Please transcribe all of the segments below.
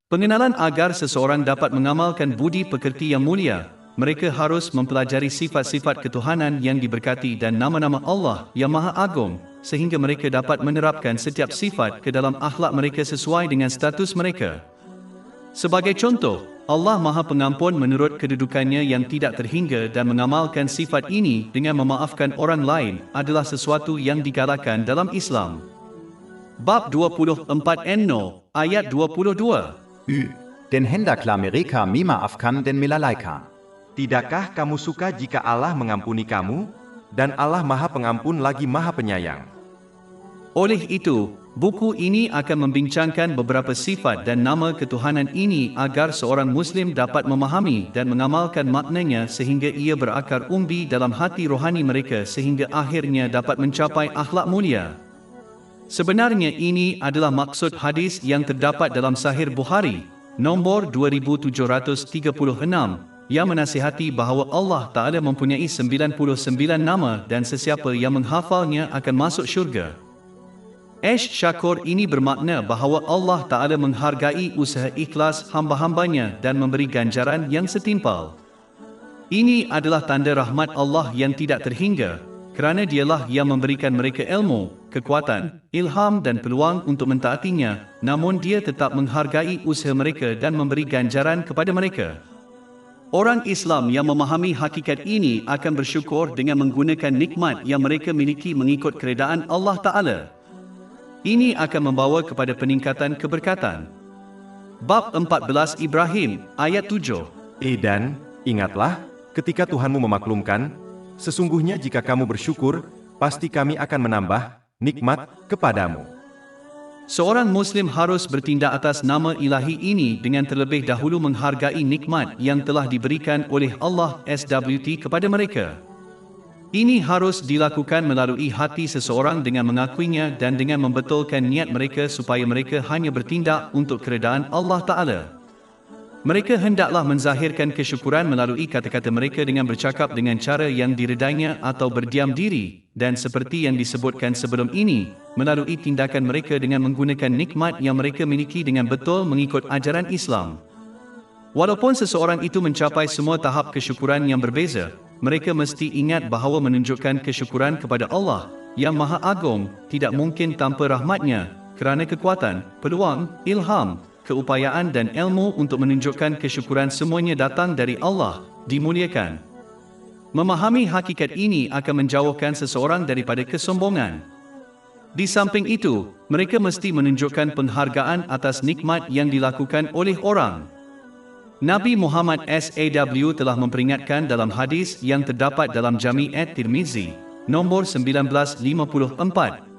Pengenalan agar seseorang dapat mengamalkan budi pekerti yang mulia, mereka harus mempelajari sifat-sifat ketuhanan yang diberkati dan nama-nama Allah yang Maha Agung, sehingga mereka dapat menerapkan setiap sifat ke dalam akhlak mereka sesuai dengan status mereka. Sebagai contoh, Allah Maha Pengampun menurut kedudukannya yang tidak terhingga dan mengamalkan sifat ini dengan memaafkan orang lain adalah sesuatu yang digalakkan dalam Islam. Bab 24 An-Nur, ayat 22. Den hendaklah mereka memaafkan dan melalaikan. Tidakkah kamu suka jika Allah mengampuni kamu, dan Allah Maha Pengampun lagi Maha Penyayang? Oleh itu, buku ini akan membincangkan beberapa sifat dan nama ketuhanan ini agar seorang Muslim dapat memahami dan mengamalkan maknanya sehingga ia berakar umbi dalam hati rohani mereka sehingga akhirnya dapat mencapai akhlak mulia. Sebenarnya ini adalah maksud hadis yang terdapat dalam Sahih Bukhari, nombor 2736, yang menasihati bahawa Allah Ta'ala mempunyai 99 nama dan sesiapa yang menghafalnya akan masuk syurga. Syakur ini bermakna bahawa Allah Ta'ala menghargai usaha ikhlas hamba-hambanya dan memberi ganjaran yang setimpal. Ini adalah tanda rahmat Allah yang tidak terhingga, kerana dialah yang memberikan mereka ilmu, kekuatan, ilham dan peluang untuk mentaatinya, namun dia tetap menghargai usaha mereka dan memberi ganjaran kepada mereka. Orang Islam yang memahami hakikat ini akan bersyukur dengan menggunakan nikmat yang mereka miliki mengikut keredaan Allah Ta'ala. Ini akan membawa kepada peningkatan keberkatan. Bab 14 Ibrahim, ayat 7. Dan ingatlah, ketika Tuhanmu memaklumkan, sesungguhnya jika kamu bersyukur, pasti kami akan menambah nikmat kepadamu. Seorang Muslim harus bertindak atas nama ilahi ini dengan terlebih dahulu menghargai nikmat yang telah diberikan oleh Allah SWT kepada mereka. Ini harus dilakukan melalui hati seseorang dengan mengakuinya dan dengan membetulkan niat mereka supaya mereka hanya bertindak untuk keredaan Allah Ta'ala. Mereka hendaklah menzahirkan kesyukuran melalui kata-kata mereka dengan bercakap dengan cara yang diredainya atau berdiam diri, dan seperti yang disebutkan sebelum ini, melalui tindakan mereka dengan menggunakan nikmat yang mereka miliki dengan betul mengikut ajaran Islam. Walaupun seseorang itu mencapai semua tahap kesyukuran yang berbeza, mereka mesti ingat bahawa menunjukkan kesyukuran kepada Allah yang Maha Agung tidak mungkin tanpa rahmatnya, kerana kekuatan, peluang, ilham, keupayaan dan ilmu untuk menunjukkan kesyukuran semuanya datang dari Allah, dimuliakan. Memahami hakikat ini akan menjauhkan seseorang daripada kesombongan. Di samping itu, mereka mesti menunjukkan penghargaan atas nikmat yang dilakukan oleh orang. Nabi Muhammad SAW telah memperingatkan dalam hadis yang terdapat dalam Jami' At-Tirmizi, nombor 1954,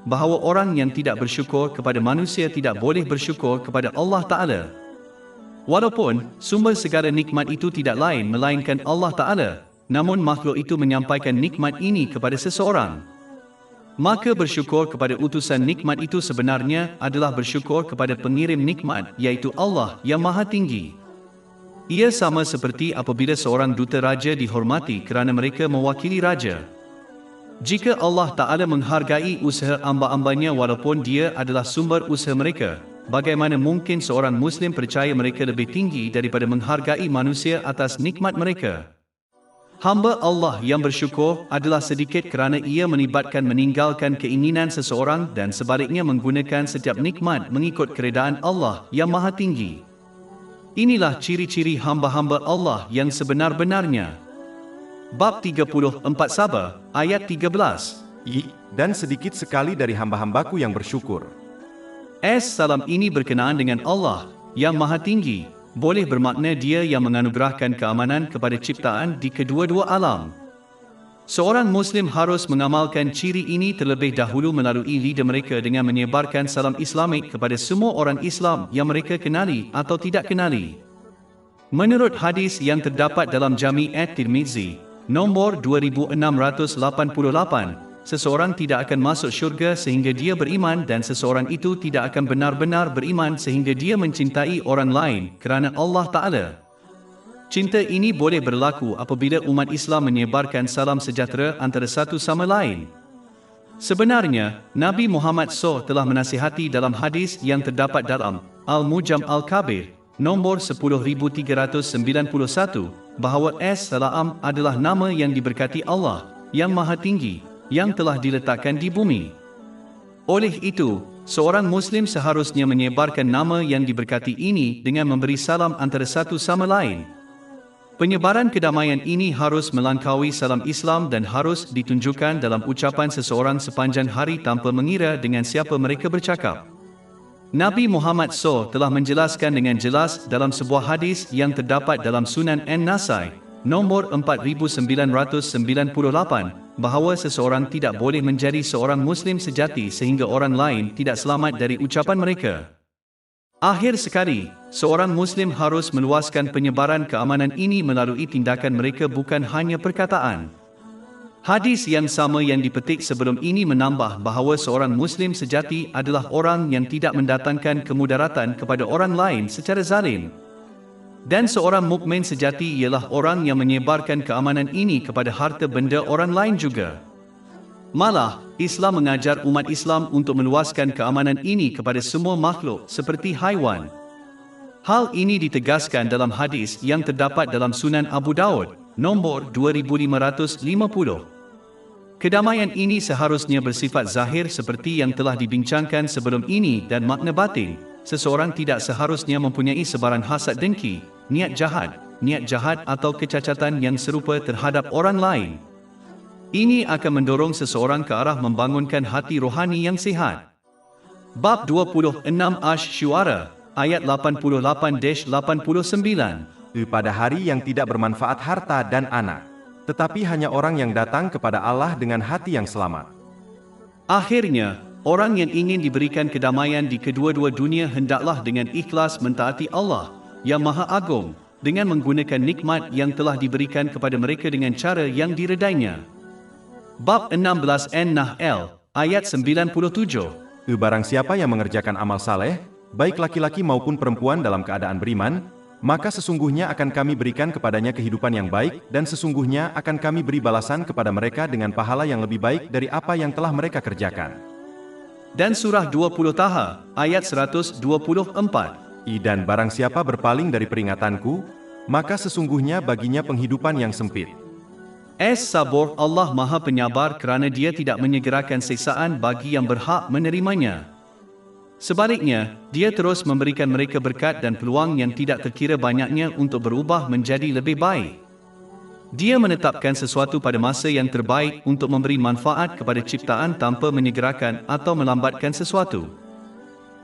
bahawa orang yang tidak bersyukur kepada manusia tidak boleh bersyukur kepada Allah Ta'ala. Walaupun sumber segala nikmat itu tidak lain melainkan Allah Ta'ala, namun makhluk itu menyampaikan nikmat ini kepada seseorang. Maka bersyukur kepada utusan nikmat itu sebenarnya adalah bersyukur kepada pengirim nikmat, iaitu Allah yang Maha Tinggi. Ia sama seperti apabila seorang duta raja dihormati kerana mereka mewakili raja. Jika Allah Ta'ala menghargai usaha amba-ambanya walaupun dia adalah sumber usaha mereka, bagaimana mungkin seorang Muslim percaya mereka lebih tinggi daripada menghargai manusia atas nikmat mereka? Hamba Allah yang bersyukur adalah sedikit kerana ia melibatkan meninggalkan keinginan seseorang dan sebaliknya menggunakan setiap nikmat mengikut keredaan Allah yang Maha Tinggi. Inilah ciri-ciri hamba-hamba Allah yang sebenar-benarnya. Bab 34 Saba, ayat 13. Dan sedikit sekali dari hamba-hambaku yang bersyukur. Salam ini berkenaan dengan Allah yang Maha Tinggi, boleh bermakna dia yang menganugerahkan keamanan kepada ciptaan di kedua-dua alam. Seorang Muslim harus mengamalkan ciri ini terlebih dahulu melalui lidah mereka dengan menyebarkan salam Islamik kepada semua orang Islam yang mereka kenali atau tidak kenali. Menurut hadis yang terdapat dalam Jami' At-Tirmizi, nombor 2688, seseorang tidak akan masuk syurga sehingga dia beriman dan seseorang itu tidak akan benar-benar beriman sehingga dia mencintai orang lain kerana Allah Ta'ala. Cinta ini boleh berlaku apabila umat Islam menyebarkan salam sejahtera antara satu sama lain. Sebenarnya, Nabi Muhammad SAW telah menasihati dalam hadis yang terdapat dalam Al-Mujam Al-Kabir, nombor 10391, bahawa As-Salam adalah nama yang diberkati Allah, yang Maha Tinggi, yang telah diletakkan di bumi. Oleh itu, seorang Muslim seharusnya menyebarkan nama yang diberkati ini dengan memberi salam antara satu sama lain. Penyebaran kedamaian ini harus melampaui salam Islam dan harus ditunjukkan dalam ucapan seseorang sepanjang hari tanpa mengira dengan siapa mereka bercakap. Nabi Muhammad SAW telah menjelaskan dengan jelas dalam sebuah hadis yang terdapat dalam Sunan An-Nasai, nombor 4998, bahawa seseorang tidak boleh menjadi seorang Muslim sejati sehingga orang lain tidak selamat dari ucapan mereka. Akhir sekali, seorang Muslim harus meluaskan penyebaran keamanan ini melalui tindakan mereka, bukan hanya perkataan. Hadis yang sama yang dipetik sebelum ini menambah bahawa seorang Muslim sejati adalah orang yang tidak mendatangkan kemudaratan kepada orang lain secara zalim. Dan seorang mukmin sejati ialah orang yang menyebarkan keamanan ini kepada harta benda orang lain juga. Malah, Islam mengajar umat Islam untuk meluaskan keamanan ini kepada semua makhluk seperti haiwan. Hal ini ditegaskan dalam hadis yang terdapat dalam Sunan Abu Daud, nombor 2550. Kedamaian ini seharusnya bersifat zahir seperti yang telah dibincangkan sebelum ini, dan makna batin. Seseorang tidak seharusnya mempunyai sebarang hasad, dengki, niat jahat atau kecacatan yang serupa terhadap orang lain. Ini akan mendorong seseorang ke arah membangunkan hati rohani yang sihat. Bab 26 Asy-Syu'ara, ayat 88-89. Pada hari yang tidak bermanfaat harta dan anak, tetapi hanya orang yang datang kepada Allah dengan hati yang selamat. Akhirnya, orang yang ingin diberikan kedamaian di kedua-dua dunia hendaklah dengan ikhlas mentaati Allah, yang Maha Agung, dengan menggunakan nikmat yang telah diberikan kepada mereka dengan cara yang diredainya. Bab 16 An-Nahl, ayat 97. Barang siapa yang mengerjakan amal saleh, baik laki-laki maupun perempuan dalam keadaan beriman, maka sesungguhnya akan kami berikan kepadanya kehidupan yang baik, dan sesungguhnya akan kami beri balasan kepada mereka dengan pahala yang lebih baik dari apa yang telah mereka kerjakan. Dan surah 20 Taha, ayat 124. Dan barang siapa berpaling dari peringatanku, maka sesungguhnya baginya penghidupan yang sempit. As-Sabur, Allah Maha Penyabar kerana Dia tidak menyegerakan siksaan bagi yang berhak menerimanya. Sebaliknya, Dia terus memberikan mereka berkat dan peluang yang tidak terkira banyaknya untuk berubah menjadi lebih baik. Dia menetapkan sesuatu pada masa yang terbaik untuk memberi manfaat kepada ciptaan tanpa menyegerakan atau melambatkan sesuatu.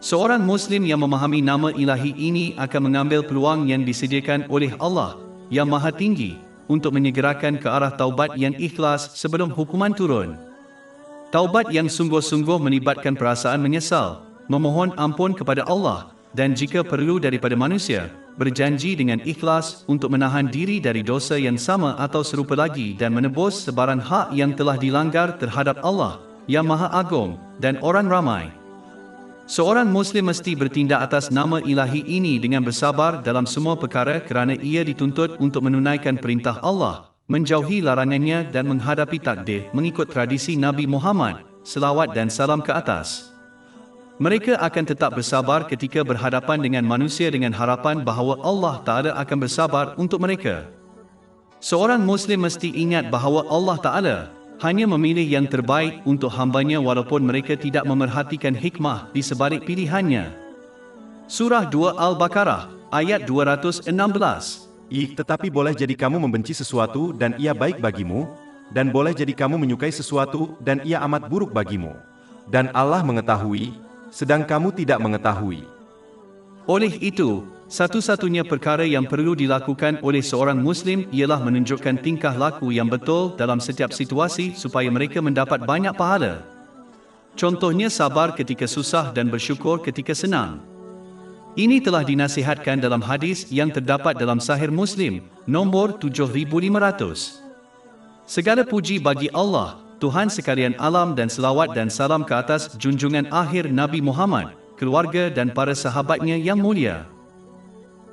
Seorang Muslim yang memahami nama ilahi ini akan mengambil peluang yang disediakan oleh Allah, yang Maha Tinggi, untuk menyegerakan ke arah taubat yang ikhlas sebelum hukuman turun. Taubat yang sungguh-sungguh melibatkan perasaan menyesal, memohon ampun kepada Allah, dan jika perlu daripada manusia, berjanji dengan ikhlas untuk menahan diri dari dosa yang sama atau serupa lagi dan menebus sebarang hak yang telah dilanggar terhadap Allah, yang Maha Agung, dan orang ramai. Seorang Muslim mesti bertindak atas nama ilahi ini dengan bersabar dalam semua perkara kerana ia dituntut untuk menunaikan perintah Allah, menjauhi larangannya dan menghadapi takdir mengikut tradisi Nabi Muhammad, selawat dan salam ke atas. Mereka akan tetap bersabar ketika berhadapan dengan manusia dengan harapan bahawa Allah Ta'ala akan bersabar untuk mereka. Seorang Muslim mesti ingat bahawa Allah Ta'ala hanya memilih yang terbaik untuk hambanya walaupun mereka tidak memerhatikan hikmah di sebalik pilihannya. Surah 2 Al-Baqarah, ayat 216. Tetapi boleh jadi kamu membenci sesuatu dan ia baik bagimu, dan boleh jadi kamu menyukai sesuatu dan ia amat buruk bagimu. Dan Allah mengetahui, sedang kamu tidak mengetahui. Oleh itu, satu-satunya perkara yang perlu dilakukan oleh seorang Muslim ialah menunjukkan tingkah laku yang betul dalam setiap situasi supaya mereka mendapat banyak pahala. Contohnya sabar ketika susah dan bersyukur ketika senang. Ini telah dinasihatkan dalam hadis yang terdapat dalam Sahih Muslim, nombor 7500. Segala puji bagi Allah, Tuhan sekalian alam, dan selawat dan salam ke atas junjungan akhir Nabi Muhammad, keluarga dan para sahabatnya yang mulia.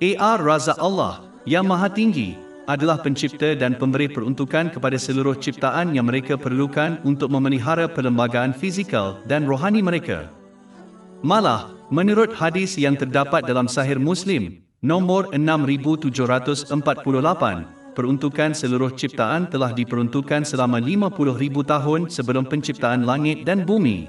Ar-Razzaq, Allah, yang Maha Tinggi, adalah pencipta dan pemberi peruntukan kepada seluruh ciptaan yang mereka perlukan untuk memelihara perlembagaan fizikal dan rohani mereka. Malah, menurut hadis yang terdapat dalam Sahih Muslim, Nombor 6748, peruntukan seluruh ciptaan telah diperuntukkan selama 50,000 tahun sebelum penciptaan langit dan bumi.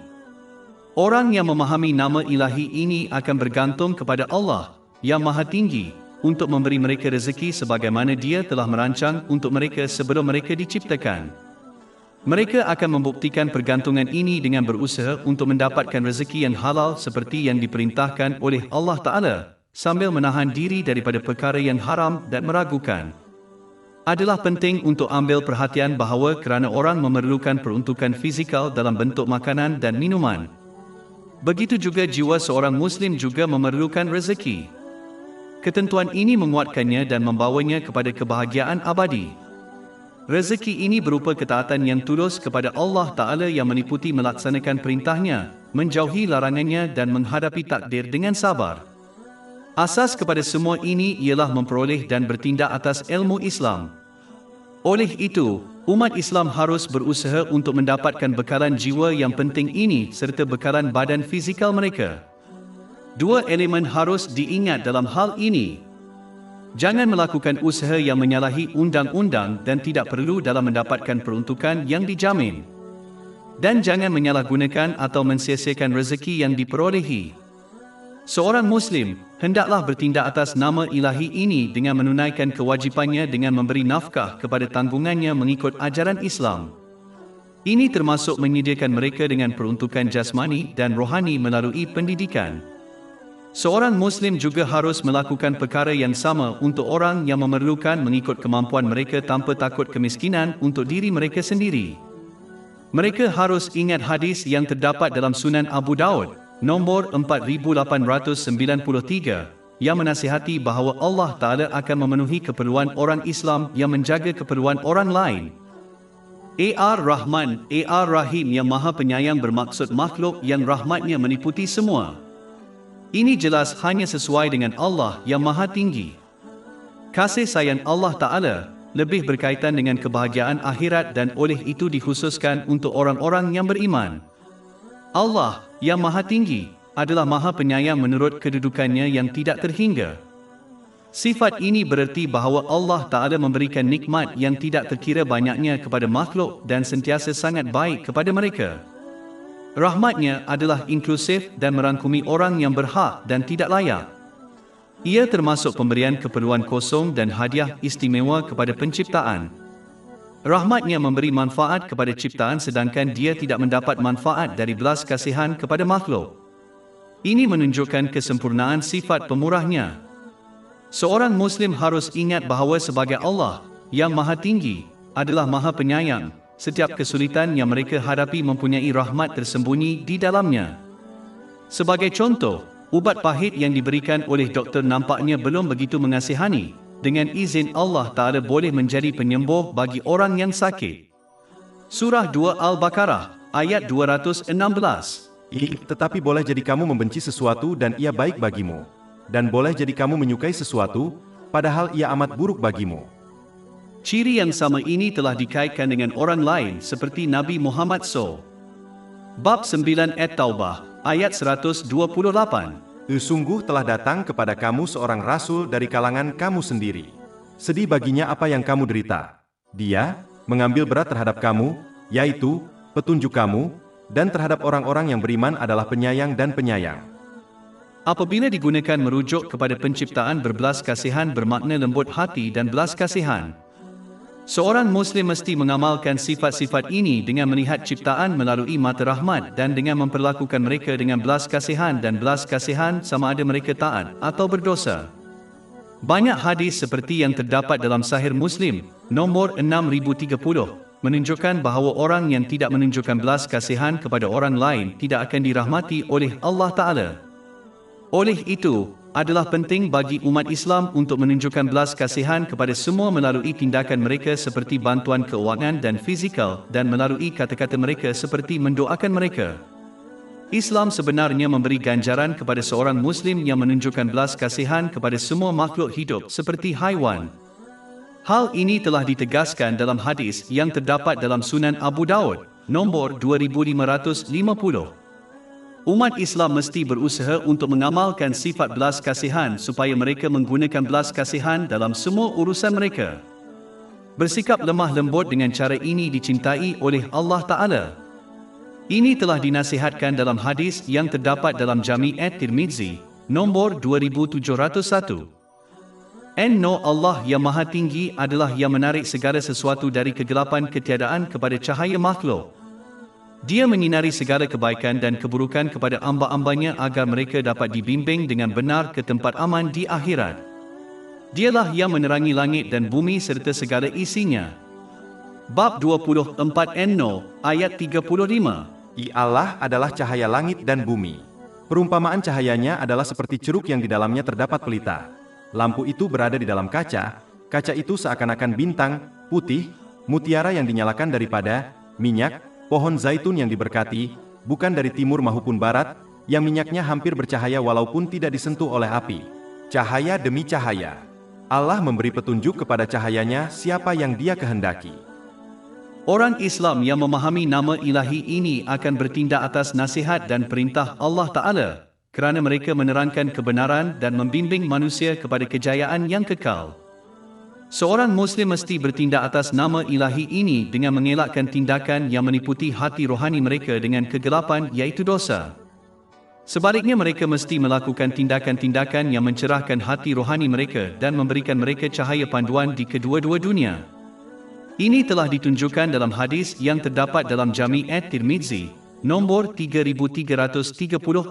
Orang yang memahami nama ilahi ini akan bergantung kepada Allah yang Maha Tinggi untuk memberi mereka rezeki sebagaimana Dia telah merancang untuk mereka sebelum mereka diciptakan. Mereka akan membuktikan pergantungan ini dengan berusaha untuk mendapatkan rezeki yang halal seperti yang diperintahkan oleh Allah Ta'ala, sambil menahan diri daripada perkara yang haram dan meragukan. Adalah penting untuk ambil perhatian bahawa kerana orang memerlukan peruntukan fizikal dalam bentuk makanan dan minuman, begitu juga jiwa seorang Muslim juga memerlukan rezeki. Ketentuan ini menguatkannya dan membawanya kepada kebahagiaan abadi. Rezeki ini berupa ketaatan yang tulus kepada Allah Ta'ala yang meliputi melaksanakan perintahnya, menjauhi larangannya dan menghadapi takdir dengan sabar. Asas kepada semua ini ialah memperoleh dan bertindak atas ilmu Islam. Oleh itu, umat Islam harus berusaha untuk mendapatkan bekalan jiwa yang penting ini serta bekalan badan fizikal mereka. Dua elemen harus diingat dalam hal ini. Jangan melakukan usaha yang menyalahi undang-undang dan tidak perlu dalam mendapatkan peruntukan yang dijamin. Dan jangan menyalahgunakan atau mensia-siakan rezeki yang diperolehi. Seorang Muslim hendaklah bertindak atas nama ilahi ini dengan menunaikan kewajipannya dengan memberi nafkah kepada tanggungannya mengikut ajaran Islam. Ini termasuk menyediakan mereka dengan peruntukan jasmani dan rohani melalui pendidikan. Seorang Muslim juga harus melakukan perkara yang sama untuk orang yang memerlukan mengikut kemampuan mereka tanpa takut kemiskinan untuk diri mereka sendiri. Mereka harus ingat hadis yang terdapat dalam Sunan Abu Daud, nombor 4893, yang menasihati bahawa Allah Ta'ala akan memenuhi keperluan orang Islam yang menjaga keperluan orang lain. Ar-Rahman, Ar-Rahim yang Maha Penyayang bermaksud makhluk yang rahmatnya meliputi semua. Ini jelas hanya sesuai dengan Allah yang Maha Tinggi. Kasih sayang Allah Ta'ala lebih berkaitan dengan kebahagiaan akhirat dan oleh itu dikhususkan untuk orang-orang yang beriman. Allah yang Maha Tinggi adalah Maha Penyayang menurut kedudukannya yang tidak terhingga. Sifat ini bererti bahawa Allah Ta'ala memberikan nikmat yang tidak terkira banyaknya kepada makhluk dan sentiasa sangat baik kepada mereka. Rahmatnya adalah inklusif dan merangkumi orang yang berhak dan tidak layak. Ia termasuk pemberian keperluan kosong dan hadiah istimewa kepada penciptaan. Rahmatnya memberi manfaat kepada ciptaan sedangkan Dia tidak mendapat manfaat dari belas kasihan kepada makhluk. Ini menunjukkan kesempurnaan sifat pemurahnya. Seorang Muslim harus ingat bahawa sebagai Allah yang Maha Tinggi adalah Maha Penyayang, setiap kesulitan yang mereka hadapi mempunyai rahmat tersembunyi di dalamnya. Sebagai contoh, ubat pahit yang diberikan oleh doktor nampaknya belum begitu mengasihani. Dengan izin Allah Ta'ala boleh menjadi penyembuh bagi orang yang sakit. Surah 2 Al-Baqarah, ayat 216. Tetapi boleh jadi kamu membenci sesuatu dan ia baik bagimu. Dan boleh jadi kamu menyukai sesuatu, padahal ia amat buruk bagimu. Ciri yang sama ini telah dikaitkan dengan orang lain seperti Nabi Muhammad SAW. Bab 9 At-Taubah, ayat 128. Sungguh telah datang kepada kamu seorang rasul dari kalangan kamu sendiri. Sedih baginya apa yang kamu derita. Dia mengambil berat terhadap kamu, yaitu petunjuk kamu, dan terhadap orang-orang yang beriman adalah penyayang dan penyayang. Apabila digunakan merujuk kepada penciptaan berbelas kasihan bermakna lembut hati dan belas kasihan. Seorang Muslim mesti mengamalkan sifat-sifat ini dengan melihat ciptaan melalui mata rahmat dan dengan memperlakukan mereka dengan belas kasihan dan belas kasihan sama ada mereka taat atau berdosa. Banyak hadis seperti yang terdapat dalam Sahih Muslim, nombor 6030, menunjukkan bahawa orang yang tidak menunjukkan belas kasihan kepada orang lain tidak akan dirahmati oleh Allah Ta'ala. Oleh itu, adalah penting bagi umat Islam untuk menunjukkan belas kasihan kepada semua melalui tindakan mereka seperti bantuan keuangan dan fizikal dan melalui kata-kata mereka seperti mendoakan mereka. Islam sebenarnya memberi ganjaran kepada seorang Muslim yang menunjukkan belas kasihan kepada semua makhluk hidup seperti haiwan. Hal ini telah ditegaskan dalam hadis yang terdapat dalam Sunan Abu Daud, nombor 2550. Umat Islam mesti berusaha untuk mengamalkan sifat belas kasihan supaya mereka menggunakan belas kasihan dalam semua urusan mereka. Bersikap lemah lembut dengan cara ini dicintai oleh Allah Ta'ala. Ini telah dinasihatkan dalam hadis yang terdapat dalam Jami' at-Tirmizi, nombor 2701. No, Allah yang Maha Tinggi adalah yang menarik segala sesuatu dari kegelapan ketiadaan kepada cahaya makhluk. Dia menyinari segala kebaikan dan keburukan kepada amba-ambanya agar mereka dapat dibimbing dengan benar ke tempat aman di akhirat. Dialah yang menerangi langit dan bumi serta segala isinya. Bab 24 No, ayat 35. Allah adalah cahaya langit dan bumi. Perumpamaan cahayanya adalah seperti ceruk yang di dalamnya terdapat pelita. Lampu itu berada di dalam kaca. Kaca itu seakan-akan bintang, putih, mutiara yang dinyalakan daripada minyak, pohon zaitun yang diberkati, bukan dari timur maupun barat, yang minyaknya hampir bercahaya walaupun tidak disentuh oleh api. Cahaya demi cahaya. Allah memberi petunjuk kepada cahayanya siapa yang Dia kehendaki. Orang Islam yang memahami nama ilahi ini akan bertindak atas nasihat dan perintah Allah Ta'ala, kerana mereka menerangkan kebenaran dan membimbing manusia kepada kejayaan yang kekal. Seorang Muslim mesti bertindak atas nama ilahi ini dengan mengelakkan tindakan yang meniputi hati rohani mereka dengan kegelapan iaitu dosa. Sebaliknya mereka mesti melakukan tindakan-tindakan yang mencerahkan hati rohani mereka dan memberikan mereka cahaya panduan di kedua-dua dunia. Ini telah ditunjukkan dalam hadis yang terdapat dalam Jami' at-Tirmizi, nombor 3334.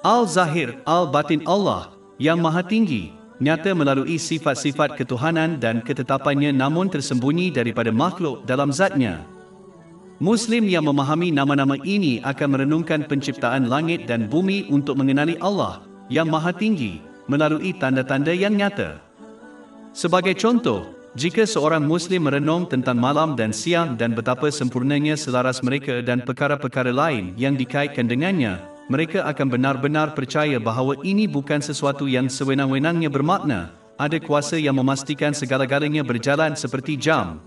Al-Zahir, Al-Batin Allah, yang Maha Tinggi, nyata melalui sifat-sifat ketuhanan dan ketetapannya namun tersembunyi daripada makhluk dalam zatnya. Muslim yang memahami nama-nama ini akan merenungkan penciptaan langit dan bumi untuk mengenali Allah yang Maha Tinggi melalui tanda-tanda yang nyata. Sebagai contoh, jika seorang Muslim merenung tentang malam dan siang dan betapa sempurnanya selaras mereka dan perkara-perkara lain yang dikaitkan dengannya, mereka akan benar-benar percaya bahawa ini bukan sesuatu yang sewenang-wenangnya bermakna, ada kuasa yang memastikan segala-galanya berjalan seperti jam.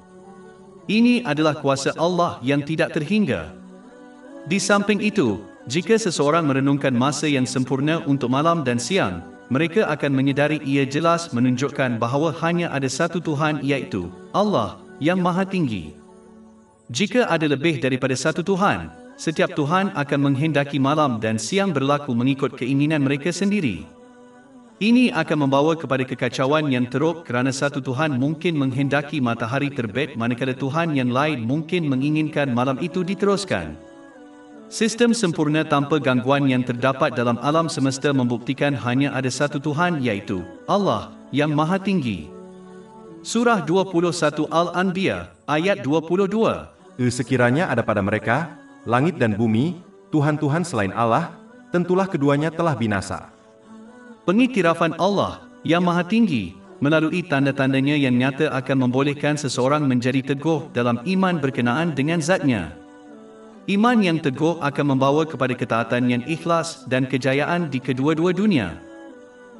Ini adalah kuasa Allah yang tidak terhingga. Di samping itu, jika seseorang merenungkan masa yang sempurna untuk malam dan siang, mereka akan menyedari ia jelas menunjukkan bahawa hanya ada satu Tuhan iaitu Allah yang Maha Tinggi. Jika ada lebih daripada satu Tuhan, setiap Tuhan akan menghendaki malam dan siang berlaku mengikut keinginan mereka sendiri. Ini akan membawa kepada kekacauan yang teruk kerana satu Tuhan mungkin menghendaki matahari terbit manakala Tuhan yang lain mungkin menginginkan malam itu diteruskan. Sistem sempurna tanpa gangguan yang terdapat dalam alam semesta membuktikan hanya ada satu Tuhan iaitu Allah yang Maha Tinggi. Surah 21 Al-Anbiya, ayat 22. Sekiranya ada pada mereka langit dan bumi, Tuhan-Tuhan selain Allah, tentulah keduanya telah binasa. Pengiktirafan Allah yang Maha Tinggi melalui tanda-tandanya yang nyata akan membolehkan seseorang menjadi teguh dalam iman berkenaan dengan zatnya. Iman yang teguh akan membawa kepada ketaatan yang ikhlas dan kejayaan di kedua-dua dunia.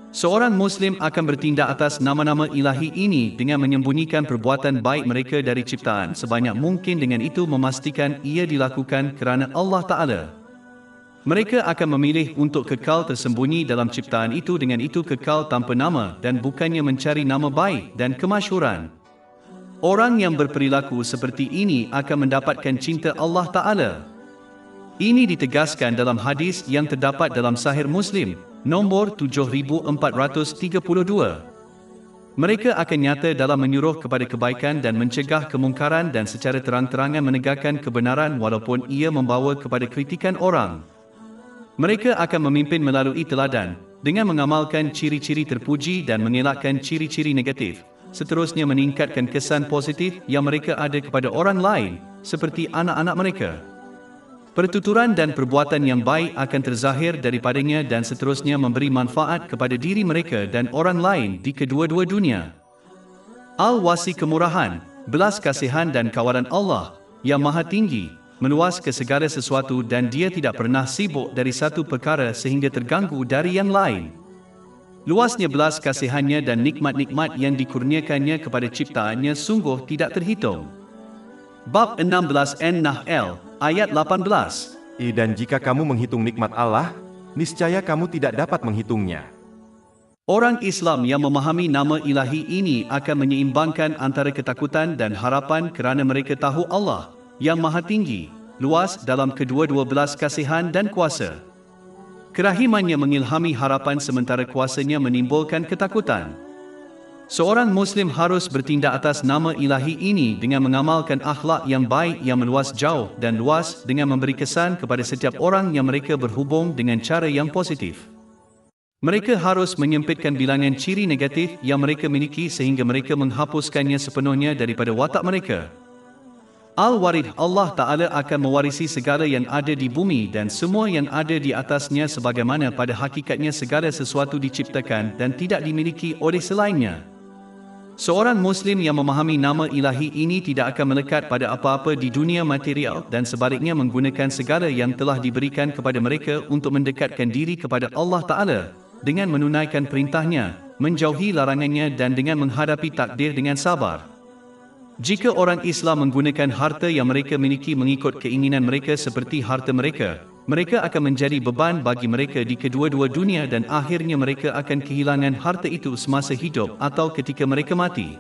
Seorang Muslim akan bertindak atas nama-nama ilahi ini dengan menyembunyikan perbuatan baik mereka dari ciptaan sebanyak mungkin, dengan itu memastikan ia dilakukan kerana Allah Ta'ala. Mereka akan memilih untuk kekal tersembunyi dalam ciptaan itu, dengan itu kekal tanpa nama dan bukannya mencari nama baik dan kemasyhuran. Orang yang berperilaku seperti ini akan mendapatkan cinta Allah Ta'ala. Ini ditegaskan dalam hadis yang terdapat dalam Sahih Muslim, nombor 7432. Mereka akan nyata dalam menyuruh kepada kebaikan dan mencegah kemungkaran dan secara terang-terangan menegakkan kebenaran walaupun ia membawa kepada kritikan orang. Mereka akan memimpin melalui teladan, dengan mengamalkan ciri-ciri terpuji dan mengelakkan ciri-ciri negatif. Seterusnya meningkatkan kesan positif yang mereka ada kepada orang lain, seperti anak-anak mereka. Pertuturan dan perbuatan yang baik akan terzahir daripadanya dan seterusnya memberi manfaat kepada diri mereka dan orang lain di kedua-dua dunia. Al-Wasi, kemurahan, belas kasihan dan kawalan Allah yang Maha Tinggi, meluas ke segala sesuatu dan dia tidak pernah sibuk dari satu perkara sehingga terganggu dari yang lain. Luasnya belas kasihannya dan nikmat-nikmat yang dikurniakannya kepada ciptaannya sungguh tidak terhitung. Bab 16 An-Nahl, ayat 18. Dan jika kamu menghitung nikmat Allah, niscaya kamu tidak dapat menghitungnya. Orang Islam yang memahami nama ilahi ini akan menyeimbangkan antara ketakutan dan harapan kerana mereka tahu Allah yang maha tinggi, luas dalam kedua-dua belas kasihan dan kuasa. Kerahimannya mengilhami harapan sementara kuasanya menimbulkan ketakutan. Seorang Muslim harus bertindak atas nama ilahi ini dengan mengamalkan akhlak yang baik yang meluas jauh dan luas dengan memberi kesan kepada setiap orang yang mereka berhubung dengan cara yang positif. Mereka harus menyempitkan bilangan ciri negatif yang mereka miliki sehingga mereka menghapuskannya sepenuhnya daripada watak mereka. Al-Warid Allah Ta'ala akan mewarisi segala yang ada di bumi dan semua yang ada di atasnya sebagaimana pada hakikatnya segala sesuatu diciptakan dan tidak dimiliki oleh selainnya. Seorang Muslim yang memahami nama ilahi ini tidak akan melekat pada apa-apa di dunia material dan sebaliknya menggunakan segala yang telah diberikan kepada mereka untuk mendekatkan diri kepada Allah Ta'ala dengan menunaikan perintahnya, menjauhi larangannya dan dengan menghadapi takdir dengan sabar. Jika orang Islam menggunakan harta yang mereka miliki mengikut keinginan mereka seperti harta mereka, mereka akan menjadi beban bagi mereka di kedua-dua dunia dan akhirnya mereka akan kehilangan harta itu semasa hidup atau ketika mereka mati.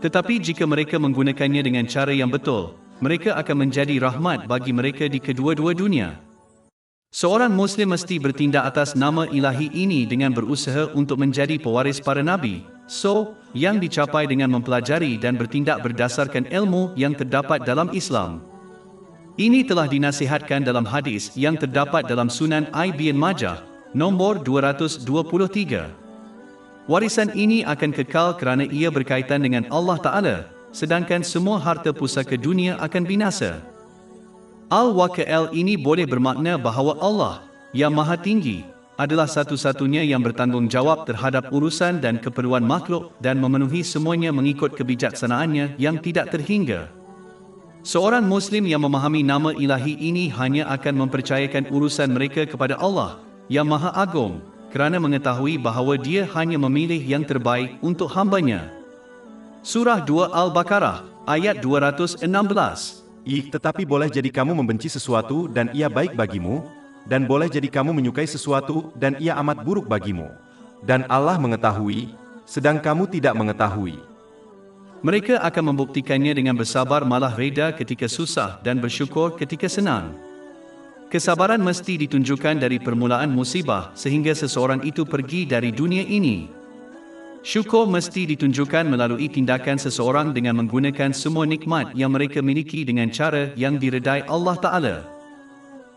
Tetapi jika mereka menggunakannya dengan cara yang betul, mereka akan menjadi rahmat bagi mereka di kedua-dua dunia. Seorang Muslim mesti bertindak atas nama ilahi ini dengan berusaha untuk menjadi pewaris para Nabi, yang dicapai dengan mempelajari dan bertindak berdasarkan ilmu yang terdapat dalam Islam. Ini telah dinasihatkan dalam hadis yang terdapat dalam Sunan Ibn Majah, nombor 223. Warisan ini akan kekal kerana ia berkaitan dengan Allah Ta'ala, sedangkan semua harta pusaka dunia akan binasa. Al-Waqa'il ini boleh bermakna bahawa Allah, yang maha tinggi, adalah satu-satunya yang bertanggungjawab terhadap urusan dan keperluan makhluk dan memenuhi semuanya mengikut kebijaksanaannya yang tidak terhingga. Seorang Muslim yang memahami nama ilahi ini hanya akan mempercayakan urusan mereka kepada Allah, yang Maha Agung, kerana mengetahui bahawa Dia hanya memilih yang terbaik untuk hamba-Nya. Surah 2 Al-Baqarah, ayat 216. Tetapi boleh jadi kamu membenci sesuatu dan ia baik bagimu, dan boleh jadi kamu menyukai sesuatu dan ia amat buruk bagimu. Dan Allah mengetahui, sedang kamu tidak mengetahui. Mereka akan membuktikannya dengan bersabar malah reda ketika susah dan bersyukur ketika senang. Kesabaran mesti ditunjukkan dari permulaan musibah sehingga seseorang itu pergi dari dunia ini. Syukur mesti ditunjukkan melalui tindakan seseorang dengan menggunakan semua nikmat yang mereka miliki dengan cara yang diredai Allah Ta'ala.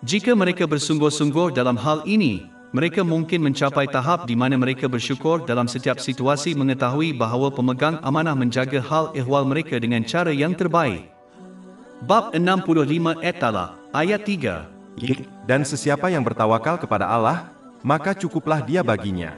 Jika mereka bersungguh-sungguh dalam hal ini, mereka mungkin mencapai tahap di mana mereka bersyukur dalam setiap situasi mengetahui bahawa pemegang amanah menjaga hal ehwal mereka dengan cara yang terbaik. Bab 65 At-Talaq, ayat 3. Dan sesiapa yang bertawakal kepada Allah, maka cukuplah dia baginya.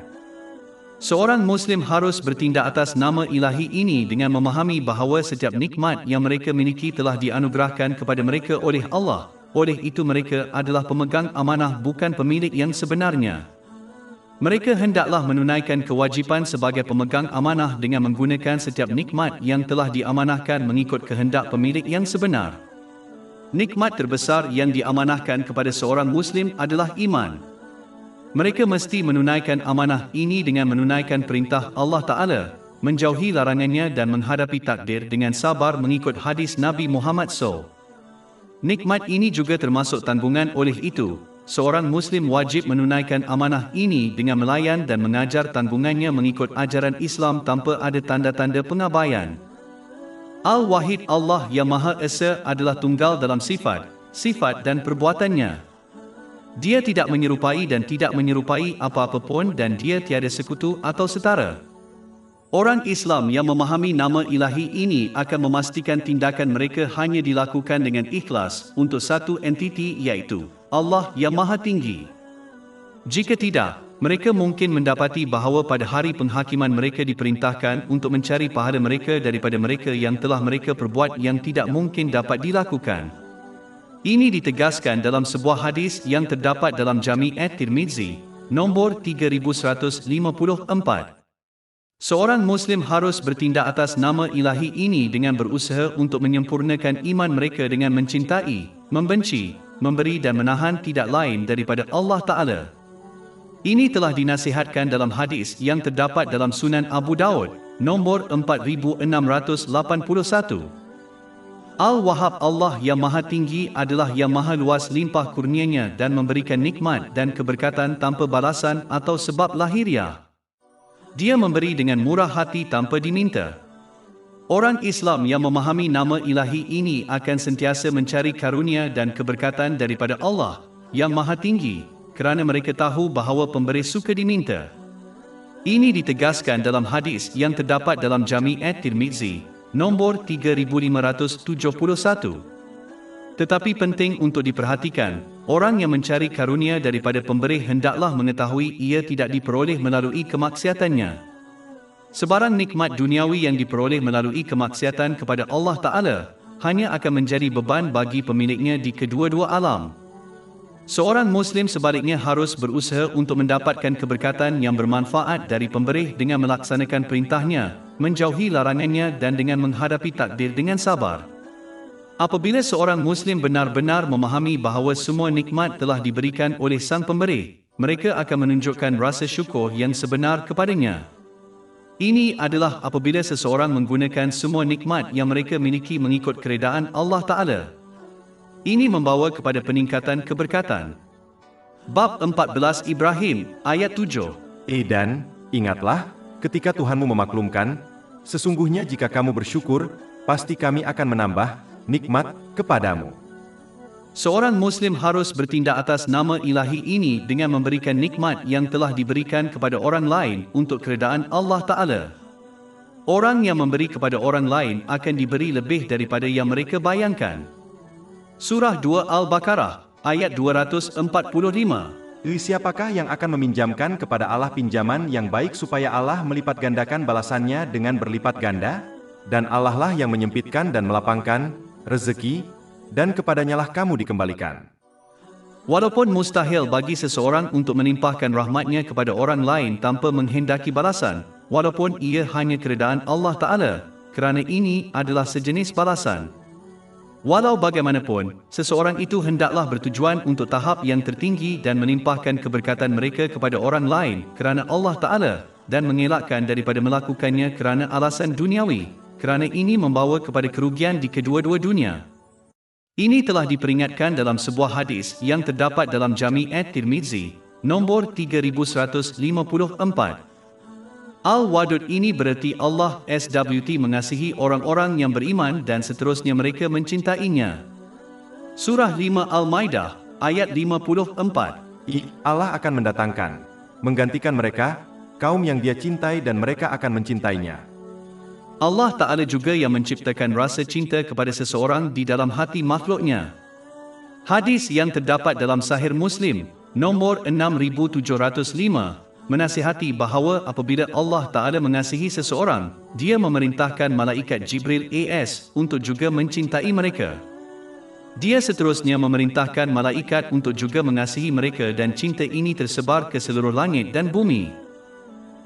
Seorang Muslim harus bertindak atas nama ilahi ini dengan memahami bahawa setiap nikmat yang mereka miliki telah dianugerahkan kepada mereka oleh Allah. Oleh itu mereka adalah pemegang amanah bukan pemilik yang sebenarnya. Mereka hendaklah menunaikan kewajipan sebagai pemegang amanah dengan menggunakan setiap nikmat yang telah diamanahkan mengikut kehendak pemilik yang sebenar. Nikmat terbesar yang diamanahkan kepada seorang Muslim adalah iman. Mereka mesti menunaikan amanah ini dengan menunaikan perintah Allah Ta'ala, menjauhi larangannya dan menghadapi takdir dengan sabar mengikut hadis Nabi Muhammad SAW. Nikmat ini juga termasuk tanggungan. Oleh itu, seorang Muslim wajib menunaikan amanah ini dengan melayan dan mengajar tanggungannya mengikut ajaran Islam tanpa ada tanda-tanda pengabaian. Al-Wahid Allah yang Maha Esa adalah tunggal dalam sifat dan perbuatannya. Dia tidak menyerupai dan tidak menyerupai apa-apa pun dan dia tiada sekutu atau setara. Orang Islam yang memahami nama ilahi ini akan memastikan tindakan mereka hanya dilakukan dengan ikhlas untuk satu entiti iaitu Allah yang Maha Tinggi. Jika tidak, mereka mungkin mendapati bahawa pada hari penghakiman mereka diperintahkan untuk mencari pahala mereka daripada mereka yang telah mereka perbuat yang tidak mungkin dapat dilakukan. Ini ditegaskan dalam sebuah hadis yang terdapat dalam Jami' At-Tirmizi, nombor 3154. Seorang Muslim harus bertindak atas nama ilahi ini dengan berusaha untuk menyempurnakan iman mereka dengan mencintai, membenci, memberi dan menahan tidak lain daripada Allah Ta'ala. Ini telah dinasihatkan dalam hadis yang terdapat dalam Sunan Abu Daud, nombor 4681. Al-Wahhab Allah yang Maha Tinggi adalah yang Maha Luas limpah kurnianya dan memberikan nikmat dan keberkatan tanpa balasan atau sebab lahiriah. Dia memberi dengan murah hati tanpa diminta. Orang Islam yang memahami nama ilahi ini akan sentiasa mencari karunia dan keberkatan daripada Allah yang Maha Tinggi, kerana mereka tahu bahawa pemberi suka diminta. Ini ditegaskan dalam hadis yang terdapat dalam Jami' at-Tirmizi, nombor 3571. Tetapi penting untuk diperhatikan, orang yang mencari karunia daripada pemberi hendaklah mengetahui ia tidak diperoleh melalui kemaksiatannya. Sebarang nikmat duniawi yang diperoleh melalui kemaksiatan kepada Allah Ta'ala hanya akan menjadi beban bagi pemiliknya di kedua-dua alam. Seorang Muslim sebaliknya harus berusaha untuk mendapatkan keberkatan yang bermanfaat dari pemberi dengan melaksanakan perintahnya, menjauhi larangannya dan dengan menghadapi takdir dengan sabar. Apabila seorang Muslim benar-benar memahami bahawa semua nikmat telah diberikan oleh Sang Pemberi, mereka akan menunjukkan rasa syukur yang sebenar kepadanya. Ini adalah apabila seseorang menggunakan semua nikmat yang mereka miliki mengikut keredaan Allah Ta'ala. Ini membawa kepada peningkatan keberkatan. Bab 14 Ibrahim, ayat 7. Dan, ingatlah, ketika Tuhanmu memaklumkan, sesungguhnya jika kamu bersyukur, pasti kami akan menambah nikmat kepadamu. Seorang Muslim harus bertindak atas nama ilahi ini dengan memberikan nikmat yang telah diberikan kepada orang lain untuk keredaan Allah Ta'ala. Orang yang memberi kepada orang lain akan diberi lebih daripada yang mereka bayangkan. Surah 2 Al-Baqarah, ayat 245. Siapakah yang akan meminjamkan kepada Allah pinjaman yang baik supaya Allah melipat gandakan balasannya dengan berlipat ganda? Dan Allah lah yang menyempitkan dan melapangkan rezeki, dan kepadanyalah kamu dikembalikan. Walaupun mustahil bagi seseorang untuk menimpahkan rahmatnya kepada orang lain tanpa menghendaki balasan, walaupun ia hanya keredaan Allah Ta'ala, kerana ini adalah sejenis balasan. Walau bagaimanapun, seseorang itu hendaklah bertujuan untuk tahap yang tertinggi dan menimpahkan keberkatan mereka kepada orang lain kerana Allah Ta'ala dan mengelakkan daripada melakukannya kerana alasan duniawi, kerana ini membawa kepada kerugian di kedua-dua dunia. Ini telah diperingatkan dalam sebuah hadis yang terdapat dalam Jami' at-Tirmizi, nombor 3154. Al-Wadud ini bererti Allah SWT mengasihi orang-orang yang beriman dan seterusnya mereka mencintainya. Surah 5 Al-Maidah, ayat 54. Allah akan mendatangkan, menggantikan mereka, kaum yang Dia cintai dan mereka akan mencintainya. Allah Ta'ala juga yang menciptakan rasa cinta kepada seseorang di dalam hati makhluknya. Hadis yang terdapat dalam Sahih Muslim, nombor 6705, menasihati bahawa apabila Allah Ta'ala mengasihi seseorang, Dia memerintahkan malaikat Jibril AS untuk juga mencintai mereka. Dia seterusnya memerintahkan malaikat untuk juga mengasihi mereka dan cinta ini tersebar ke seluruh langit dan bumi.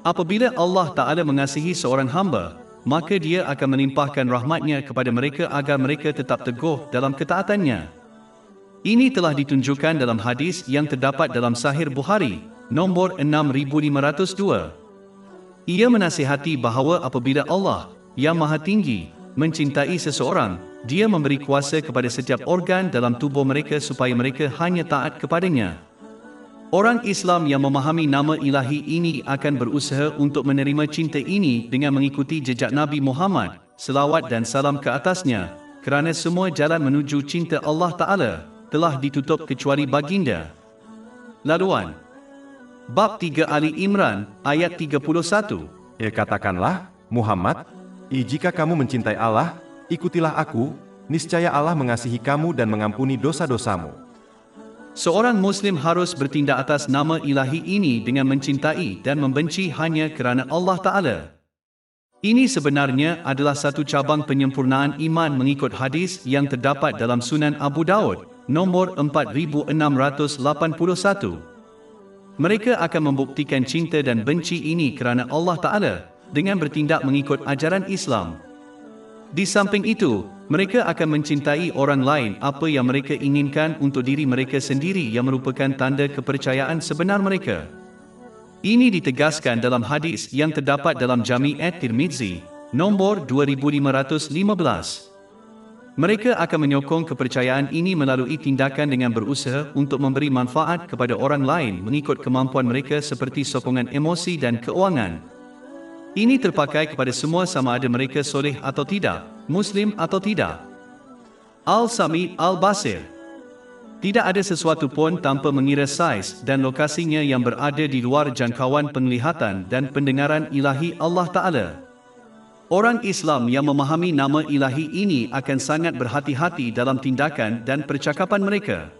Apabila Allah Ta'ala mengasihi seorang hamba, maka Dia akan menimpahkan rahmatnya kepada mereka agar mereka tetap teguh dalam ketaatannya. Ini telah ditunjukkan dalam hadis yang terdapat dalam Sahih Bukhari, nombor 6502. Ia menasihati bahawa apabila Allah, yang Maha Tinggi, mencintai seseorang, Dia memberi kuasa kepada setiap organ dalam tubuh mereka supaya mereka hanya taat kepadanya. Orang Islam yang memahami nama ilahi ini akan berusaha untuk menerima cinta ini dengan mengikuti jejak Nabi Muhammad, selawat dan salam ke atasnya, kerana semua jalan menuju cinta Allah Ta'ala telah ditutup kecuali baginda. Laluan Bab 3 Ali Imran, ayat 31. Katakanlah, Muhammad, jika kamu mencintai Allah, ikutilah aku, niscaya Allah mengasihi kamu dan mengampuni dosa-dosamu. Seorang Muslim harus bertindak atas nama ilahi ini dengan mencintai dan membenci hanya kerana Allah Ta'ala. Ini sebenarnya adalah satu cabang penyempurnaan iman mengikut hadis yang terdapat dalam Sunan Abu Daud, nombor 4681. Mereka akan membuktikan cinta dan benci ini kerana Allah Ta'ala dengan bertindak mengikut ajaran Islam. Di samping itu, mereka akan mencintai orang lain apa yang mereka inginkan untuk diri mereka sendiri yang merupakan tanda kepercayaan sebenar mereka. Ini ditegaskan dalam hadis yang terdapat dalam Jami' at-Tirmizi, nombor 2515. Mereka akan menyokong kepercayaan ini melalui tindakan dengan berusaha untuk memberi manfaat kepada orang lain mengikut kemampuan mereka seperti sokongan emosi dan keuangan. Ini terpakai kepada semua sama ada mereka soleh atau tidak, Muslim atau tidak. Al-Sami' Al-Basir. Tidak ada sesuatu pun tanpa mengira saiz dan lokasinya yang berada di luar jangkauan penglihatan dan pendengaran ilahi Allah Ta'ala. Orang Islam yang memahami nama ilahi ini akan sangat berhati-hati dalam tindakan dan percakapan mereka.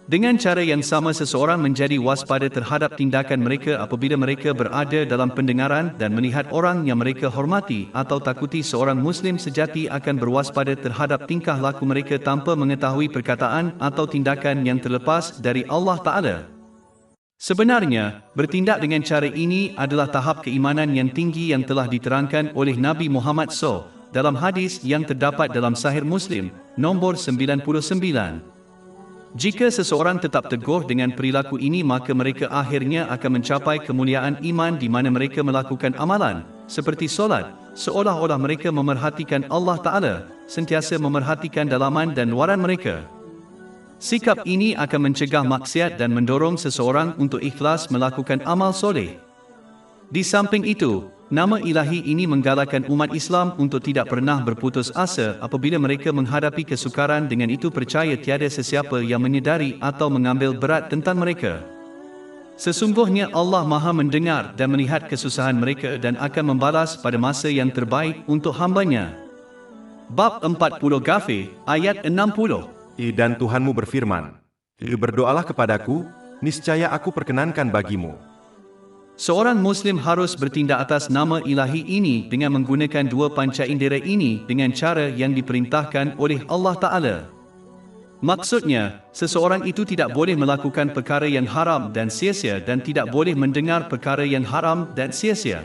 Dengan cara yang sama seseorang menjadi waspada terhadap tindakan mereka apabila mereka berada dalam pendengaran dan melihat orang yang mereka hormati atau takuti. Seorang Muslim sejati akan berwaspada terhadap tingkah laku mereka tanpa mengetahui perkataan atau tindakan yang terlepas dari Allah Ta'ala. Sebenarnya, bertindak dengan cara ini adalah tahap keimanan yang tinggi yang telah diterangkan oleh Nabi Muhammad SAW dalam hadis yang terdapat dalam Sahih Muslim, nombor 99. Jika seseorang tetap teguh dengan perilaku ini, maka mereka akhirnya akan mencapai kemuliaan iman di mana mereka melakukan amalan seperti solat, seolah-olah mereka memerhatikan Allah Ta'ala, sentiasa memerhatikan dalaman dan luaran mereka. Sikap ini akan mencegah maksiat dan mendorong seseorang untuk ikhlas melakukan amal soleh. Di samping itu, nama ilahi ini menggalakkan umat Islam untuk tidak pernah berputus asa apabila mereka menghadapi kesukaran. Dengan itu percaya tiada sesiapa yang menyedari atau mengambil berat tentang mereka. Sesungguhnya Allah Maha mendengar dan melihat kesusahan mereka dan akan membalas pada masa yang terbaik untuk hamba-Nya. Bab 40 Ghafir, ayat 60. Dan Tuhanmu berfirman, berdoalah kepadaku, niscaya aku perkenankan bagimu. Seorang Muslim harus bertindak atas nama ilahi ini dengan menggunakan dua panca indera ini dengan cara yang diperintahkan oleh Allah Ta'ala. Maksudnya, seseorang itu tidak boleh melakukan perkara yang haram dan sia-sia dan tidak boleh mendengar perkara yang haram dan sia-sia.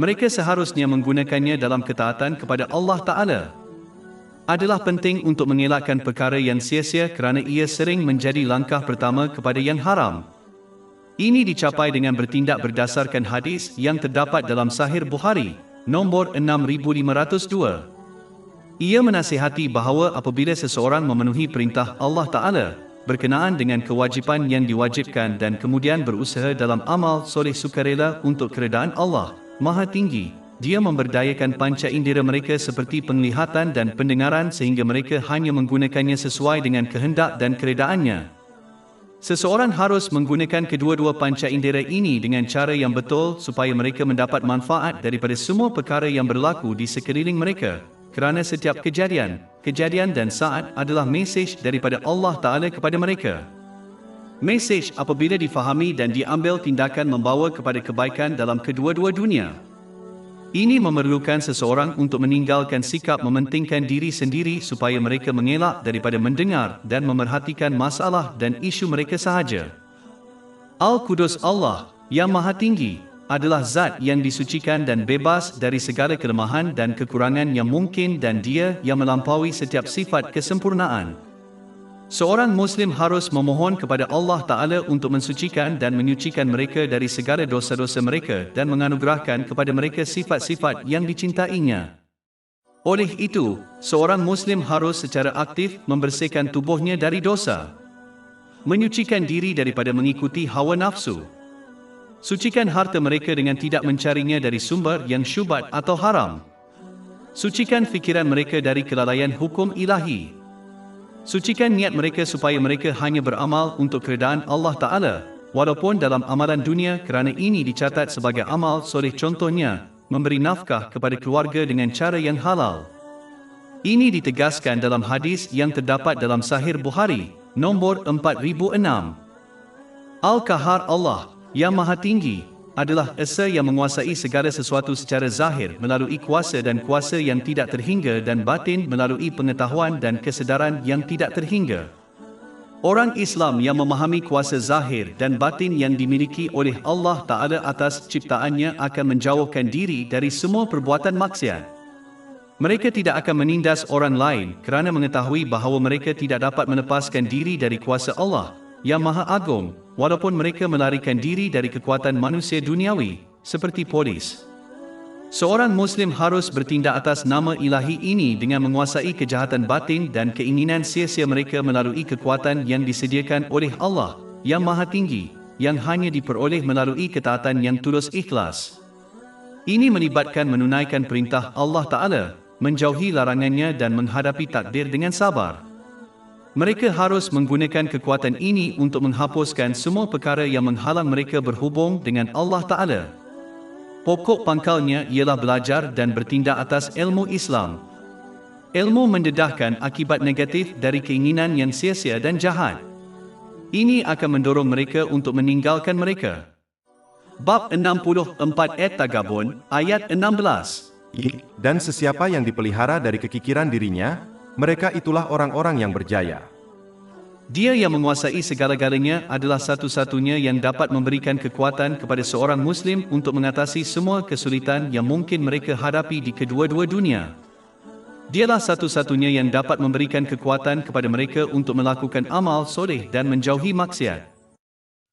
Mereka seharusnya menggunakannya dalam ketaatan kepada Allah Ta'ala. Adalah penting untuk mengelakkan perkara yang sia-sia kerana ia sering menjadi langkah pertama kepada yang haram. Ini dicapai dengan bertindak berdasarkan hadis yang terdapat dalam Sahih Bukhari, nombor 6502. Ia menasihati bahawa apabila seseorang memenuhi perintah Allah Ta'ala berkenaan dengan kewajipan yang diwajibkan dan kemudian berusaha dalam amal soleh sukarela untuk keredaan Allah Maha Tinggi, dia memberdayakan panca indera mereka seperti penglihatan dan pendengaran sehingga mereka hanya menggunakannya sesuai dengan kehendak dan keredaannya. Seseorang harus menggunakan kedua-dua panca indera ini dengan cara yang betul supaya mereka mendapat manfaat daripada semua perkara yang berlaku di sekeliling mereka, kerana setiap kejadian dan saat adalah mesej daripada Allah Ta'ala kepada mereka. Mesej apabila difahami dan diambil tindakan membawa kepada kebaikan dalam kedua-dua dunia. Ini memerlukan seseorang untuk meninggalkan sikap mementingkan diri sendiri supaya mereka mengelak daripada mendengar dan memerhatikan masalah dan isu mereka sahaja. Al-Qudus Allah, yang Maha Tinggi, adalah zat yang disucikan dan bebas dari segala kelemahan dan kekurangan yang mungkin dan Dia yang melampaui setiap sifat kesempurnaan. Seorang Muslim harus memohon kepada Allah Ta'ala untuk mensucikan dan menyucikan mereka dari segala dosa-dosa mereka dan menganugerahkan kepada mereka sifat-sifat yang dicintainya. Oleh itu, seorang Muslim harus secara aktif membersihkan tubuhnya dari dosa, menyucikan diri daripada mengikuti hawa nafsu, sucikan harta mereka dengan tidak mencarinya dari sumber yang syubhat atau haram, sucikan fikiran mereka dari kelalaian hukum ilahi, sucikan niat mereka supaya mereka hanya beramal untuk keredaan Allah Ta'ala, walaupun dalam amalan dunia kerana ini dicatat sebagai amal soleh. Contohnya, memberi nafkah kepada keluarga dengan cara yang halal. Ini ditegaskan dalam hadis yang terdapat dalam Sahih Bukhari, nombor 4006. Al-Qahar Allah, yang Maha Tinggi, adalah Esa yang menguasai segala sesuatu secara zahir melalui kuasa dan kuasa yang tidak terhingga dan batin melalui pengetahuan dan kesedaran yang tidak terhingga. Orang Islam yang memahami kuasa zahir dan batin yang dimiliki oleh Allah Ta'ala atas ciptaannya akan menjauhkan diri dari semua perbuatan maksiat. Mereka tidak akan menindas orang lain kerana mengetahui bahawa mereka tidak dapat melepaskan diri dari kuasa Allah yang Maha Agung, walaupun mereka melarikan diri dari kekuatan manusia duniawi, seperti polis. Seorang Muslim harus bertindak atas nama ilahi ini dengan menguasai kejahatan batin dan keinginan sia-sia mereka melalui kekuatan yang disediakan oleh Allah yang Maha Tinggi, yang hanya diperoleh melalui ketaatan yang tulus ikhlas. Ini melibatkan menunaikan perintah Allah Ta'ala, menjauhi larangannya dan menghadapi takdir dengan sabar. Mereka harus menggunakan kekuatan ini untuk menghapuskan semua perkara yang menghalang mereka berhubung dengan Allah Ta'ala. Pokok pangkalnya ialah belajar dan bertindak atas ilmu Islam. Ilmu mendedahkan akibat negatif dari keinginan yang sia-sia dan jahat. Ini akan mendorong mereka untuk meninggalkan mereka. Bab 64 At-Tagabun, ayat 16. Dan sesiapa yang dipelihara dari kekikiran dirinya, mereka itulah orang-orang yang berjaya. Dia yang menguasai segala-galanya adalah satu-satunya yang dapat memberikan kekuatan kepada seorang Muslim untuk mengatasi semua kesulitan yang mungkin mereka hadapi di kedua-dua dunia. Dialah satu-satunya yang dapat memberikan kekuatan kepada mereka untuk melakukan amal soleh dan menjauhi maksiat.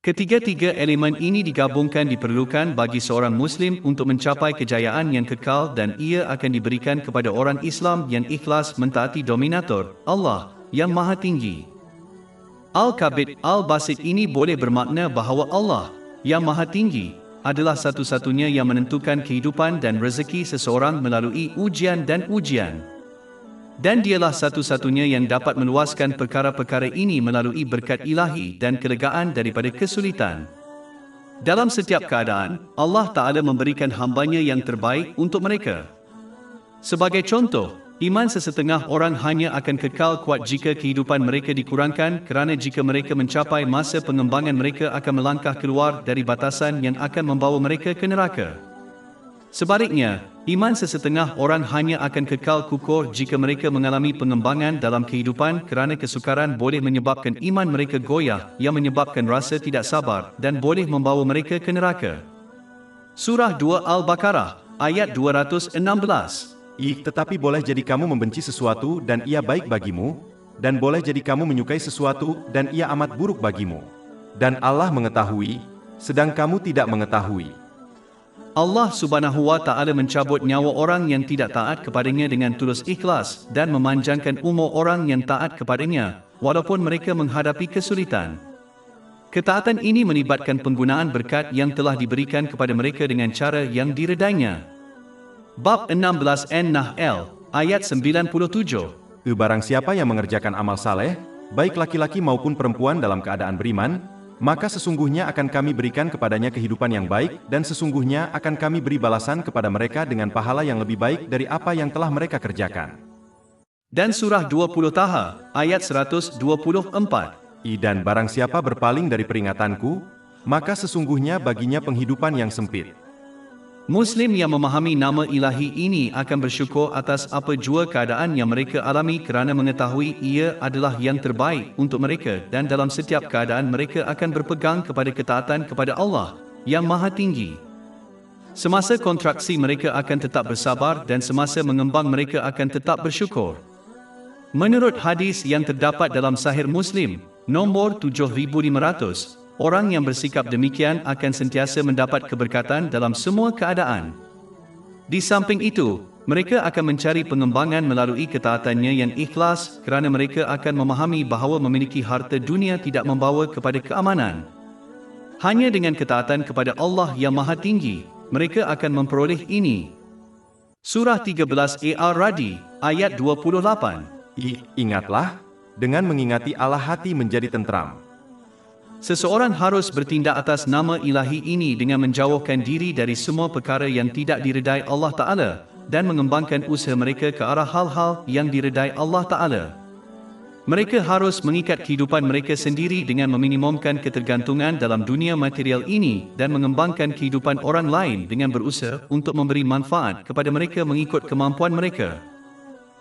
Ketiga-tiga elemen ini digabungkan diperlukan bagi seorang Muslim untuk mencapai kejayaan yang kekal, dan ia akan diberikan kepada orang Islam yang ikhlas mentaati dominator, Allah, yang Maha Tinggi. Al-Kabid, Al-Basit ini boleh bermakna bahawa Allah, yang Maha Tinggi, adalah satu-satunya yang menentukan kehidupan dan rezeki seseorang melalui ujian dan ujian. Dan dialah satu-satunya yang dapat meluaskan perkara-perkara ini melalui berkat ilahi dan kelegaan daripada kesulitan. Dalam setiap keadaan, Allah Ta'ala memberikan hambanya yang terbaik untuk mereka. Sebagai contoh, iman sesetengah orang hanya akan kekal kuat jika kehidupan mereka dikurangkan, kerana jika mereka mencapai masa pengembangan mereka akan melangkah keluar dari batasan yang akan membawa mereka ke neraka. Sebaliknya, iman sesetengah orang hanya akan kekal kukuh jika mereka mengalami pengembangan dalam kehidupan, kerana kesukaran boleh menyebabkan iman mereka goyah, yang menyebabkan rasa tidak sabar dan boleh membawa mereka ke neraka. Surah 2 Al-Baqarah, ayat 216. Tetapi boleh jadi kamu membenci sesuatu dan ia baik bagimu, dan boleh jadi kamu menyukai sesuatu dan ia amat buruk bagimu. Dan Allah mengetahui, sedang kamu tidak mengetahui. Allah Subhanahu wa Ta'ala mencabut nyawa orang yang tidak taat kepadanya dengan tulus ikhlas dan memanjangkan umur orang yang taat kepadanya, walaupun mereka menghadapi kesulitan. Ketaatan ini melibatkan penggunaan berkat yang telah diberikan kepada mereka dengan cara yang diredainya. Bab 16 An-Nahl, ayat 97. Barang siapa yang mengerjakan amal saleh, baik laki-laki maupun perempuan dalam keadaan beriman, maka sesungguhnya akan kami berikan kepadanya kehidupan yang baik, dan sesungguhnya akan kami beri balasan kepada mereka dengan pahala yang lebih baik dari apa yang telah mereka kerjakan. Dan surah 20 Taha, ayat 124. Dan barang siapa berpaling dari peringatanku, maka sesungguhnya baginya penghidupan yang sempit. Muslim yang memahami nama ilahi ini akan bersyukur atas apa jua keadaan yang mereka alami, kerana mengetahui ia adalah yang terbaik untuk mereka, dan dalam setiap keadaan mereka akan berpegang kepada ketaatan kepada Allah yang Maha Tinggi. Semasa kontraksi mereka akan tetap bersabar, dan semasa mengembang mereka akan tetap bersyukur. Menurut hadis yang terdapat dalam Sahih Muslim, nombor 7500, orang yang bersikap demikian akan sentiasa mendapat keberkatan dalam semua keadaan. Di samping itu, mereka akan mencari pengembangan melalui ketaatannya yang ikhlas, kerana mereka akan memahami bahawa memiliki harta dunia tidak membawa kepada keamanan. Hanya dengan ketaatan kepada Allah yang Maha Tinggi, mereka akan memperoleh ini. Surah 13 Ar-Ra'd, ayat 28. Ingatlah, dengan mengingati Allah hati menjadi tentram. Seseorang harus bertindak atas nama ilahi ini dengan menjauhkan diri dari semua perkara yang tidak diredai Allah Ta'ala, dan mengembangkan usaha mereka ke arah hal-hal yang diredai Allah Ta'ala. Mereka harus mengikat kehidupan mereka sendiri dengan meminimumkan ketergantungan dalam dunia material ini, dan mengembangkan kehidupan orang lain dengan berusaha untuk memberi manfaat kepada mereka mengikut kemampuan mereka.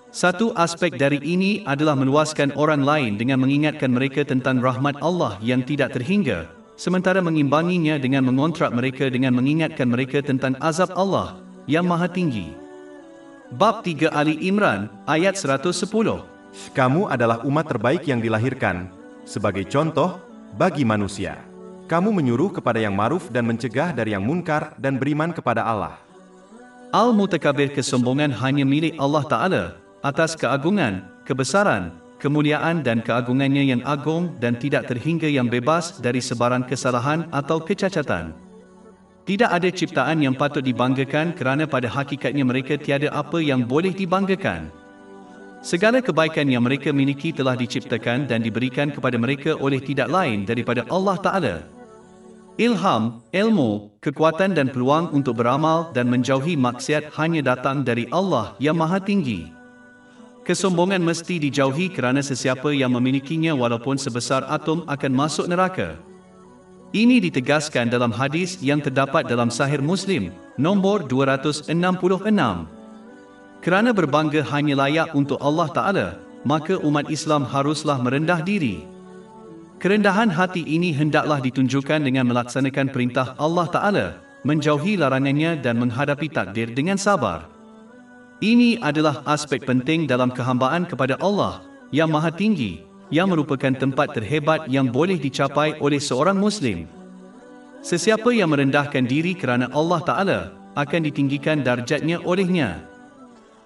Satu aspek dari ini adalah meluaskan orang lain dengan mengingatkan mereka tentang rahmat Allah yang tidak terhingga, sementara mengimbanginya dengan mengontrak mereka dengan mengingatkan mereka tentang azab Allah yang Maha Tinggi. Bab 3 Ali Imran, ayat 110. Kamu adalah umat terbaik yang dilahirkan, sebagai contoh, bagi manusia. Kamu menyuruh kepada yang ma'ruf dan mencegah dari yang munkar dan beriman kepada Allah. Al-Mutakabir, kesombongan hanya milik Allah Ta'ala, atas keagungan, kebesaran, kemuliaan dan keagungannya yang agung dan tidak terhingga yang bebas dari sebarang kesalahan atau kecacatan. Tidak ada ciptaan yang patut dibanggakan kerana pada hakikatnya mereka tiada apa yang boleh dibanggakan. Segala kebaikan yang mereka miliki telah diciptakan dan diberikan kepada mereka oleh tidak lain daripada Allah Ta'ala. Ilham, ilmu, kekuatan dan peluang untuk beramal dan menjauhi maksiat hanya datang dari Allah yang Maha Tinggi. Kesombongan mesti dijauhi kerana sesiapa yang memilikinya walaupun sebesar atom akan masuk neraka. Ini ditegaskan dalam hadis yang terdapat dalam Sahih Muslim, nombor 266. Kerana berbangga hanya layak untuk Allah Ta'ala, maka umat Islam haruslah merendah diri. Kerendahan hati ini hendaklah ditunjukkan dengan melaksanakan perintah Allah Ta'ala, menjauhi larangannya dan menghadapi takdir dengan sabar. Ini adalah aspek penting dalam kehambaan kepada Allah yang Maha Tinggi, yang merupakan tempat terhebat yang boleh dicapai oleh seorang Muslim. Sesiapa yang merendahkan diri kerana Allah Ta'ala, akan ditinggikan darjatnya olehnya.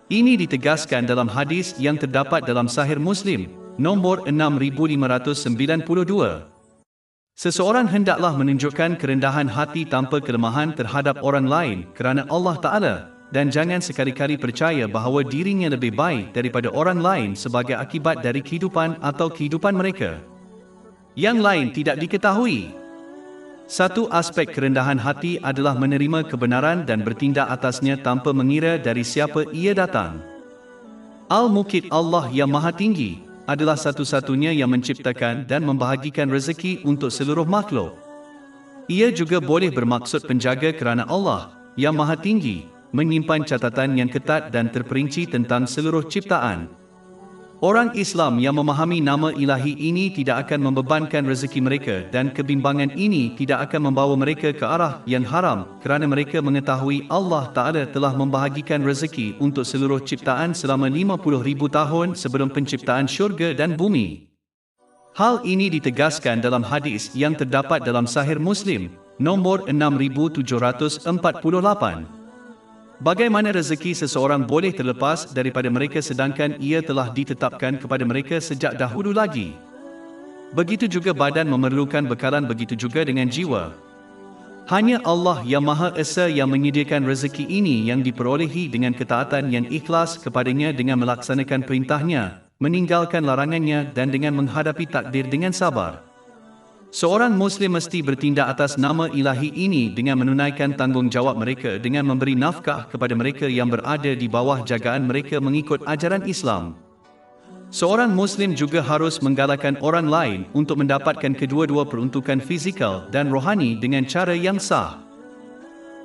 Ini ditegaskan dalam hadis yang terdapat dalam Sahih Muslim, nombor 6592. Seseorang hendaklah menunjukkan kerendahan hati tanpa kelemahan terhadap orang lain kerana Allah Ta'ala, dan jangan sekali-kali percaya bahawa dirinya lebih baik daripada orang lain sebagai akibat dari kehidupan atau kehidupan mereka. Yang lain tidak diketahui. Satu aspek kerendahan hati adalah menerima kebenaran dan bertindak atasnya tanpa mengira dari siapa ia datang. Al-Mukit, Allah yang Maha Tinggi, adalah satu-satunya yang menciptakan dan membahagikan rezeki untuk seluruh makhluk. Ia juga boleh bermaksud penjaga kerana Allah yang Maha Tinggi menyimpan catatan yang ketat dan terperinci tentang seluruh ciptaan. Orang Islam yang memahami nama ilahi ini tidak akan membebankan rezeki mereka dan kebimbangan ini tidak akan membawa mereka ke arah yang haram kerana mereka mengetahui Allah Ta'ala telah membahagikan rezeki untuk seluruh ciptaan selama 50,000 tahun sebelum penciptaan syurga dan bumi. Hal ini ditegaskan dalam hadis yang terdapat dalam Sahih Muslim, nombor 6748. Bagaimana rezeki seseorang boleh terlepas daripada mereka sedangkan ia telah ditetapkan kepada mereka sejak dahulu lagi? Begitu juga badan memerlukan bekalan, begitu juga dengan jiwa. Hanya Allah yang Maha Esa yang menyediakan rezeki ini yang diperolehi dengan ketaatan yang ikhlas kepadanya dengan melaksanakan perintahnya, meninggalkan larangannya dan dengan menghadapi takdir dengan sabar. Seorang Muslim mesti bertindak atas nama ilahi ini dengan menunaikan tanggungjawab mereka dengan memberi nafkah kepada mereka yang berada di bawah jagaan mereka mengikut ajaran Islam. Seorang Muslim juga harus menggalakkan orang lain untuk mendapatkan kedua-dua peruntukan fizikal dan rohani dengan cara yang sah.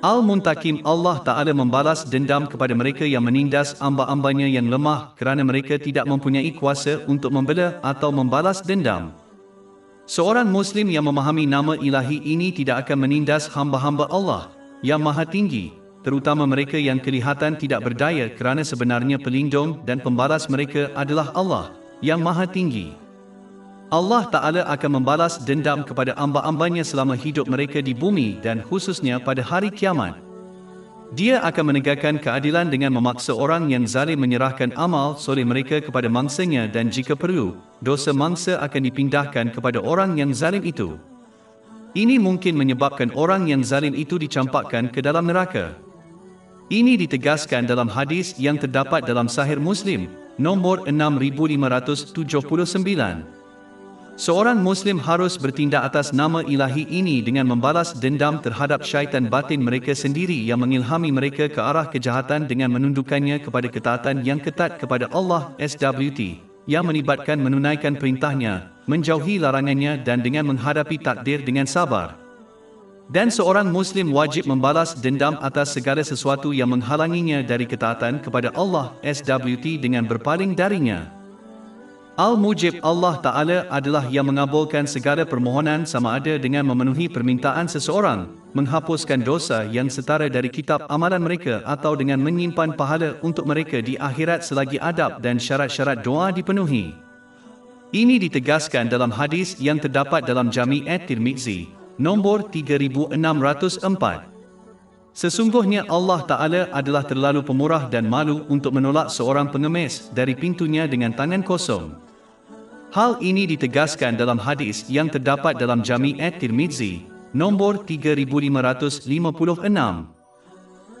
Al-Muntakim, Allah Ta'ala membalas dendam kepada mereka yang menindas amba-ambanya yang lemah kerana mereka tidak mempunyai kuasa untuk membela atau membalas dendam. Seorang Muslim yang memahami nama ilahi ini tidak akan menindas hamba-hamba Allah yang Maha Tinggi, terutama mereka yang kelihatan tidak berdaya kerana sebenarnya pelindung dan pembalas mereka adalah Allah yang Maha Tinggi. Allah Ta'ala akan membalas dendam kepada hamba-hambanya selama hidup mereka di bumi dan khususnya pada hari kiamat. Dia akan menegakkan keadilan dengan memaksa orang yang zalim menyerahkan amal soleh mereka kepada mangsanya dan jika perlu, dosa mangsa akan dipindahkan kepada orang yang zalim itu. Ini mungkin menyebabkan orang yang zalim itu dicampakkan ke dalam neraka. Ini ditegaskan dalam hadis yang terdapat dalam Sahih Muslim, nombor 6579. Seorang Muslim harus bertindak atas nama ilahi ini dengan membalas dendam terhadap syaitan batin mereka sendiri yang mengilhami mereka ke arah kejahatan dengan menundukkannya kepada ketaatan yang ketat kepada Allah SWT, yang melibatkan menunaikan perintahnya, menjauhi larangannya dan dengan menghadapi takdir dengan sabar. Dan seorang Muslim wajib membalas dendam atas segala sesuatu yang menghalanginya dari ketaatan kepada Allah SWT dengan berpaling darinya. Al-Mujib Allah Ta'ala adalah yang mengabulkan segala permohonan sama ada dengan memenuhi permintaan seseorang, menghapuskan dosa yang setara dari kitab amalan mereka atau dengan menyimpan pahala untuk mereka di akhirat selagi adab dan syarat-syarat doa dipenuhi. Ini ditegaskan dalam hadis yang terdapat dalam Jami' at-Tirmizi, nombor 3604. Sesungguhnya Allah Ta'ala adalah terlalu pemurah dan malu untuk menolak seorang pengemis dari pintunya dengan tangan kosong. Hal ini ditegaskan dalam hadis yang terdapat dalam Jami' at-Tirmizi, nombor 3556.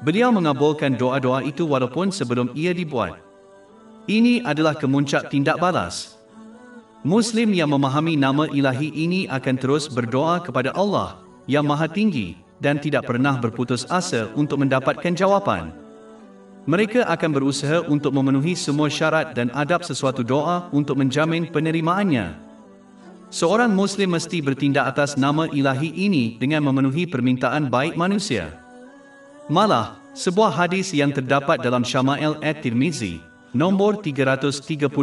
Beliau mengabulkan doa-doa itu walaupun sebelum ia dibuat. Ini adalah kemuncak tindak balas. Muslim yang memahami nama ilahi ini akan terus berdoa kepada Allah yang Maha Tinggi dan tidak pernah berputus asa untuk mendapatkan jawapan. Mereka akan berusaha untuk memenuhi semua syarat dan adab sesuatu doa untuk menjamin penerimaannya. Seorang Muslim mesti bertindak atas nama ilahi ini dengan memenuhi permintaan baik manusia. Malah, sebuah hadis yang terdapat dalam Syama'il at-Tirmizi, nombor 335,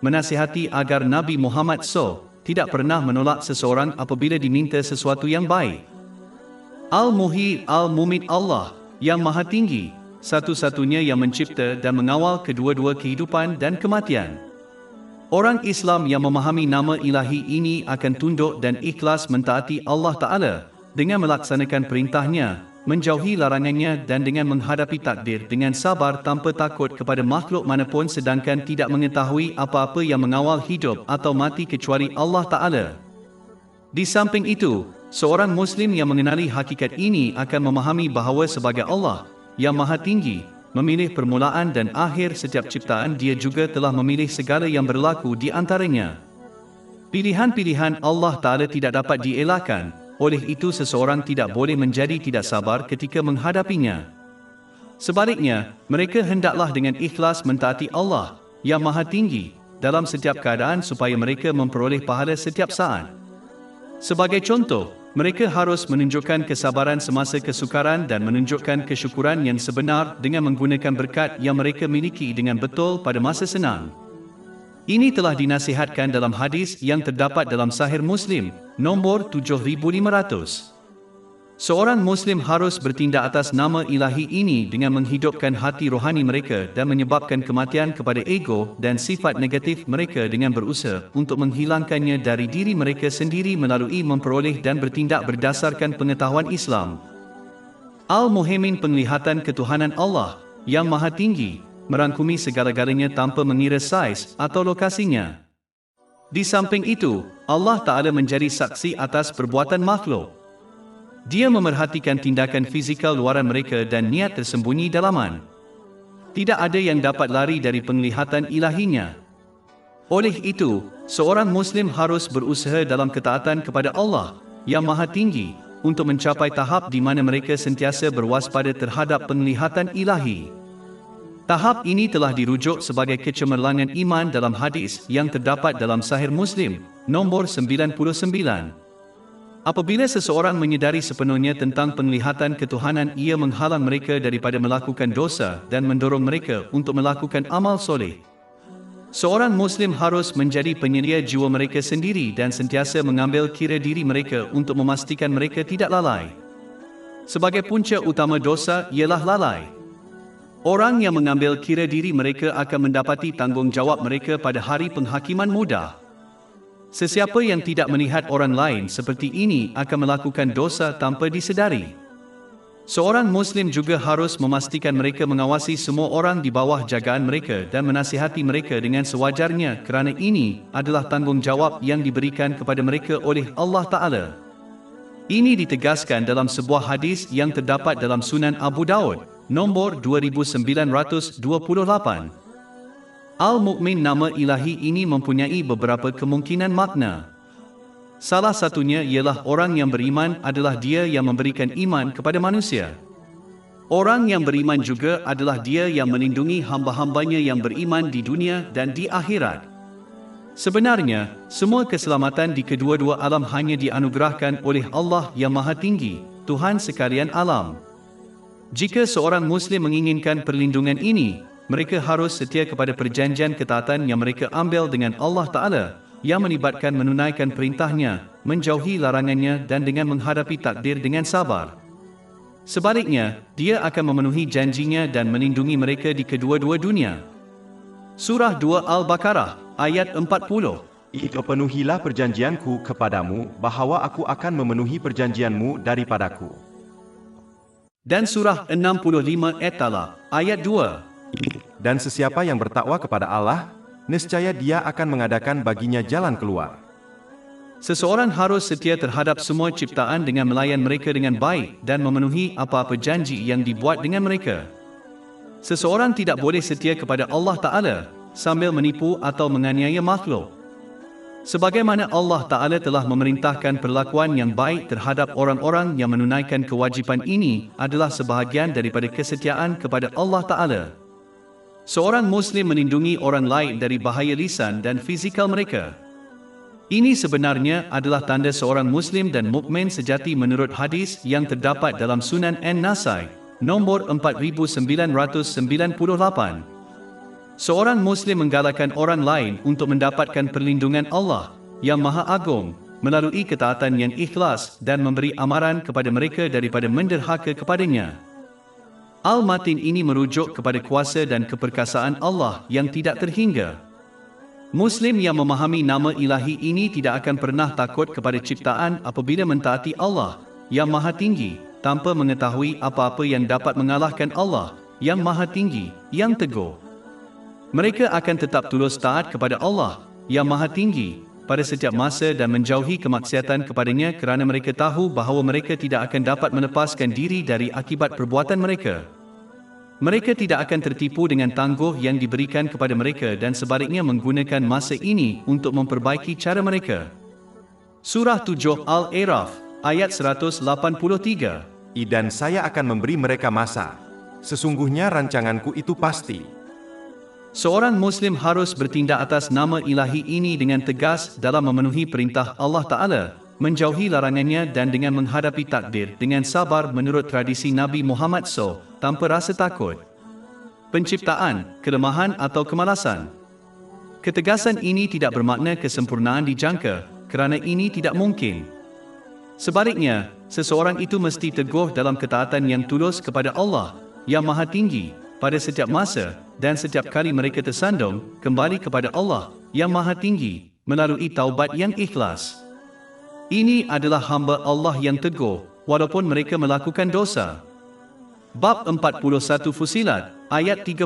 menasihati agar Nabi Muhammad SAW tidak pernah menolak seseorang apabila diminta sesuatu yang baik. Al-Muhyi Al-Mumit Allah, yang Maha Tinggi, satu-satunya yang mencipta dan mengawal kedua-dua kehidupan dan kematian. Orang Islam yang memahami nama ilahi ini akan tunduk dan ikhlas mentaati Allah Ta'ala dengan melaksanakan perintahnya, menjauhi larangannya dan dengan menghadapi takdir dengan sabar tanpa takut kepada makhluk manapun sedangkan tidak mengetahui apa-apa yang mengawal hidup atau mati kecuali Allah Ta'ala. Di samping itu, seorang Muslim yang mengenali hakikat ini akan memahami bahawa sebagai Allah yang Maha Tinggi memilih permulaan dan akhir setiap ciptaan, Dia juga telah memilih segala yang berlaku di antaranya. Pilihan-pilihan Allah Ta'ala tidak dapat dielakkan, oleh itu seseorang tidak boleh menjadi tidak sabar ketika menghadapinya. Sebaliknya, mereka hendaklah dengan ikhlas mentaati Allah yang Maha Tinggi dalam setiap keadaan supaya mereka memperoleh pahala setiap saat. Sebagai contoh, mereka harus menunjukkan kesabaran semasa kesukaran dan menunjukkan kesyukuran yang sebenar dengan menggunakan berkat yang mereka miliki dengan betul pada masa senang. Ini telah dinasihatkan dalam hadis yang terdapat dalam Sahih Muslim, nombor 7500. Seorang Muslim harus bertindak atas nama ilahi ini dengan menghidupkan hati rohani mereka dan menyebabkan kematian kepada ego dan sifat negatif mereka dengan berusaha untuk menghilangkannya dari diri mereka sendiri melalui memperoleh dan bertindak berdasarkan pengetahuan Islam. Al-Muhaimin, penglihatan ketuhanan Allah yang Maha Tinggi, merangkumi segala-galanya tanpa mengira saiz atau lokasinya. Di samping itu, Allah Ta'ala menjadi saksi atas perbuatan makhluk. Dia memerhatikan tindakan fizikal luaran mereka dan niat tersembunyi dalaman. Tidak ada yang dapat lari dari penglihatan ilahinya. Oleh itu, seorang Muslim harus berusaha dalam ketaatan kepada Allah yang Maha Tinggi untuk mencapai tahap di mana mereka sentiasa berwaspada terhadap penglihatan ilahi. Tahap ini telah dirujuk sebagai kecemerlangan iman dalam hadis yang terdapat dalam Sahih Muslim, nombor 99. Apabila seseorang menyedari sepenuhnya tentang penglihatan ketuhanan, ia menghalang mereka daripada melakukan dosa dan mendorong mereka untuk melakukan amal soleh. Seorang Muslim harus menjadi penyedia jiwa mereka sendiri dan sentiasa mengambil kira diri mereka untuk memastikan mereka tidak lalai. Sebagai punca utama dosa ialah lalai. Orang yang mengambil kira diri mereka akan mendapati tanggungjawab mereka pada hari penghakiman mudah. Sesiapa yang tidak melihat orang lain seperti ini akan melakukan dosa tanpa disedari. Seorang Muslim juga harus memastikan mereka mengawasi semua orang di bawah jagaan mereka dan menasihati mereka dengan sewajarnya kerana ini adalah tanggungjawab yang diberikan kepada mereka oleh Allah Ta'ala. Ini ditegaskan dalam sebuah hadis yang terdapat dalam Sunan Abu Daud, nombor 2928. Al-Mu'min, nama ilahi ini mempunyai beberapa kemungkinan makna. Salah satunya ialah orang yang beriman adalah Dia yang memberikan iman kepada manusia. Orang yang beriman juga adalah Dia yang melindungi hamba-hambanya yang beriman di dunia dan di akhirat. Sebenarnya, semua keselamatan di kedua-dua alam hanya dianugerahkan oleh Allah yang Maha Tinggi, Tuhan sekalian alam. Jika seorang Muslim menginginkan perlindungan ini, mereka harus setia kepada perjanjian ketaatan yang mereka ambil dengan Allah Ta'ala, yang melibatkan menunaikan perintahnya, menjauhi larangannya dan dengan menghadapi takdir dengan sabar. Sebaliknya, dia akan memenuhi janjinya dan melindungi mereka di kedua-dua dunia. Surah 2 Al-Baqarah, ayat 40. Penuhilah perjanjianku kepadamu, bahawa aku akan memenuhi perjanjianmu daripadaku. Dan surah 65 At-Talaq, ayat 2. Dan sesiapa yang bertakwa kepada Allah, niscaya dia akan mengadakan baginya jalan keluar. Seseorang harus setia terhadap semua ciptaan dengan melayan mereka dengan baik dan memenuhi apa-apa janji yang dibuat dengan mereka. Seseorang tidak boleh setia kepada Allah Ta'ala sambil menipu atau menganiaya makhluk. Sebagaimana Allah Ta'ala telah memerintahkan perlakuan yang baik terhadap orang-orang yang menunaikan kewajipan ini adalah sebahagian daripada kesetiaan kepada Allah Ta'ala. Seorang Muslim melindungi orang lain dari bahaya lisan dan fizikal mereka. Ini sebenarnya adalah tanda seorang Muslim dan mukmin sejati menurut hadis yang terdapat dalam Sunan An-Nasai, nombor 4998. Seorang Muslim menggalakkan orang lain untuk mendapatkan perlindungan Allah yang Maha Agung melalui ketaatan yang ikhlas dan memberi amaran kepada mereka daripada menderhaka kepadanya. Al-Matin ini merujuk kepada kuasa dan keperkasaan Allah yang tidak terhingga. Muslim yang memahami nama ilahi ini tidak akan pernah takut kepada ciptaan apabila mentaati Allah yang Maha Tinggi, tanpa mengetahui apa-apa yang dapat mengalahkan Allah yang Maha Tinggi, yang teguh. Mereka akan tetap tulus taat kepada Allah yang Maha Tinggi pada setiap masa dan menjauhi kemaksiatan kepadanya kerana mereka tahu bahawa mereka tidak akan dapat melepaskan diri dari akibat perbuatan mereka. Mereka tidak akan tertipu dengan tangguh yang diberikan kepada mereka dan sebaliknya menggunakan masa ini untuk memperbaiki cara mereka. Surah 7 Al-A'raf, ayat 183. Dan saya akan memberi mereka masa. Sesungguhnya rancanganku itu pasti. Seorang Muslim harus bertindak atas nama ilahi ini dengan tegas dalam memenuhi perintah Allah Ta'ala, menjauhi larangannya dan dengan menghadapi takdir dengan sabar menurut tradisi Nabi Muhammad SAW, tanpa rasa takut, penciptaan, kelemahan atau kemalasan. Ketegasan ini tidak bermakna kesempurnaan dijangka, kerana ini tidak mungkin. Sebaliknya, seseorang itu mesti teguh dalam ketaatan yang tulus kepada Allah yang Maha Tinggi pada setiap masa, dan setiap kali mereka tersandung, kembali kepada Allah yang Maha Tinggi melalui taubat yang ikhlas. Ini adalah hamba Allah yang teguh, walaupun mereka melakukan dosa. Bab 41 Fusilat, ayat 30.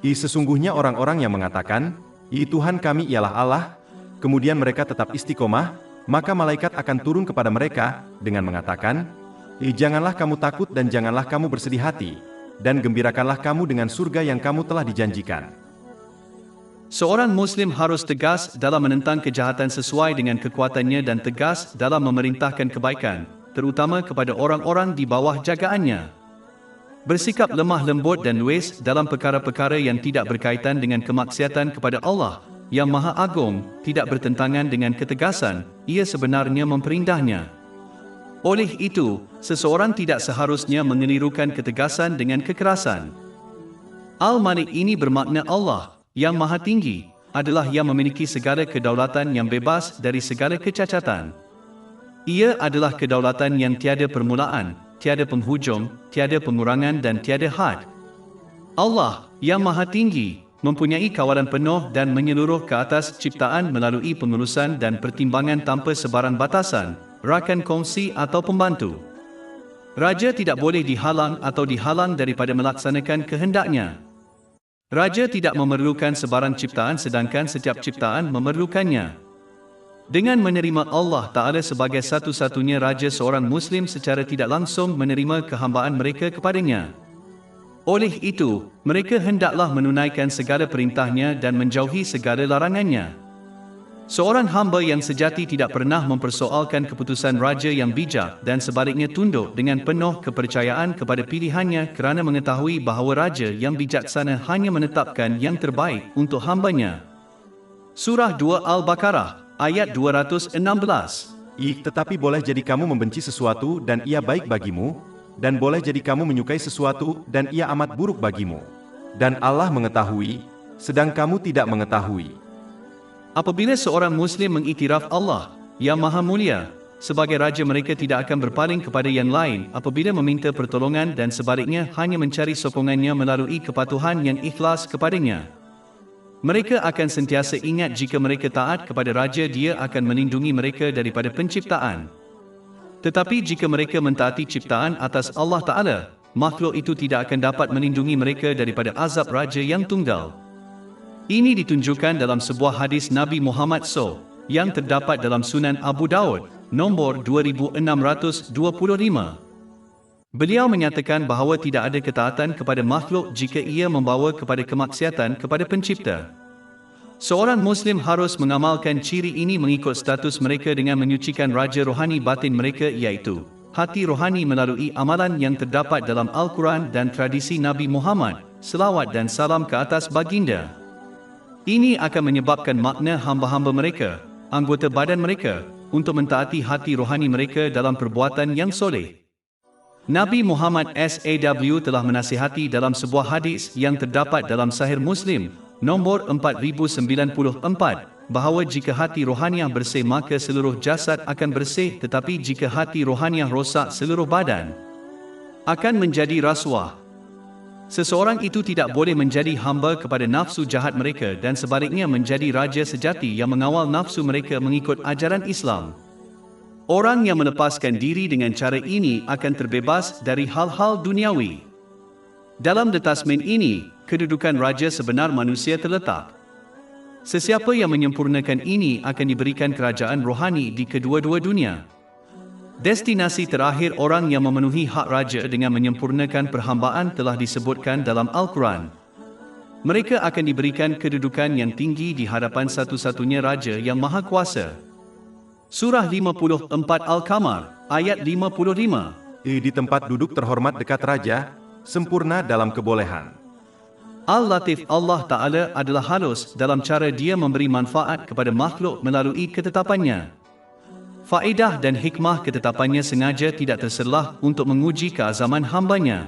Sesungguhnya orang-orang yang mengatakan, Tuhan kami ialah Allah, kemudian mereka tetap istiqomah, maka malaikat akan turun kepada mereka dengan mengatakan, janganlah kamu takut dan janganlah kamu bersedih hati, dan gembirakanlah kamu dengan surga yang kamu telah dijanjikan. Seorang Muslim harus tegas dalam menentang kejahatan sesuai dengan kekuatannya dan tegas dalam memerintahkan kebaikan, terutama kepada orang-orang di bawah jagaannya. Bersikap lemah lembut dan luwes dalam perkara-perkara yang tidak berkaitan dengan kemaksiatan kepada Allah yang Maha Agung tidak bertentangan dengan ketegasan, ia sebenarnya memperindahnya. Oleh itu, seseorang tidak seharusnya mengenirukan ketegasan dengan kekerasan. Al-Malik ini bermakna Allah yang Maha Tinggi adalah yang memiliki segala kedaulatan yang bebas dari segala kecacatan. Ia adalah kedaulatan yang tiada permulaan, tiada penghujung, tiada pengurangan dan tiada had. Allah yang Maha Tinggi mempunyai kawalan penuh dan menyeluruh ke atas ciptaan melalui pengurusan dan pertimbangan tanpa sebarang batasan, rakan kongsi atau pembantu. Raja tidak boleh dihalang atau dihalang daripada melaksanakan kehendaknya. Raja tidak memerlukan sebarang ciptaan sedangkan setiap ciptaan memerlukannya. Dengan menerima Allah Ta'ala sebagai satu-satunya Raja, seorang Muslim secara tidak langsung menerima kehambaan mereka kepadanya. Oleh itu, mereka hendaklah menunaikan segala perintahnya dan menjauhi segala larangannya. Seorang hamba yang sejati tidak pernah mempersoalkan keputusan Raja yang bijak dan sebaliknya tunduk dengan penuh kepercayaan kepada pilihannya kerana mengetahui bahawa Raja yang bijaksana hanya menetapkan yang terbaik untuk hambanya. Surah 2 Al-Baqarah, ayat 216. Tetapi boleh jadi kamu membenci sesuatu dan ia baik bagimu, dan boleh jadi kamu menyukai sesuatu dan ia amat buruk bagimu. Dan Allah mengetahui, sedang kamu tidak mengetahui. Apabila seorang Muslim mengiktiraf Allah, yang Maha Mulia, sebagai Raja, mereka tidak akan berpaling kepada yang lain apabila meminta pertolongan dan sebaliknya hanya mencari sokongannya melalui kepatuhan yang ikhlas kepadanya. Mereka akan sentiasa ingat jika mereka taat kepada Raja, Dia akan melindungi mereka daripada penciptaan. Tetapi jika mereka mentaati ciptaan atas Allah Ta'ala, makhluk itu tidak akan dapat melindungi mereka daripada azab Raja yang tunggal. Ini ditunjukkan dalam sebuah hadis Nabi Muhammad SAW yang terdapat dalam Sunan Abu Daud, nombor 2625. Beliau menyatakan bahawa tidak ada ketaatan kepada makhluk jika ia membawa kepada kemaksiatan kepada pencipta. Seorang Muslim harus mengamalkan ciri ini mengikut status mereka dengan menyucikan raja rohani batin mereka, iaitu hati rohani, melalui amalan yang terdapat dalam Al-Quran dan tradisi Nabi Muhammad, selawat dan salam ke atas baginda. Ini akan menyebabkan makna hamba-hamba mereka, anggota badan mereka, untuk mentaati hati rohani mereka dalam perbuatan yang soleh. Nabi Muhammad SAW telah menasihati dalam sebuah hadis yang terdapat dalam Sahih Muslim, nombor 4094, bahawa jika hati rohaniah bersih maka seluruh jasad akan bersih, tetapi jika hati rohaniah rosak seluruh badan akan menjadi rasuah. Seseorang itu tidak boleh menjadi hamba kepada nafsu jahat mereka dan sebaliknya menjadi raja sejati yang mengawal nafsu mereka mengikut ajaran Islam. Orang yang melepaskan diri dengan cara ini akan terbebas dari hal-hal duniawi. Dalam detasmen ini, kedudukan raja sebenar manusia terletak. Sesiapa yang menyempurnakan ini akan diberikan kerajaan rohani di kedua-dua dunia. Destinasi terakhir orang yang memenuhi hak raja dengan menyempurnakan perhambaan telah disebutkan dalam Al-Quran. Mereka akan diberikan kedudukan yang tinggi di hadapan satu-satunya raja yang maha kuasa. Surah 54 Al-Qamar, ayat 55. Di tempat duduk terhormat dekat raja, sempurna dalam kebolehan. Al-Latif, Allah Ta'ala adalah halus dalam cara Dia memberi manfaat kepada makhluk melalui ketetapannya. Faedah dan hikmah ketetapannya sengaja tidak terselah untuk menguji keazaman hambanya.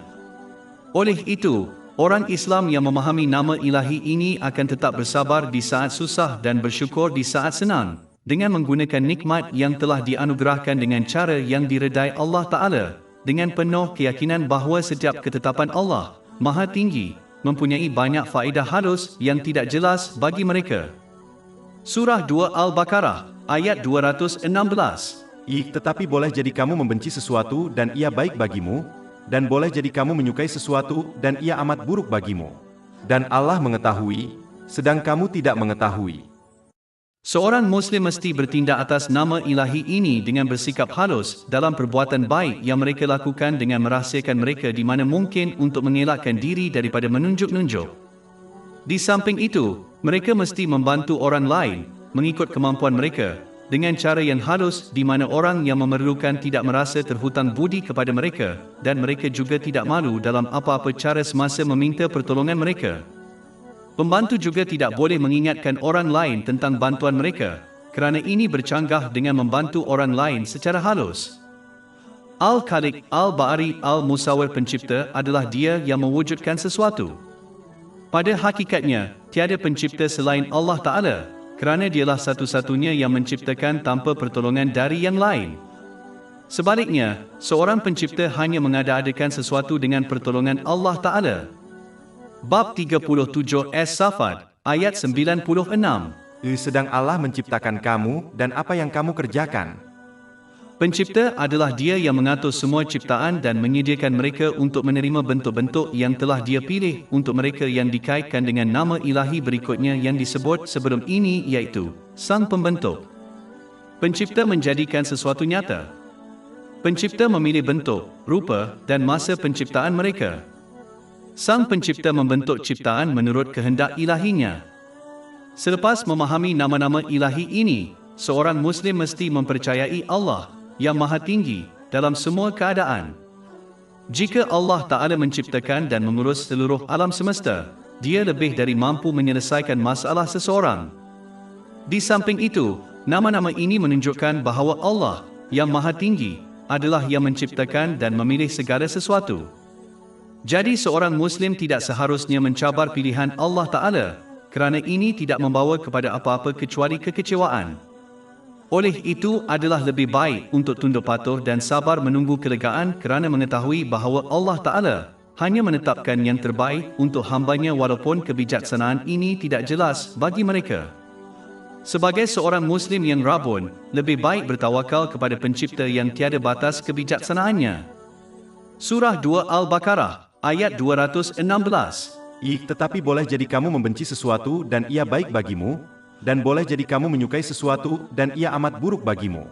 Oleh itu, orang Islam yang memahami nama ilahi ini akan tetap bersabar di saat susah dan bersyukur di saat senang, dengan menggunakan nikmat yang telah dianugerahkan dengan cara yang diredai Allah Ta'ala, dengan penuh keyakinan bahawa setiap ketetapan Allah Maha Tinggi mempunyai banyak faedah halus yang tidak jelas bagi mereka. Surah 2 Al-Baqarah, ayat 216. Tetapi boleh jadi kamu membenci sesuatu dan ia baik bagimu, dan boleh jadi kamu menyukai sesuatu dan ia amat buruk bagimu. Dan Allah mengetahui, sedang kamu tidak mengetahui. Seorang Muslim mesti bertindak atas nama ilahi ini dengan bersikap halus dalam perbuatan baik yang mereka lakukan, dengan merahsiakan mereka di mana mungkin untuk mengelakkan diri daripada menunjuk-nunjuk. Di samping itu, mereka mesti membantu orang lain mengikut kemampuan mereka dengan cara yang halus di mana orang yang memerlukan tidak merasa terhutang budi kepada mereka dan mereka juga tidak malu dalam apa-apa cara semasa meminta pertolongan mereka. Pembantu juga tidak boleh mengingatkan orang lain tentang bantuan mereka, kerana ini bercanggah dengan membantu orang lain secara halus. Al-Khaliq, Al-Ba'ari, Al-Musawwir, pencipta adalah Dia yang mewujudkan sesuatu. Pada hakikatnya, tiada pencipta selain Allah Ta'ala, kerana Dialah satu-satunya yang menciptakan tanpa pertolongan dari yang lain. Sebaliknya, seorang pencipta hanya mengada-adakan sesuatu dengan pertolongan Allah Ta'ala. Bab 37 As-Safat, ayat 96. Sedang Allah menciptakan kamu dan apa yang kamu kerjakan. Pencipta adalah Dia yang mengatur semua ciptaan dan menyediakan mereka untuk menerima bentuk-bentuk yang telah Dia pilih untuk mereka yang dikaitkan dengan nama ilahi berikutnya yang disebut sebelum ini, iaitu Sang Pembentuk. Pencipta menjadikan sesuatu nyata. Pencipta memilih bentuk, rupa dan masa penciptaan mereka. Sang Pencipta membentuk ciptaan menurut kehendak ilahinya. Selepas memahami nama-nama ilahi ini, seorang Muslim mesti mempercayai Allah yang Maha Tinggi dalam semua keadaan. Jika Allah Ta'ala menciptakan dan mengurus seluruh alam semesta, Dia lebih dari mampu menyelesaikan masalah seseorang. Di samping itu, nama-nama ini menunjukkan bahawa Allah yang Maha Tinggi adalah yang menciptakan dan memilih segala sesuatu. Jadi seorang Muslim tidak seharusnya mencabar pilihan Allah Ta'ala, kerana ini tidak membawa kepada apa-apa kecuali kekecewaan. Oleh itu adalah lebih baik untuk tunduk patuh dan sabar menunggu kelegaan kerana mengetahui bahawa Allah Ta'ala hanya menetapkan yang terbaik untuk hambanya walaupun kebijaksanaan ini tidak jelas bagi mereka. Sebagai seorang Muslim yang rabun, lebih baik bertawakal kepada pencipta yang tiada batas kebijaksanaannya. Surah 2 Al-Baqarah, ayat 216. Tetapi boleh jadi kamu membenci sesuatu dan ia baik bagimu, dan boleh jadi kamu menyukai sesuatu dan ia amat buruk bagimu.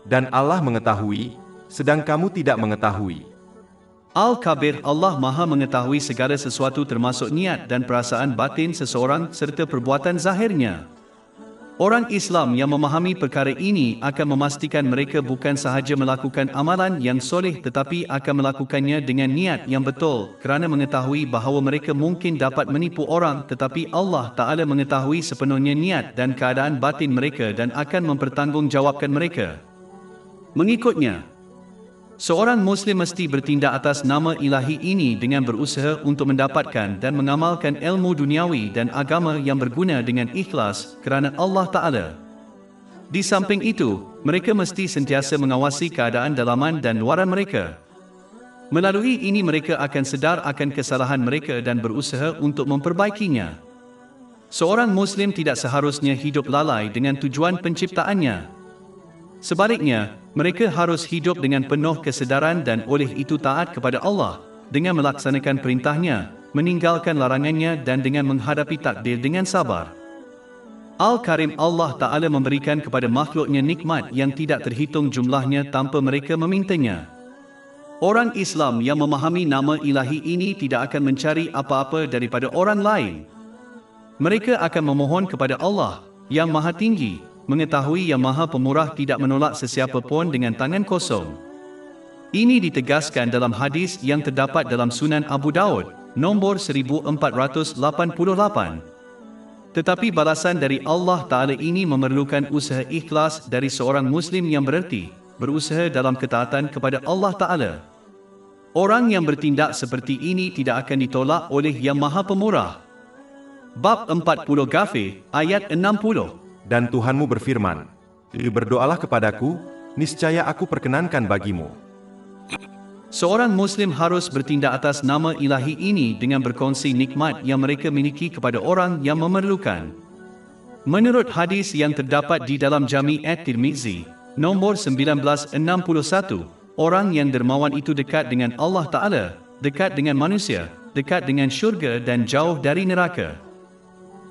Dan Allah mengetahui, sedang kamu tidak mengetahui. Al-Kabir, Allah Maha mengetahui segala sesuatu termasuk niat dan perasaan batin seseorang serta perbuatan zahirnya. Orang Islam yang memahami perkara ini akan memastikan mereka bukan sahaja melakukan amalan yang soleh tetapi akan melakukannya dengan niat yang betul kerana mengetahui bahawa mereka mungkin dapat menipu orang tetapi Allah Ta'ala mengetahui sepenuhnya niat dan keadaan batin mereka dan akan mempertanggungjawabkan mereka. Mengikutnya, seorang Muslim mesti bertindak atas nama ilahi ini dengan berusaha untuk mendapatkan dan mengamalkan ilmu duniawi dan agama yang berguna dengan ikhlas kerana Allah Ta'ala. Di samping itu, mereka mesti sentiasa mengawasi keadaan dalaman dan luaran mereka. Melalui ini mereka akan sedar akan kesalahan mereka dan berusaha untuk memperbaikinya. Seorang Muslim tidak seharusnya hidup lalai dengan tujuan penciptaannya. Sebaliknya, mereka harus hidup dengan penuh kesedaran dan oleh itu taat kepada Allah, dengan melaksanakan perintahnya, meninggalkan larangannya dan dengan menghadapi takdir dengan sabar. Al-Karim, Allah Ta'ala memberikan kepada makhluknya nikmat yang tidak terhitung jumlahnya tanpa mereka memintanya. Orang Islam yang memahami nama ilahi ini tidak akan mencari apa-apa daripada orang lain. Mereka akan memohon kepada Allah, yang Maha Tinggi, mengetahui yang Maha Pemurah tidak menolak sesiapa pun dengan tangan kosong. Ini ditegaskan dalam hadis yang terdapat dalam Sunan Abu Daud, nombor 1488. Tetapi balasan dari Allah Ta'ala ini memerlukan usaha ikhlas dari seorang Muslim yang bererti, berusaha dalam ketaatan kepada Allah Ta'ala. Orang yang bertindak seperti ini tidak akan ditolak oleh Yang Maha Pemurah. Bab 40 Ghafir, ayat 60. Dan Tuhanmu berfirman, berdoalah kepadaku, niscaya aku perkenankan bagimu. Seorang Muslim harus bertindak atas nama ilahi ini dengan berkongsi nikmat yang mereka miliki kepada orang yang memerlukan. Menurut hadis yang terdapat di dalam Jami' At-Tirmizi, nombor 1961, orang yang dermawan itu dekat dengan Allah Ta'ala, dekat dengan manusia, dekat dengan syurga dan jauh dari neraka.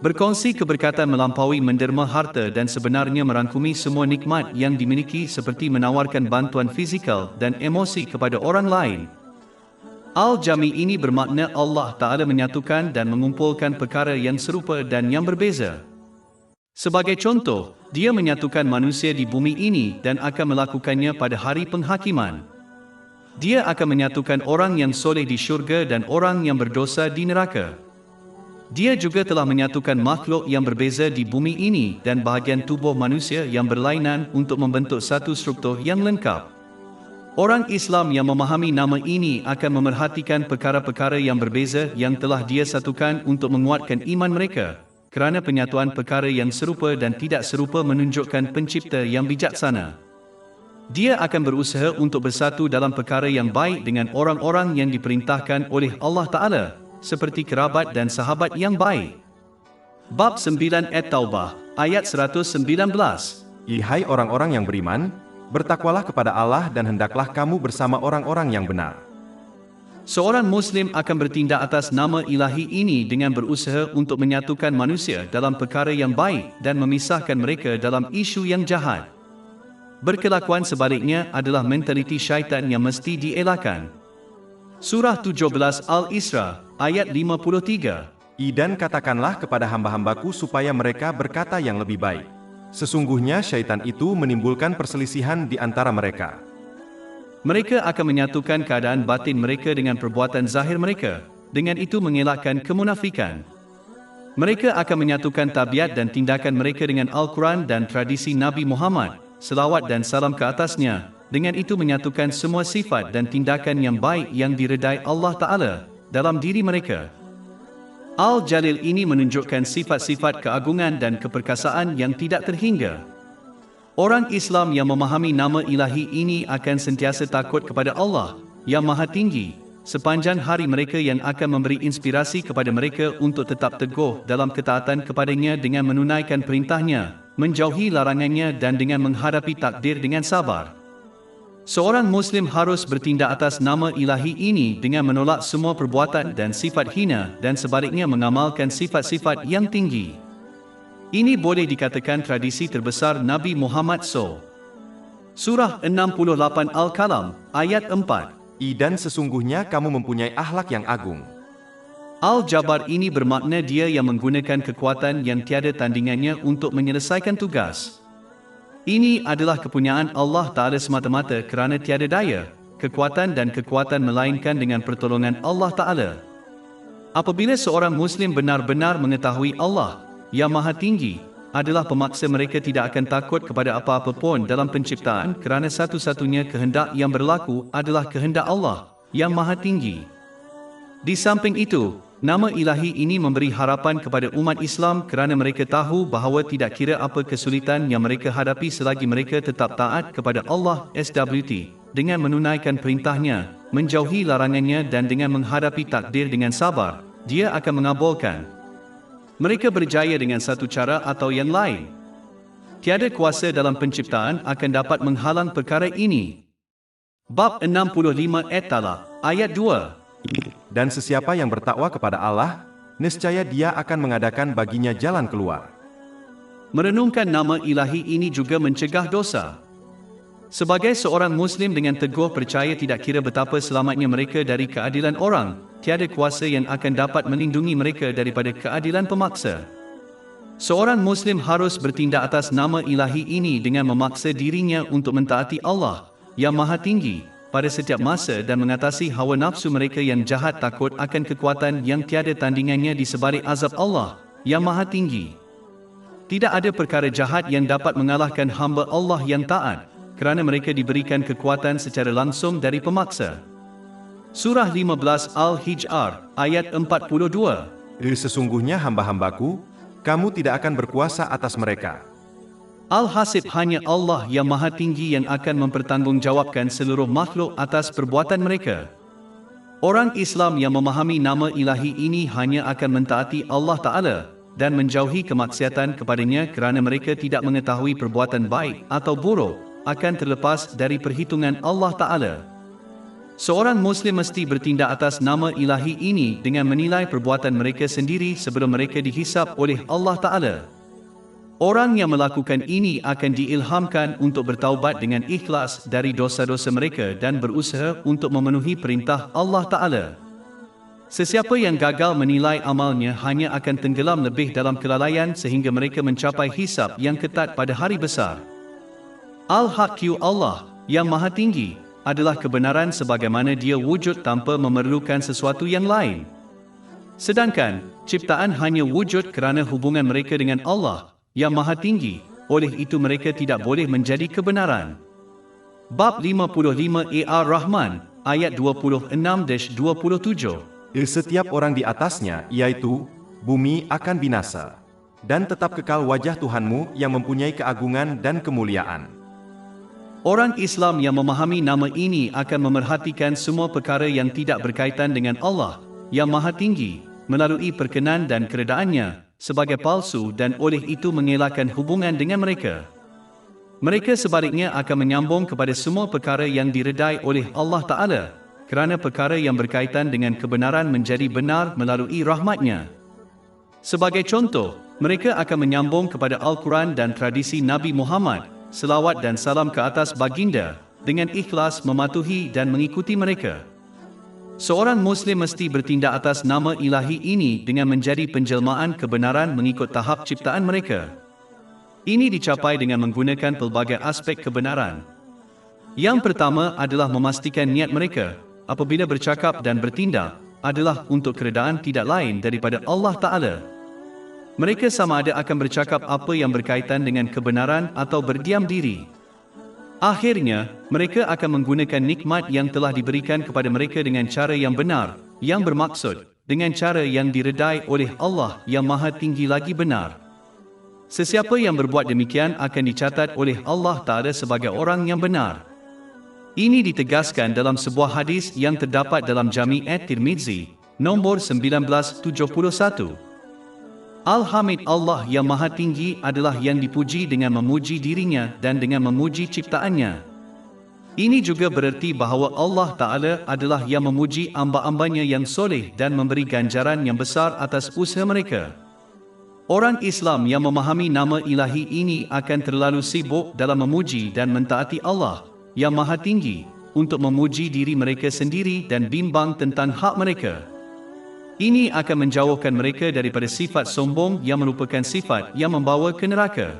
Berkongsi keberkatan melampaui menderma harta dan sebenarnya merangkumi semua nikmat yang dimiliki seperti menawarkan bantuan fizikal dan emosi kepada orang lain. Al-Jami ini bermakna Allah Ta'ala menyatukan dan mengumpulkan perkara yang serupa dan yang berbeza. Sebagai contoh, Dia menyatukan manusia di bumi ini dan akan melakukannya pada hari penghakiman. Dia akan menyatukan orang yang soleh di syurga dan orang yang berdosa di neraka. Dia juga telah menyatukan makhluk yang berbeza di bumi ini dan bahagian tubuh manusia yang berlainan untuk membentuk satu struktur yang lengkap. Orang Islam yang memahami nama ini akan memerhatikan perkara-perkara yang berbeza yang telah Dia satukan untuk menguatkan iman mereka, kerana penyatuan perkara yang serupa dan tidak serupa menunjukkan pencipta yang bijaksana. Dia akan berusaha untuk bersatu dalam perkara yang baik dengan orang-orang yang diperintahkan oleh Allah Ta'ala, seperti kerabat dan sahabat yang baik. Bab 9 At-Taubah, ayat 119. Hai orang-orang yang beriman, bertakwalah kepada Allah dan hendaklah kamu bersama orang-orang yang benar. Seorang Muslim akan bertindak atas nama ilahi ini dengan berusaha untuk menyatukan manusia dalam perkara yang baik dan memisahkan mereka dalam isu yang jahat. Berkelakuan sebaliknya adalah mentaliti syaitan yang mesti dielakkan. Surah 17 Al-Isra, ayat 53. Dan katakanlah kepada hamba-hambaku supaya mereka berkata yang lebih baik. Sesungguhnya syaitan itu menimbulkan perselisihan di antara mereka. Mereka akan menyatukan keadaan batin mereka dengan perbuatan zahir mereka, dengan itu mengelakkan kemunafikan. Mereka akan menyatukan tabiat dan tindakan mereka dengan Al-Quran dan tradisi Nabi Muhammad, selawat dan salam ke atasnya, dengan itu menyatukan semua sifat dan tindakan yang baik yang diredai Allah Ta'ala, dalam diri mereka. Al-Jalil ini menunjukkan sifat-sifat keagungan dan keperkasaan yang tidak terhingga. Orang Islam yang memahami nama ilahi ini akan sentiasa takut kepada Allah yang Maha Tinggi sepanjang hari mereka, yang akan memberi inspirasi kepada mereka untuk tetap teguh dalam ketaatan kepadanya dengan menunaikan perintahnya, menjauhi larangannya dan dengan menghadapi takdir dengan sabar. Seorang Muslim harus bertindak atas nama ilahi ini dengan menolak semua perbuatan dan sifat hina dan sebaliknya mengamalkan sifat-sifat yang tinggi. Ini boleh dikatakan tradisi terbesar Nabi Muhammad SAW. Surah 68 Al-Qalam, ayat 4. Dan sesungguhnya kamu mempunyai akhlak yang agung. Al-Jabbar ini bermakna dia yang menggunakan kekuatan yang tiada tandingannya untuk menyelesaikan tugas. Ini adalah kepunyaan Allah Ta'ala semata-mata kerana tiada daya, kekuatan dan kekuatan melainkan dengan pertolongan Allah Ta'ala. Apabila seorang Muslim benar-benar mengetahui Allah yang Maha Tinggi adalah pemaksa, mereka tidak akan takut kepada apa-apa pun dalam penciptaan kerana satu-satunya kehendak yang berlaku adalah kehendak Allah yang Maha Tinggi. Di samping itu, nama ilahi ini memberi harapan kepada umat Islam kerana mereka tahu bahawa tidak kira apa kesulitan yang mereka hadapi selagi mereka tetap taat kepada Allah SWT dengan menunaikan perintahnya, menjauhi larangannya dan dengan menghadapi takdir dengan sabar, Dia akan mengabulkan. Mereka berjaya dengan satu cara atau yang lain. Tiada kuasa dalam penciptaan akan dapat menghalang perkara ini. Bab 65 At-Talaq, ayat 2. Dan sesiapa yang bertakwa kepada Allah, niscaya Dia akan mengadakan baginya jalan keluar. Merenungkan nama ilahi ini juga mencegah dosa. Sebagai seorang Muslim dengan teguh percaya tidak kira betapa selamatnya mereka dari keadilan orang, tiada kuasa yang akan dapat melindungi mereka daripada keadilan pemaksa. Seorang Muslim harus bertindak atas nama ilahi ini dengan memaksa dirinya untuk mentaati Allah yang Maha Tinggi pada setiap masa dan mengatasi hawa nafsu mereka yang jahat, takut akan kekuatan yang tiada tandingannya di sebalik azab Allah yang Maha Tinggi. Tidak ada perkara jahat yang dapat mengalahkan hamba Allah yang taat, kerana mereka diberikan kekuatan secara langsung dari pemaksa. Surah 15 Al-Hijr, ayat 42. Sesungguhnya hamba-hambaku, kamu tidak akan berkuasa atas mereka. Al-Hasib, hanya Allah yang Maha Tinggi yang akan mempertanggungjawabkan seluruh makhluk atas perbuatan mereka. Orang Islam yang memahami nama ilahi ini hanya akan mentaati Allah Ta'ala dan menjauhi kemaksiatan kepadanya kerana mereka tidak mengetahui perbuatan baik atau buruk akan terlepas dari perhitungan Allah Ta'ala. Seorang Muslim mesti bertindak atas nama ilahi ini dengan menilai perbuatan mereka sendiri sebelum mereka dihisap oleh Allah Ta'ala. Orang yang melakukan ini akan diilhamkan untuk bertaubat dengan ikhlas dari dosa-dosa mereka dan berusaha untuk memenuhi perintah Allah Ta'ala. Sesiapa yang gagal menilai amalnya hanya akan tenggelam lebih dalam kelalaian sehingga mereka mencapai hisap yang ketat pada hari besar. Al-Haqq, Allah yang Maha Tinggi adalah kebenaran sebagaimana Dia wujud tanpa memerlukan sesuatu yang lain. Sedangkan ciptaan hanya wujud kerana hubungan mereka dengan Allah yang Maha Tinggi, oleh itu mereka tidak boleh menjadi kebenaran. Bab 55 Ar-Rahman, ayat 26-27. Setiap orang di atasnya, yaitu bumi, akan binasa, dan tetap kekal wajah Tuhanmu yang mempunyai keagungan dan kemuliaan. Orang Islam yang memahami nama ini akan memerhatikan semua perkara yang tidak berkaitan dengan Allah yang Maha Tinggi melalui perkenan dan keredaannya sebagai palsu dan oleh itu mengelakkan hubungan dengan mereka. Mereka sebaliknya akan menyambung kepada semua perkara yang diredai oleh Allah Ta'ala kerana perkara yang berkaitan dengan kebenaran menjadi benar melalui rahmat-Nya. Sebagai contoh, mereka akan menyambung kepada Al-Quran dan tradisi Nabi Muhammad, selawat dan salam ke atas baginda, dengan ikhlas mematuhi dan mengikuti mereka. Seorang Muslim mesti bertindak atas nama ilahi ini dengan menjadi penjelmaan kebenaran mengikut tahap ciptaan mereka. Ini dicapai dengan menggunakan pelbagai aspek kebenaran. Yang pertama adalah memastikan niat mereka, apabila bercakap dan bertindak, adalah untuk keredaan tidak lain daripada Allah Ta'ala. Mereka sama ada akan bercakap apa yang berkaitan dengan kebenaran atau berdiam diri. Akhirnya, mereka akan menggunakan nikmat yang telah diberikan kepada mereka dengan cara yang benar, yang bermaksud, dengan cara yang diredai oleh Allah yang Maha Tinggi lagi benar. Sesiapa yang berbuat demikian akan dicatat oleh Allah Ta'ala sebagai orang yang benar. Ini ditegaskan dalam sebuah hadis yang terdapat dalam Jami' at-Tirmizi, nombor 1971. Al-Hamid Allah yang Maha Tinggi adalah yang dipuji dengan memuji dirinya dan dengan memuji ciptaannya. Ini juga bererti bahawa Allah Ta'ala adalah yang memuji amba-ambanya yang soleh dan memberi ganjaran yang besar atas usaha mereka. Orang Islam yang memahami nama ilahi ini akan terlalu sibuk dalam memuji dan mentaati Allah yang Maha Tinggi untuk memuji diri mereka sendiri dan bimbang tentang hak mereka. Ini akan menjauhkan mereka daripada sifat sombong yang merupakan sifat yang membawa ke neraka.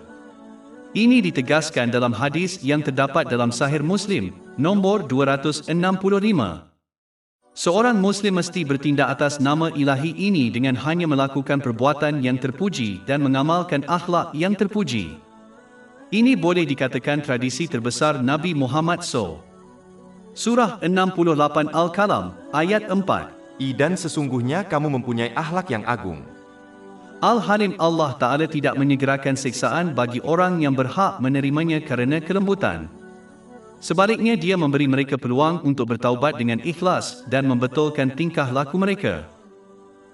Ini ditegaskan dalam hadis yang terdapat dalam Sahih Muslim, nombor 265. Seorang Muslim mesti bertindak atas nama ilahi ini dengan hanya melakukan perbuatan yang terpuji dan mengamalkan akhlak yang terpuji. Ini boleh dikatakan tradisi terbesar Nabi Muhammad SAW. Surah 68 Al-Qalam, ayat 4. Dan sesungguhnya kamu mempunyai akhlak yang agung. Al-Halim Allah Ta'ala tidak menyegerakan siksaan bagi orang yang berhak menerimanya kerana kelembutan. Sebaliknya dia memberi mereka peluang untuk bertaubat dengan ikhlas dan membetulkan tingkah laku mereka.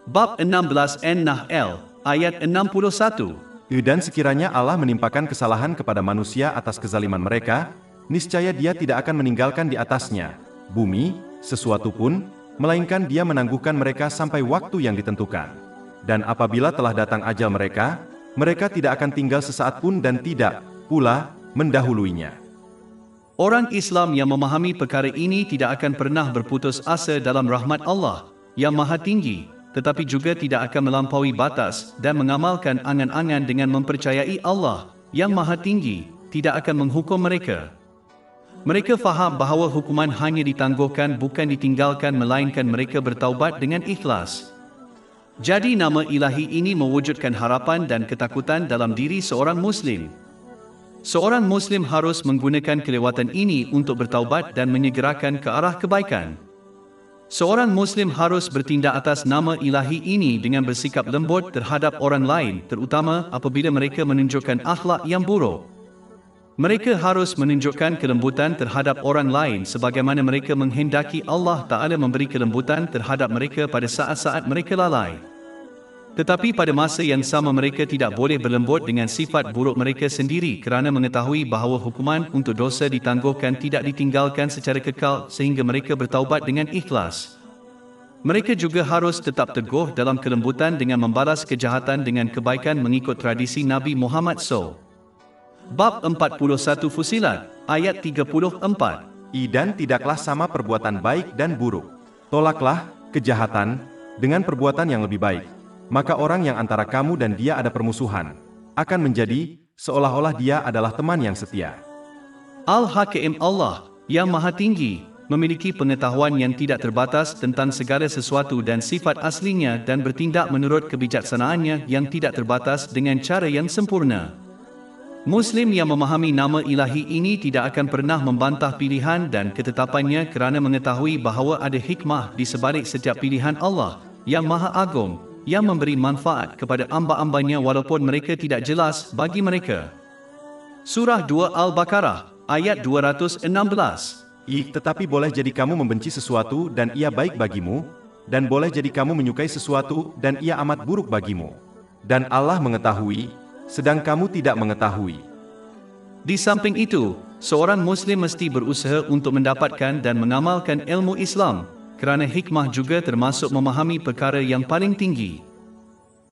Bab 16 An-Nahl, ayat 61. Dan sekiranya Allah menimpakan kesalahan kepada manusia atas kezaliman mereka, niscaya Dia tidak akan meninggalkan di atasnya bumi, sesuatu pun, melainkan Dia menangguhkan mereka sampai waktu yang ditentukan. Dan apabila telah datang ajal mereka, mereka tidak akan tinggal sesaat pun dan tidak pula mendahuluinya. Orang Islam yang memahami perkara ini tidak akan pernah berputus asa dalam rahmat Allah yang Maha Tinggi, tetapi juga tidak akan melampaui batas dan mengamalkan angan-angan dengan mempercayai Allah yang Maha Tinggi tidak akan menghukum mereka. Mereka faham bahawa hukuman hanya ditangguhkan bukan ditinggalkan melainkan mereka bertaubat dengan ikhlas. Jadi nama ilahi ini mewujudkan harapan dan ketakutan dalam diri seorang Muslim. Seorang Muslim harus menggunakan kelewatan ini untuk bertaubat dan menyegerakan ke arah kebaikan. Seorang Muslim harus bertindak atas nama ilahi ini dengan bersikap lembut terhadap orang lain, terutama apabila mereka menunjukkan akhlak yang buruk. Mereka harus menunjukkan kelembutan terhadap orang lain sebagaimana mereka menghendaki Allah Ta'ala memberi kelembutan terhadap mereka pada saat-saat mereka lalai. Tetapi pada masa yang sama mereka tidak boleh berlembut dengan sifat buruk mereka sendiri kerana mengetahui bahawa hukuman untuk dosa ditangguhkan tidak ditinggalkan secara kekal sehingga mereka bertaubat dengan ikhlas. Mereka juga harus tetap teguh dalam kelembutan dengan membalas kejahatan dengan kebaikan mengikut tradisi Nabi Muhammad SAW. Bab 41 Fusilat, ayat 34. Dan tidaklah sama perbuatan baik dan buruk. Tolaklah kejahatan dengan perbuatan yang lebih baik. Maka orang yang antara kamu dan dia ada permusuhan, akan menjadi seolah-olah dia adalah teman yang setia. Al-Hakim Allah, yang Maha Tinggi, memiliki pengetahuan yang tidak terbatas tentang segala sesuatu dan sifat aslinya dan bertindak menurut kebijaksanaannya yang tidak terbatas dengan cara yang sempurna. Muslim yang memahami nama ilahi ini tidak akan pernah membantah pilihan dan ketetapannya kerana mengetahui bahawa ada hikmah di sebalik setiap pilihan Allah, yang Maha Agung, yang memberi manfaat kepada amba-ambanya walaupun mereka tidak jelas bagi mereka. Surah 2 Al-Baqarah, ayat 216. Tetapi boleh jadi kamu membenci sesuatu dan ia baik bagimu, dan boleh jadi kamu menyukai sesuatu dan ia amat buruk bagimu. Dan Allah mengetahui, sedang kamu tidak mengetahui. Di samping itu, seorang Muslim mesti berusaha untuk mendapatkan dan mengamalkan ilmu Islam, kerana hikmah juga termasuk memahami perkara yang paling tinggi.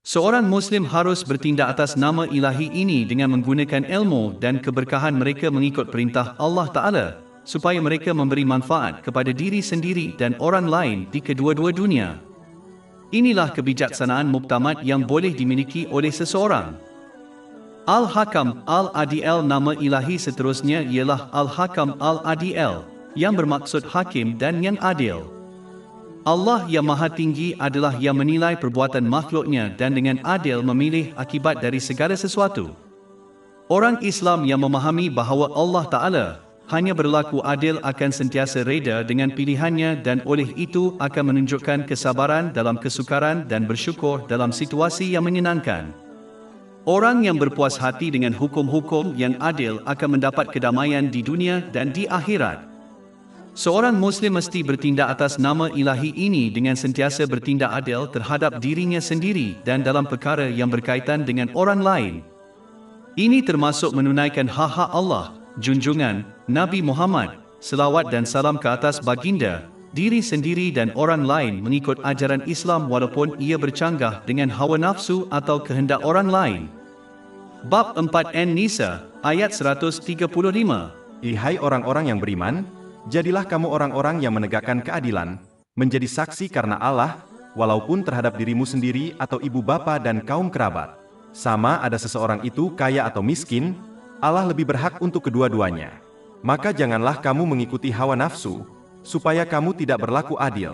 Seorang Muslim harus bertindak atas nama ilahi ini dengan menggunakan ilmu dan keberkahan mereka mengikut perintah Allah Ta'ala, supaya mereka memberi manfaat kepada diri sendiri dan orang lain di kedua-dua dunia. Inilah kebijaksanaan muktamad yang boleh dimiliki oleh seseorang. Al-Hakam Al-Adil. Nama ilahi seterusnya ialah Al-Hakam Al-Adil, yang bermaksud hakim dan yang adil. Allah yang Maha Tinggi adalah yang menilai perbuatan makhluknya dan dengan adil memilih akibat dari segala sesuatu. Orang Islam yang memahami bahawa Allah Ta'ala hanya berlaku adil akan sentiasa reda dengan pilihannya dan oleh itu akan menunjukkan kesabaran dalam kesukaran dan bersyukur dalam situasi yang menyenangkan. Orang yang berpuas hati dengan hukum-hukum yang adil akan mendapat kedamaian di dunia dan di akhirat. Seorang Muslim mesti bertindak atas nama ilahi ini dengan sentiasa bertindak adil terhadap dirinya sendiri dan dalam perkara yang berkaitan dengan orang lain. Ini termasuk menunaikan hak-hak Allah, junjungan, Nabi Muhammad, selawat dan salam ke atas baginda, diri sendiri dan orang lain mengikut ajaran Islam walaupun ia bercanggah dengan hawa nafsu atau kehendak orang lain. Bab 4 An-Nisa, ayat 135. Ihai orang-orang yang beriman, jadilah kamu orang-orang yang menegakkan keadilan, menjadi saksi karena Allah, walaupun terhadap dirimu sendiri atau ibu bapa dan kaum kerabat. Sama ada seseorang itu kaya atau miskin, Allah lebih berhak untuk kedua-duanya. Maka janganlah kamu mengikuti hawa nafsu, supaya kamu tidak berlaku adil.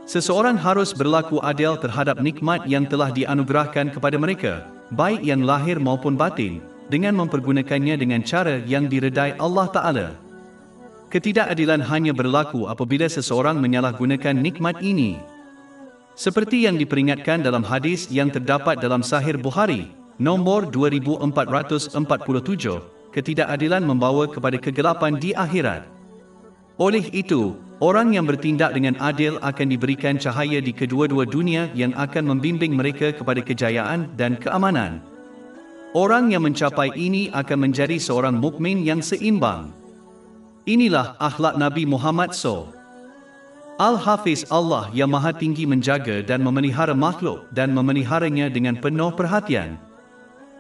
Seseorang harus berlaku adil terhadap nikmat yang telah dianugerahkan kepada mereka, baik yang lahir maupun batin, dengan mempergunakannya dengan cara yang diredai Allah Ta'ala. Ketidakadilan hanya berlaku apabila seseorang menyalahgunakan nikmat ini. Seperti yang diperingatkan dalam hadis yang terdapat dalam Sahih Bukhari, nombor 2447, ketidakadilan membawa kepada kegelapan di akhirat. Oleh itu, orang yang bertindak dengan adil akan diberikan cahaya di kedua-dua dunia yang akan membimbing mereka kepada kejayaan dan keamanan. Orang yang mencapai ini akan menjadi seorang mukmin yang seimbang. Inilah akhlak Nabi Muhammad SAW. Al-Hafiz, Allah yang Maha Tinggi menjaga dan memelihara makhluk dan memeliharanya dengan penuh perhatian.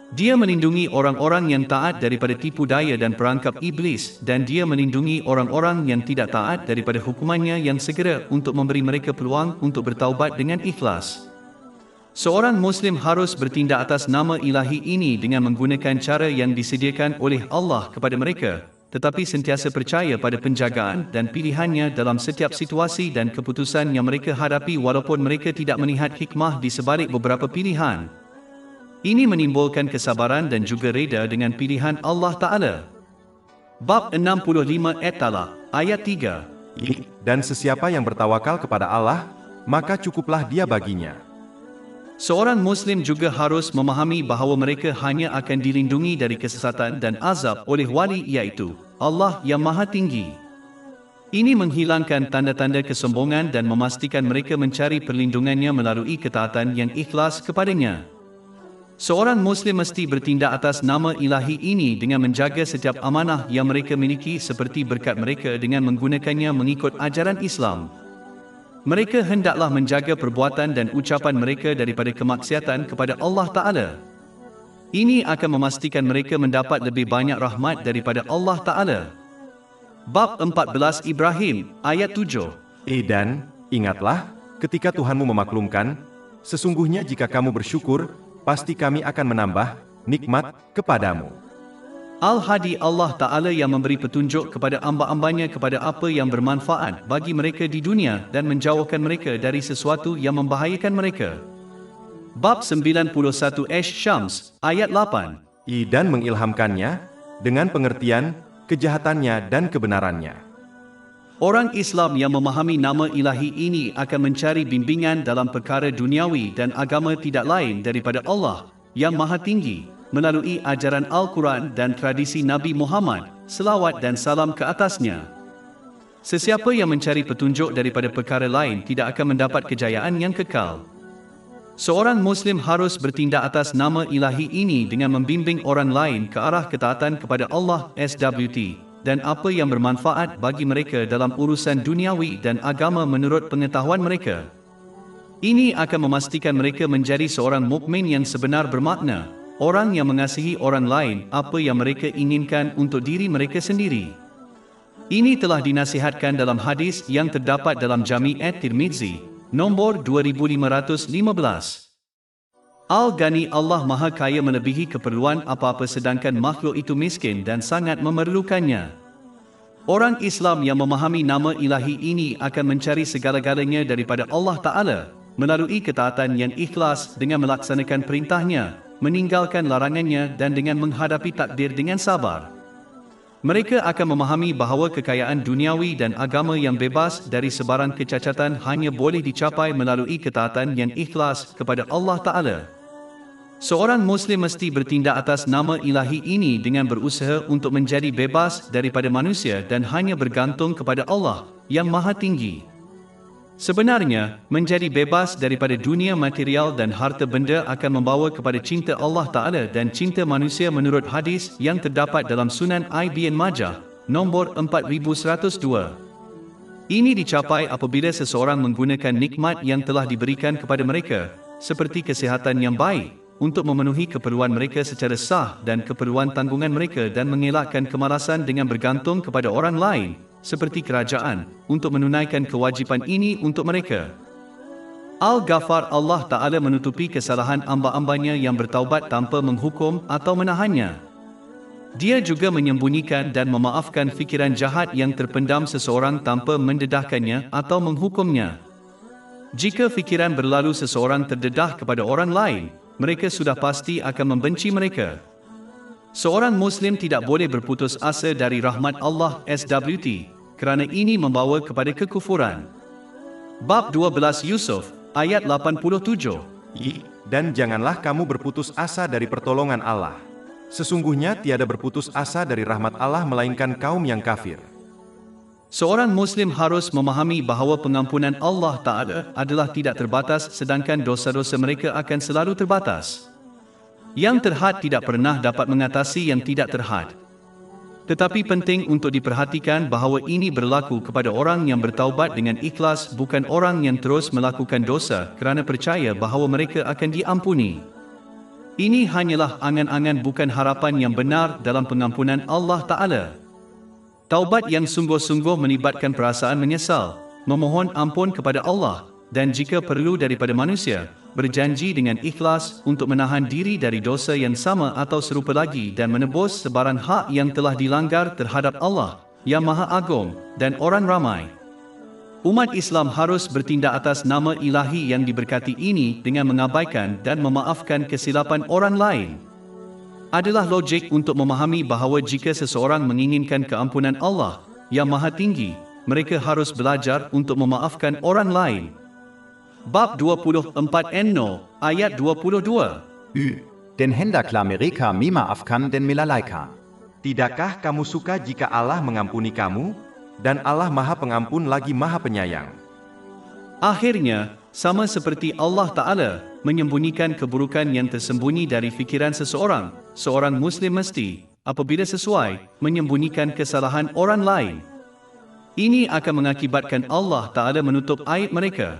Dia melindungi orang-orang yang taat daripada tipu daya dan perangkap iblis dan dia melindungi orang-orang yang tidak taat daripada hukumannya yang segera untuk memberi mereka peluang untuk bertaubat dengan ikhlas. Seorang Muslim harus bertindak atas nama ilahi ini dengan menggunakan cara yang disediakan oleh Allah kepada mereka, tetapi sentiasa percaya pada penjagaan dan pilihannya dalam setiap situasi dan keputusan yang mereka hadapi walaupun mereka tidak melihat hikmah di sebalik beberapa pilihan. Ini menimbulkan kesabaran dan juga reda dengan pilihan Allah Ta'ala. Bab 65 At-Talaq, ayat 3. Dan sesiapa yang bertawakal kepada Allah, maka cukuplah dia baginya. Seorang Muslim juga harus memahami bahawa mereka hanya akan dilindungi dari kesesatan dan azab oleh wali iaitu Allah yang Maha Tinggi. Ini menghilangkan tanda-tanda kesombongan dan memastikan mereka mencari perlindungannya melalui ketaatan yang ikhlas kepadanya. Seorang Muslim mesti bertindak atas nama ilahi ini dengan menjaga setiap amanah yang mereka miliki seperti berkat mereka dengan menggunakannya mengikut ajaran Islam. Mereka hendaklah menjaga perbuatan dan ucapan mereka daripada kemaksiatan kepada Allah Ta'ala. Ini akan memastikan mereka mendapat lebih banyak rahmat daripada Allah Ta'ala. Bab 14 Ibrahim, ayat 7. Dan, ingatlah, ketika Tuhanmu memaklumkan, sesungguhnya jika kamu bersyukur, pasti kami akan menambah nikmat kepadamu. Al-Hadi, Allah Ta'ala yang memberi petunjuk kepada hamba-hambanya kepada apa yang bermanfaat bagi mereka di dunia dan menjauhkan mereka dari sesuatu yang membahayakan mereka. Bab 91 Asy-Syams, ayat 8. Dan mengilhamkannya dengan pengertian, kejahatannya dan kebenarannya. Orang Islam yang memahami nama ilahi ini akan mencari bimbingan dalam perkara duniawi dan agama tidak lain daripada Allah yang Maha Tinggi, melalui ajaran Al-Quran dan tradisi Nabi Muhammad, selawat dan salam ke atasnya. Sesiapa yang mencari petunjuk daripada perkara lain tidak akan mendapat kejayaan yang kekal. Seorang Muslim harus bertindak atas nama ilahi ini dengan membimbing orang lain ke arah ketaatan kepada Allah SWT dan apa yang bermanfaat bagi mereka dalam urusan duniawi dan agama menurut pengetahuan mereka. Ini akan memastikan mereka menjadi seorang mukmin yang sebenar bermakna, orang yang mengasihi orang lain apa yang mereka inginkan untuk diri mereka sendiri. Ini telah dinasihatkan dalam hadis yang terdapat dalam Jami' At-Tirmizi, nombor 2515. Al-Ghani, Allah Maha Kaya melebihi keperluan apa-apa sedangkan makhluk itu miskin dan sangat memerlukannya. Orang Islam yang memahami nama ilahi ini akan mencari segala-galanya daripada Allah Ta'ala, melalui ketaatan yang ikhlas dengan melaksanakan perintahnya, meninggalkan larangannya dan dengan menghadapi takdir dengan sabar. Mereka akan memahami bahawa kekayaan duniawi dan agama yang bebas dari sebarang kecacatan hanya boleh dicapai melalui ketaatan yang ikhlas kepada Allah Ta'ala. Seorang Muslim mesti bertindak atas nama ilahi ini dengan berusaha untuk menjadi bebas daripada manusia dan hanya bergantung kepada Allah yang Maha Tinggi. Sebenarnya, menjadi bebas daripada dunia material dan harta benda akan membawa kepada cinta Allah Ta'ala dan cinta manusia menurut hadis yang terdapat dalam Sunan Ibn Majah, nombor 4102. Ini dicapai apabila seseorang menggunakan nikmat yang telah diberikan kepada mereka, seperti kesihatan yang baik, untuk memenuhi keperluan mereka secara sah dan keperluan tanggungan mereka dan mengelakkan kemalasan dengan bergantung kepada orang lain, seperti kerajaan, untuk menunaikan kewajipan ini untuk mereka. Al-Ghafar, Allah Ta'ala menutupi kesalahan amba-ambanya yang bertaubat tanpa menghukum atau menahannya. Dia juga menyembunyikan dan memaafkan fikiran jahat yang terpendam seseorang tanpa mendedahkannya atau menghukumnya. Jika fikiran berlalu seseorang terdedah kepada orang lain, mereka sudah pasti akan membenci mereka. Seorang Muslim tidak boleh berputus asa dari rahmat Allah SWT, kerana ini membawa kepada kekufuran. Bab 12 Yusuf, ayat 87. Dan janganlah kamu berputus asa dari pertolongan Allah. Sesungguhnya tiada berputus asa dari rahmat Allah melainkan kaum yang kafir. Seorang Muslim harus memahami bahawa pengampunan Allah Ta'ala adalah tidak terbatas sedangkan dosa-dosa mereka akan selalu terbatas. Yang terhad tidak pernah dapat mengatasi yang tidak terhad. Tetapi penting untuk diperhatikan bahawa ini berlaku kepada orang yang bertaubat dengan ikhlas, bukan orang yang terus melakukan dosa kerana percaya bahawa mereka akan diampuni. Ini hanyalah angan-angan bukan harapan yang benar dalam pengampunan Allah Ta'ala. Taubat yang sungguh-sungguh melibatkan perasaan menyesal, memohon ampun kepada Allah, dan jika perlu daripada manusia, berjanji dengan ikhlas untuk menahan diri dari dosa yang sama atau serupa lagi dan menebus sebarang hak yang telah dilanggar terhadap Allah, yang Maha Agung, dan orang ramai. Umat Islam harus bertindak atas nama ilahi yang diberkati ini dengan mengabaikan dan memaafkan kesilapan orang lain. Adalah logik untuk memahami bahawa jika seseorang menginginkan keampunan Allah yang Maha Tinggi, mereka harus belajar untuk memaafkan orang lain. Bab 24 No, ayat 22. Den hendaklah mereka memaafkan dan melalaikan. Tidakkah kamu suka jika Allah mengampuni kamu? Dan Allah Maha Pengampun lagi Maha Penyayang. Akhirnya, sama seperti Allah Ta'ala menyembunyikan keburukan yang tersembunyi dari fikiran seseorang, seorang Muslim mesti, apabila sesuai, menyembunyikan kesalahan orang lain. Ini akan mengakibatkan Allah Ta'ala menutup aib mereka.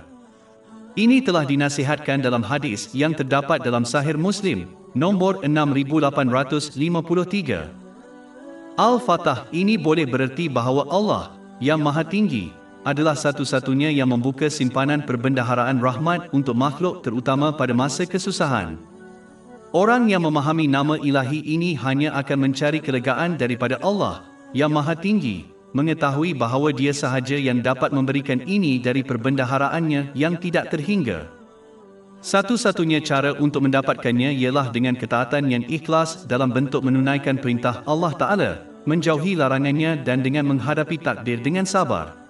Ini telah dinasihatkan dalam hadis yang terdapat dalam Sahih Muslim, nombor 6853. Al-Fatah ini boleh bererti bahawa Allah, yang Maha Tinggi, adalah satu-satunya yang membuka simpanan perbendaharaan rahmat untuk makhluk terutama pada masa kesusahan. Orang yang memahami nama ilahi ini hanya akan mencari kelegaan daripada Allah, yang Maha Tinggi, mengetahui bahawa Dia sahaja yang dapat memberikan ini dari perbendaharaannya yang tidak terhingga. Satu-satunya cara untuk mendapatkannya ialah dengan ketaatan yang ikhlas dalam bentuk menunaikan perintah Allah Ta'ala, menjauhi larangannya dan dengan menghadapi takdir dengan sabar.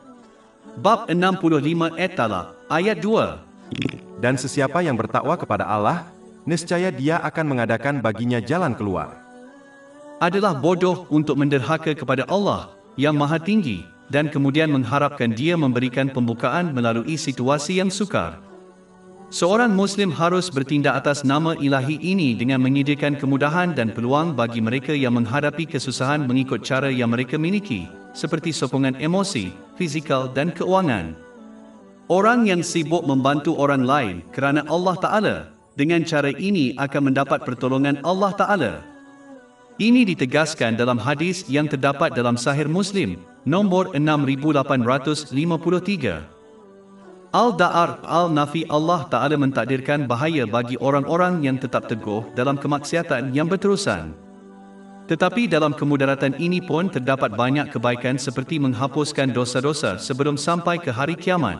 Bab 65 Talaq, ayat 2. Dan sesiapa yang bertakwa kepada Allah, nescaya Dia akan mengadakan baginya jalan keluar. Adalah bodoh untuk menderhaka kepada Allah, yang Maha Tinggi, dan kemudian mengharapkan Dia memberikan pembukaan melalui situasi yang sukar. Seorang Muslim harus bertindak atas nama ilahi ini dengan menyediakan kemudahan dan peluang bagi mereka yang menghadapi kesusahan mengikut cara yang mereka miliki, seperti sokongan emosi, fizikal dan keuangan. Orang yang sibuk membantu orang lain kerana Allah Ta'ala, dengan cara ini akan mendapat pertolongan Allah Ta'ala. Ini ditegaskan dalam hadis yang terdapat dalam Sahih Muslim, nombor 6853. Al-Da'ar Al-Nafi, Allah Ta'ala mentakdirkan bahaya bagi orang-orang yang tetap teguh dalam kemaksiatan yang berterusan. Tetapi dalam kemudaratan ini pun terdapat banyak kebaikan seperti menghapuskan dosa-dosa sebelum sampai ke hari kiamat.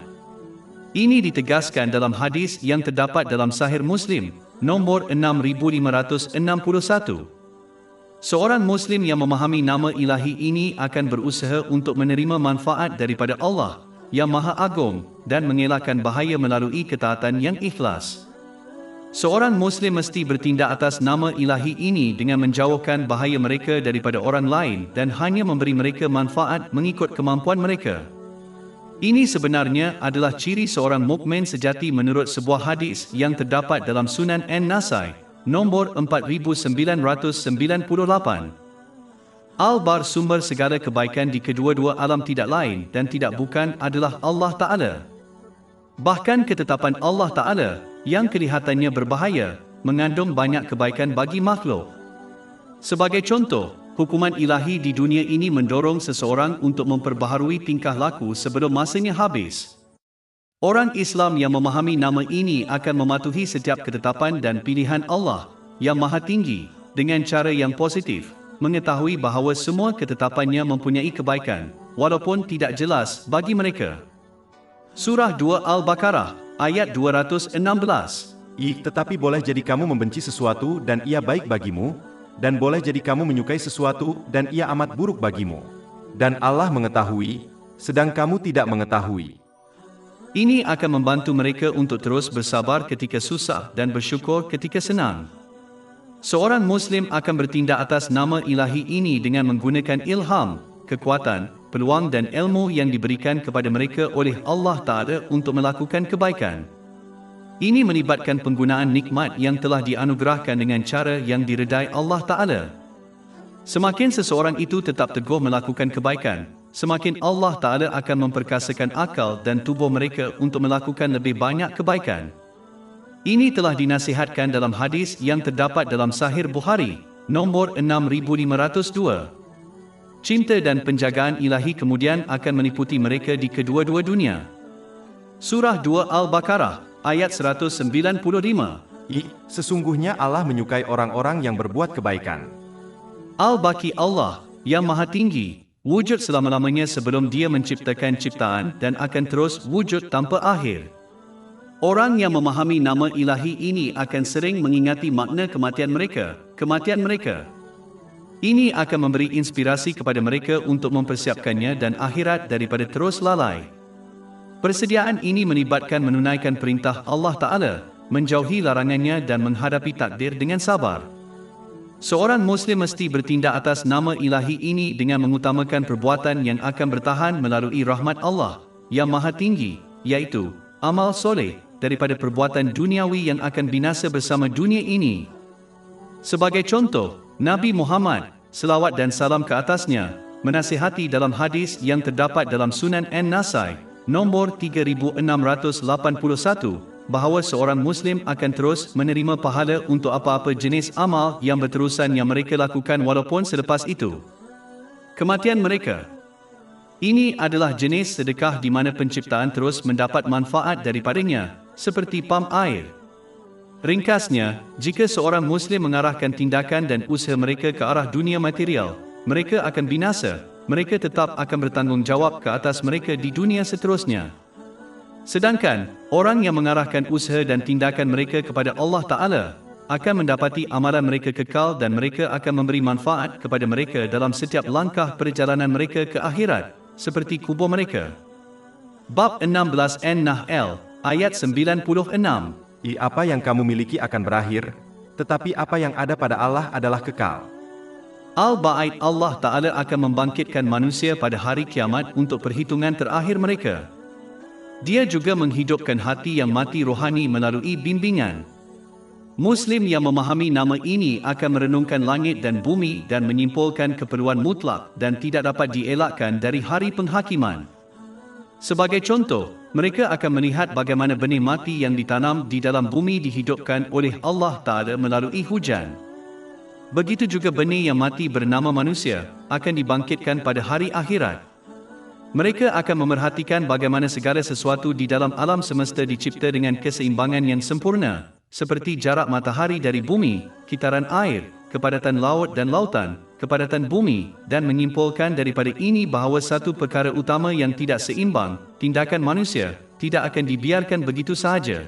Ini ditegaskan dalam hadis yang terdapat dalam Sahih Muslim, nombor 6561. Seorang Muslim yang memahami nama ilahi ini akan berusaha untuk menerima manfaat daripada Allah yang Maha Agung dan mengelakkan bahaya melalui ketaatan yang ikhlas. Seorang Muslim mesti bertindak atas nama ilahi ini dengan menjauhkan bahaya mereka daripada orang lain dan hanya memberi mereka manfaat mengikut kemampuan mereka. Ini sebenarnya adalah ciri seorang mukmin sejati menurut sebuah hadis yang terdapat dalam Sunan An-Nasai, nombor 4998. Al-Bar sumber segala kebaikan di kedua-dua alam tidak lain dan tidak bukan adalah Allah Ta'ala. Bahkan ketetapan Allah Ta'ala, yang kelihatannya berbahaya, mengandung banyak kebaikan bagi makhluk. Sebagai contoh, hukuman ilahi di dunia ini mendorong seseorang untuk memperbaharui tingkah laku sebelum masanya habis. Orang Islam yang memahami nama ini akan mematuhi setiap ketetapan dan pilihan Allah yang Maha Tinggi dengan cara yang positif, mengetahui bahawa semua ketetapannya mempunyai kebaikan, walaupun tidak jelas bagi mereka. Surah 2 Al-Baqarah, ayat 216. Tetapi boleh jadi kamu membenci sesuatu dan ia baik bagimu, dan boleh jadi kamu menyukai sesuatu dan ia amat buruk bagimu. Dan Allah mengetahui, sedang kamu tidak mengetahui. Ini akan membantu mereka untuk terus bersabar ketika susah dan bersyukur ketika senang. Seorang Muslim akan bertindak atas nama ilahi ini dengan menggunakan ilham, kekuatan, peluang dan ilmu yang diberikan kepada mereka oleh Allah Ta'ala untuk melakukan kebaikan. Ini melibatkan penggunaan nikmat yang telah dianugerahkan dengan cara yang diredai Allah Ta'ala. Semakin seseorang itu tetap teguh melakukan kebaikan, semakin Allah Ta'ala akan memperkasakan akal dan tubuh mereka untuk melakukan lebih banyak kebaikan. Ini telah dinasihatkan dalam hadis yang terdapat dalam Sahih Bukhari, nombor 6502. Cinta dan penjagaan ilahi kemudian akan meliputi mereka di kedua-dua dunia. Surah 2 Al-Baqarah, ayat 195. Sesungguhnya Allah menyukai orang-orang yang berbuat kebaikan. Al-Baqi Allah, yang Maha Tinggi, wujud selama-lamanya sebelum Dia menciptakan ciptaan dan akan terus wujud tanpa akhir. Orang yang memahami nama ilahi ini akan sering mengingati makna kematian mereka. Ini akan memberi inspirasi kepada mereka untuk mempersiapkannya dan akhirat daripada terus lalai. Persediaan ini melibatkan menunaikan perintah Allah Ta'ala, menjauhi larangannya dan menghadapi takdir dengan sabar. Seorang Muslim mesti bertindak atas nama ilahi ini dengan mengutamakan perbuatan yang akan bertahan melalui rahmat Allah yang Maha Tinggi, iaitu amal soleh, daripada perbuatan duniawi yang akan binasa bersama dunia ini. Sebagai contoh, Nabi Muhammad, selawat dan salam ke atasnya, menasihati dalam hadis yang terdapat dalam Sunan An-Nasai, nombor 3681, bahawa seorang Muslim akan terus menerima pahala untuk apa-apa jenis amal yang berterusan yang mereka lakukan walaupun selepas itu kematian mereka. Ini adalah jenis sedekah di mana penciptaan terus mendapat manfaat daripadanya, seperti pam air. Ringkasnya, jika seorang Muslim mengarahkan tindakan dan usaha mereka ke arah dunia material, mereka akan binasa, mereka tetap akan bertanggungjawab ke atas mereka di dunia seterusnya. Sedangkan, orang yang mengarahkan usaha dan tindakan mereka kepada Allah Ta'ala, akan mendapati amalan mereka kekal dan mereka akan memberi manfaat kepada mereka dalam setiap langkah perjalanan mereka ke akhirat, seperti kubur mereka. Bab 16 An-Nahl, ayat 96. Apa yang kamu miliki akan berakhir, tetapi apa yang ada pada Allah adalah kekal. Al-Ba'id Allah Ta'ala akan membangkitkan manusia pada hari kiamat untuk perhitungan terakhir mereka. Dia juga menghidupkan hati yang mati rohani melalui bimbingan. Muslim yang memahami nama ini akan merenungkan langit dan bumi dan menyimpulkan keperluan mutlak dan tidak dapat dielakkan dari hari penghakiman. Sebagai contoh, mereka akan melihat bagaimana benih mati yang ditanam di dalam bumi dihidupkan oleh Allah Ta'ala melalui hujan. Begitu juga benih yang mati bernama manusia akan dibangkitkan pada hari akhirat. Mereka akan memerhatikan bagaimana segala sesuatu di dalam alam semesta dicipta dengan keseimbangan yang sempurna, seperti jarak matahari dari bumi, kitaran air, kepadatan laut dan lautan, kepadatan bumi, dan menyimpulkan daripada ini bahawa satu perkara utama yang tidak seimbang, tindakan manusia, tidak akan dibiarkan begitu sahaja.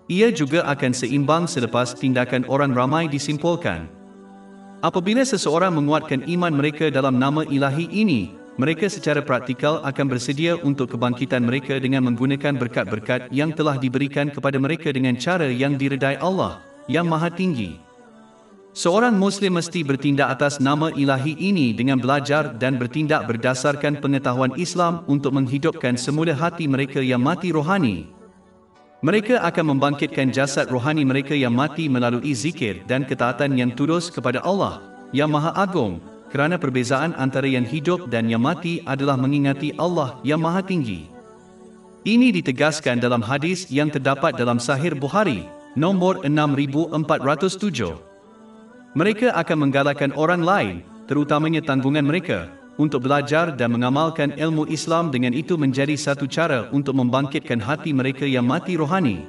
Ia juga akan seimbang selepas tindakan orang ramai disimpulkan. Apabila seseorang menguatkan iman mereka dalam nama ilahi ini, mereka secara praktikal akan bersedia untuk kebangkitan mereka dengan menggunakan berkat-berkat yang telah diberikan kepada mereka dengan cara yang diredai Allah, yang Maha Tinggi. Seorang Muslim mesti bertindak atas nama ilahi ini dengan belajar dan bertindak berdasarkan pengetahuan Islam untuk menghidupkan semula hati mereka yang mati rohani. Mereka akan membangkitkan jasad rohani mereka yang mati melalui zikir dan ketaatan yang tulus kepada Allah, yang Maha Agung, kerana perbezaan antara yang hidup dan yang mati adalah mengingati Allah yang Maha Tinggi. Ini ditegaskan dalam hadis yang terdapat dalam Sahih Bukhari, nombor 6407. Mereka akan menggalakkan orang lain, terutamanya tanggungan mereka, untuk belajar dan mengamalkan ilmu Islam. Dengan itu menjadi satu cara untuk membangkitkan hati mereka yang mati rohani.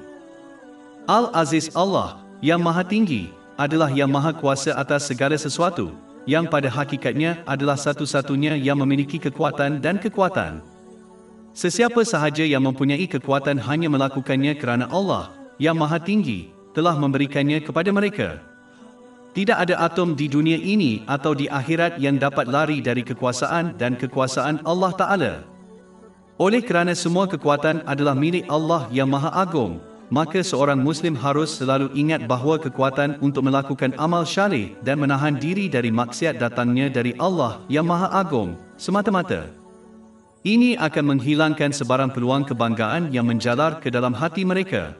Al-Aziz Allah, yang Maha Tinggi, adalah yang Maha Kuasa atas segala sesuatu, yang pada hakikatnya adalah satu-satunya yang memiliki kekuatan dan kekuatan. Sesiapa sahaja yang mempunyai kekuatan hanya melakukannya kerana Allah, yang Maha Tinggi, telah memberikannya kepada mereka. Tidak ada atom di dunia ini atau di akhirat yang dapat lari dari kekuasaan dan kekuasaan Allah Ta'ala. Oleh kerana semua kekuatan adalah milik Allah yang Maha Agung, maka seorang Muslim harus selalu ingat bahawa kekuatan untuk melakukan amal syaleh dan menahan diri dari maksiat datangnya dari Allah yang Maha Agung semata-mata. Ini akan menghilangkan sebarang peluang kebanggaan yang menjalar ke dalam hati mereka.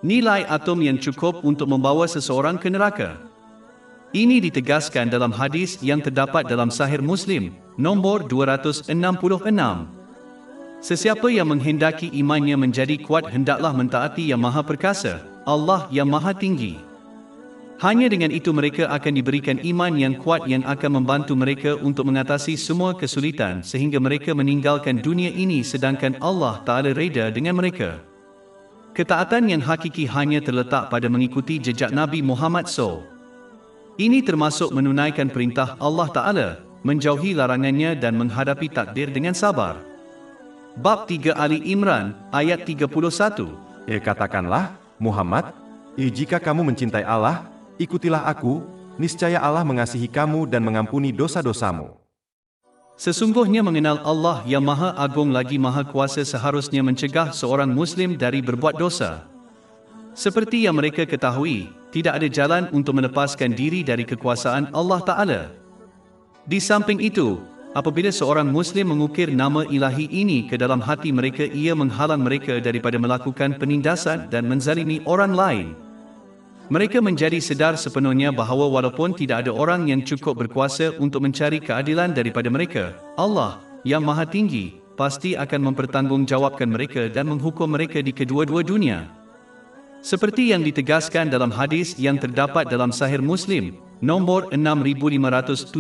Nilai atom yang cukup untuk membawa seseorang ke neraka. Ini ditegaskan dalam hadis yang terdapat dalam Sahih Muslim, nombor 266. Sesiapa yang menghendaki imannya menjadi kuat hendaklah mentaati yang Maha Perkasa, Allah yang Maha Tinggi. Hanya dengan itu mereka akan diberikan iman yang kuat yang akan membantu mereka untuk mengatasi semua kesulitan sehingga mereka meninggalkan dunia ini sedangkan Allah Ta'ala reda dengan mereka. Ketaatan yang hakiki hanya terletak pada mengikuti jejak Nabi Muhammad SAW. Ini termasuk menunaikan perintah Allah Ta'ala, menjauhi larangannya dan menghadapi takdir dengan sabar. Bab 3 Ali Imran, ayat 31. Katakanlah, Muhammad, jika kamu mencintai Allah, ikutilah aku, niscaya Allah mengasihi kamu dan mengampuni dosa-dosamu. Sesungguhnya mengenal Allah yang Maha Agung lagi Maha Kuasa seharusnya mencegah seorang Muslim dari berbuat dosa. Seperti yang mereka ketahui, tidak ada jalan untuk melepaskan diri dari kekuasaan Allah Ta'ala. Di samping itu, apabila seorang Muslim mengukir nama ilahi ini ke dalam hati mereka, ia menghalang mereka daripada melakukan penindasan dan menzalimi orang lain. Mereka menjadi sedar sepenuhnya bahawa walaupun tidak ada orang yang cukup berkuasa untuk mencari keadilan daripada mereka, Allah, yang Maha Tinggi, pasti akan mempertanggungjawabkan mereka dan menghukum mereka di kedua-dua dunia. Seperti yang ditegaskan dalam hadis yang terdapat dalam Sahih Muslim, nombor 6579,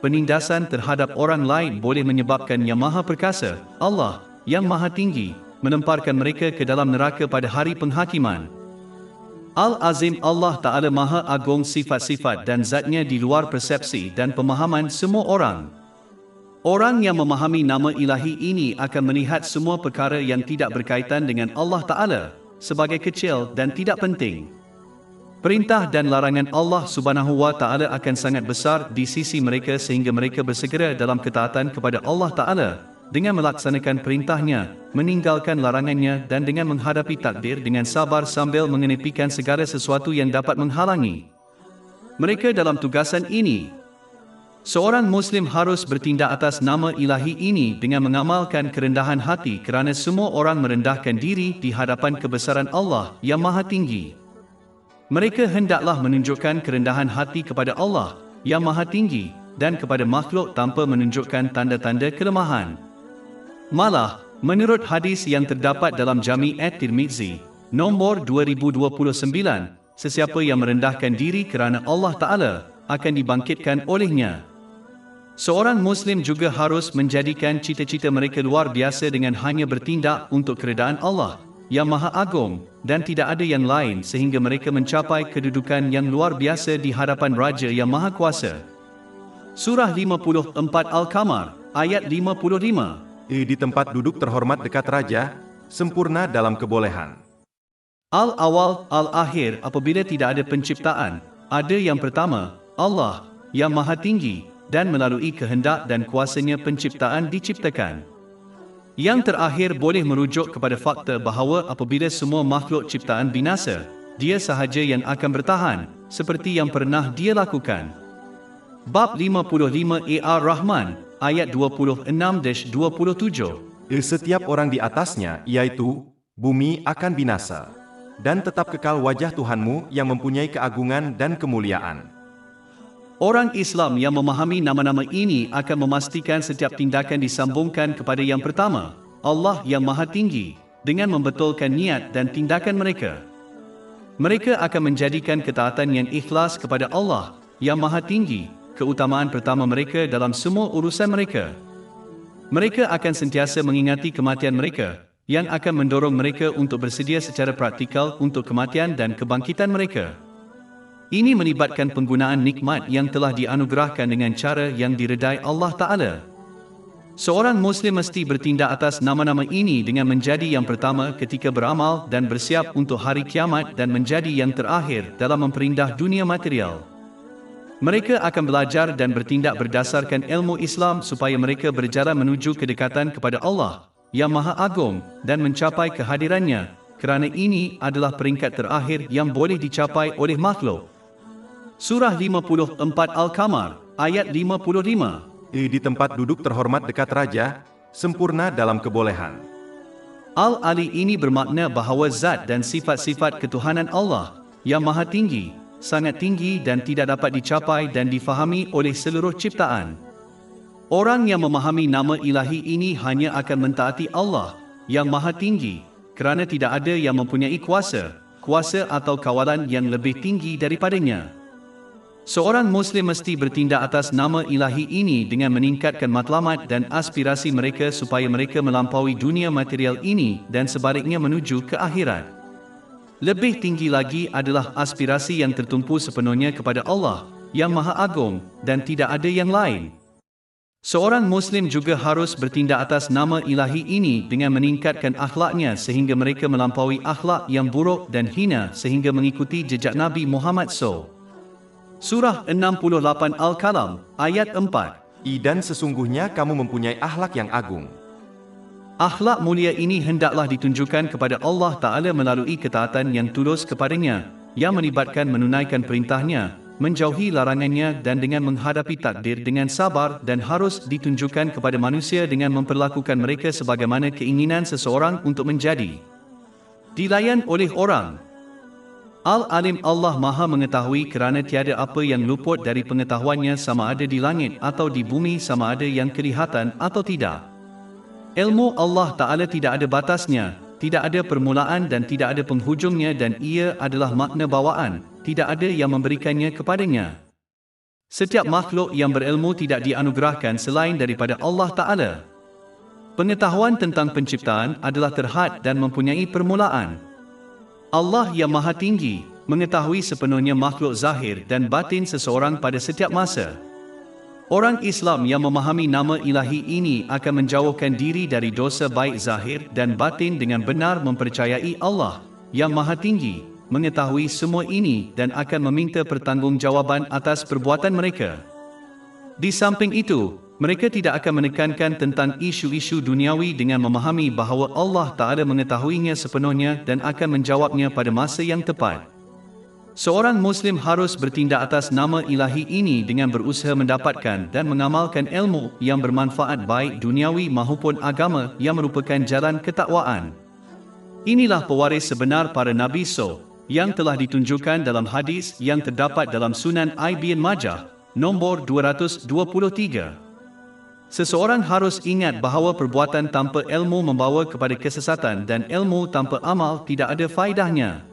penindasan terhadap orang lain boleh menyebabkan yang Maha Perkasa, Allah, yang Maha Tinggi, melemparkan mereka ke dalam neraka pada hari penghakiman. Al-Azim Allah Ta'ala Maha Agung sifat-sifat dan zatnya di luar persepsi dan pemahaman semua orang. Orang yang memahami nama ilahi ini akan melihat semua perkara yang tidak berkaitan dengan Allah Ta'ala sebagai kecil dan tidak penting. Perintah dan larangan Allah Subhanahu wa Ta'ala akan sangat besar di sisi mereka sehingga mereka bersegera dalam ketaatan kepada Allah Ta'ala dengan melaksanakan perintahnya, meninggalkan larangannya dan dengan menghadapi takdir dengan sabar sambil mengenepikan segala sesuatu yang dapat menghalangi mereka dalam tugasan ini. Seorang Muslim harus bertindak atas nama ilahi ini dengan mengamalkan kerendahan hati kerana semua orang merendahkan diri di hadapan kebesaran Allah yang Maha Tinggi. Mereka hendaklah menunjukkan kerendahan hati kepada Allah yang Maha Tinggi dan kepada makhluk tanpa menunjukkan tanda-tanda kelemahan. Malah, menurut hadis yang terdapat dalam Jami' At-Tirmizi, nombor 2029, sesiapa yang merendahkan diri kerana Allah Ta'ala akan dibangkitkan olehnya. Seorang Muslim juga harus menjadikan cita-cita mereka luar biasa dengan hanya bertindak untuk keredaan Allah yang Maha Agung dan tidak ada yang lain sehingga mereka mencapai kedudukan yang luar biasa di hadapan Raja yang Maha Kuasa. Surah 54 Al-Qamar, ayat 55. Di tempat duduk terhormat dekat Raja, sempurna dalam kebolehan. Al-Awal, Al-Akhir apabila tidak ada penciptaan, Ada yang pertama, Allah, yang Maha Tinggi, dan melalui kehendak dan kuasanya penciptaan diciptakan. Yang terakhir boleh merujuk kepada fakta bahawa apabila semua makhluk ciptaan binasa, dia sahaja yang akan bertahan, seperti yang pernah dia lakukan. Bab 55 Ar-Rahman, ayat 26-27. Setiap orang di atasnya, yaitu bumi, akan binasa. Dan tetap kekal wajah Tuhanmu yang mempunyai keagungan dan kemuliaan. Orang Islam yang memahami nama-nama ini akan memastikan setiap tindakan disambungkan kepada yang pertama, Allah yang Maha Tinggi, dengan membetulkan niat dan tindakan mereka. Mereka akan menjadikan ketaatan yang ikhlas kepada Allah yang Maha Tinggi keutamaan pertama mereka dalam semua urusan mereka. Mereka akan sentiasa mengingati kematian mereka, yang akan mendorong mereka untuk bersedia secara praktikal untuk kematian dan kebangkitan mereka. Ini melibatkan penggunaan nikmat yang telah dianugerahkan dengan cara yang diredai Allah Ta'ala. Seorang Muslim mesti bertindak atas nama-nama ini dengan menjadi yang pertama ketika beramal dan bersiap untuk hari kiamat dan menjadi yang terakhir dalam memperindah dunia material. Mereka akan belajar dan bertindak berdasarkan ilmu Islam supaya mereka berjalan menuju kedekatan kepada Allah yang Maha Agung dan mencapai kehadirannya, kerana ini adalah peringkat terakhir yang boleh dicapai oleh makhluk. Surah 54 Al-Qamar, ayat 55. Di tempat duduk terhormat dekat raja, sempurna dalam kebolehan. Al-Ali ini bermakna bahawa zat dan sifat-sifat ketuhanan Allah yang Maha Tinggi, sangat tinggi dan tidak dapat dicapai dan difahami oleh seluruh ciptaan. Orang yang memahami nama ilahi ini hanya akan mentaati Allah yang Maha Tinggi, kerana tidak ada yang mempunyai kuasa atau kawalan yang lebih tinggi daripadanya. Seorang Muslim mesti bertindak atas nama ilahi ini dengan meningkatkan matlamat dan aspirasi mereka supaya mereka melampaui dunia material ini dan sebaliknya menuju ke akhirat. Lebih tinggi lagi adalah aspirasi yang tertumpu sepenuhnya kepada Allah yang Maha Agung dan tidak ada yang lain. Seorang Muslim juga harus bertindak atas nama ilahi ini dengan meningkatkan akhlaknya sehingga mereka melampaui akhlak yang buruk dan hina sehingga mengikuti jejak Nabi Muhammad SAW. Surah 68 Al-Qalam, ayat 4. Dan sesungguhnya kamu mempunyai akhlak yang agung. Akhlak mulia ini hendaklah ditunjukkan kepada Allah Ta'ala melalui ketaatan yang tulus kepadanya, yang melibatkan menunaikan perintahnya, menjauhi larangannya dan dengan menghadapi takdir dengan sabar dan harus ditunjukkan kepada manusia dengan memperlakukan mereka sebagaimana keinginan seseorang untuk menjadi. Dilayan oleh orang. Al-Alim Allah Maha mengetahui kerana tiada apa yang luput dari pengetahuannya sama ada di langit atau di bumi sama ada yang kelihatan atau tidak. Ilmu Allah Ta'ala tidak ada batasnya, tidak ada permulaan dan tidak ada penghujungnya dan ia adalah makna bawaan, tidak ada yang memberikannya kepadanya. Setiap makhluk yang berilmu tidak dianugerahkan selain daripada Allah Ta'ala. Pengetahuan tentang penciptaan adalah terhad dan mempunyai permulaan. Allah yang Maha Tinggi mengetahui sepenuhnya makhluk zahir dan batin seseorang pada setiap masa. Orang Islam yang memahami nama ilahi ini akan menjauhkan diri dari dosa baik zahir dan batin dengan benar mempercayai Allah yang Maha Tinggi mengetahui semua ini dan akan meminta pertanggungjawaban atas perbuatan mereka. Di samping itu, mereka tidak akan menekankan tentang isu-isu duniawi dengan memahami bahawa Allah Ta'ala mengetahuinya sepenuhnya dan akan menjawabnya pada masa yang tepat. Seorang Muslim harus bertindak atas nama ilahi ini dengan berusaha mendapatkan dan mengamalkan ilmu yang bermanfaat baik duniawi maupun agama yang merupakan jalan ketakwaan. Inilah pewaris sebenar para Nabi SAW yang telah ditunjukkan dalam hadis yang terdapat dalam Sunan Ibn Majah, nombor 223. Seseorang harus ingat bahawa perbuatan tanpa ilmu membawa kepada kesesatan dan ilmu tanpa amal tidak ada faedahnya.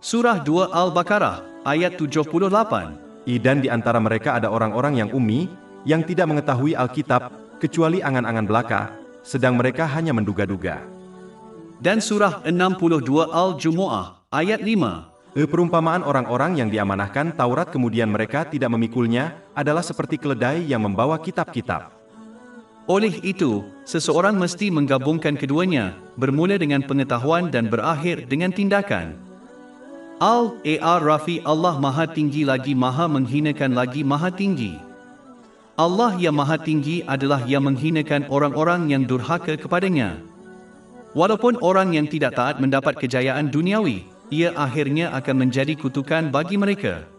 Surah 2 Al-Baqarah, ayat 78. Dan di antara mereka ada orang-orang yang ummi, yang tidak mengetahui Alkitab, kecuali angan-angan belaka, sedang mereka hanya menduga-duga. Dan surah 62 Al-Jumu'ah, ayat 5. Perumpamaan orang-orang yang diamanahkan Taurat kemudian mereka tidak memikulnya, adalah seperti keledai yang membawa kitab-kitab. Oleh itu, seseorang mesti menggabungkan keduanya, bermula dengan pengetahuan dan berakhir dengan tindakan. Al-Ar Rafi Allah Maha Tinggi lagi Maha menghinakan lagi Maha Tinggi. Allah yang Maha Tinggi adalah yang menghinakan orang-orang yang durhaka kepadanya. Walaupun orang yang tidak taat mendapat kejayaan duniawi, ia akhirnya akan menjadi kutukan bagi mereka.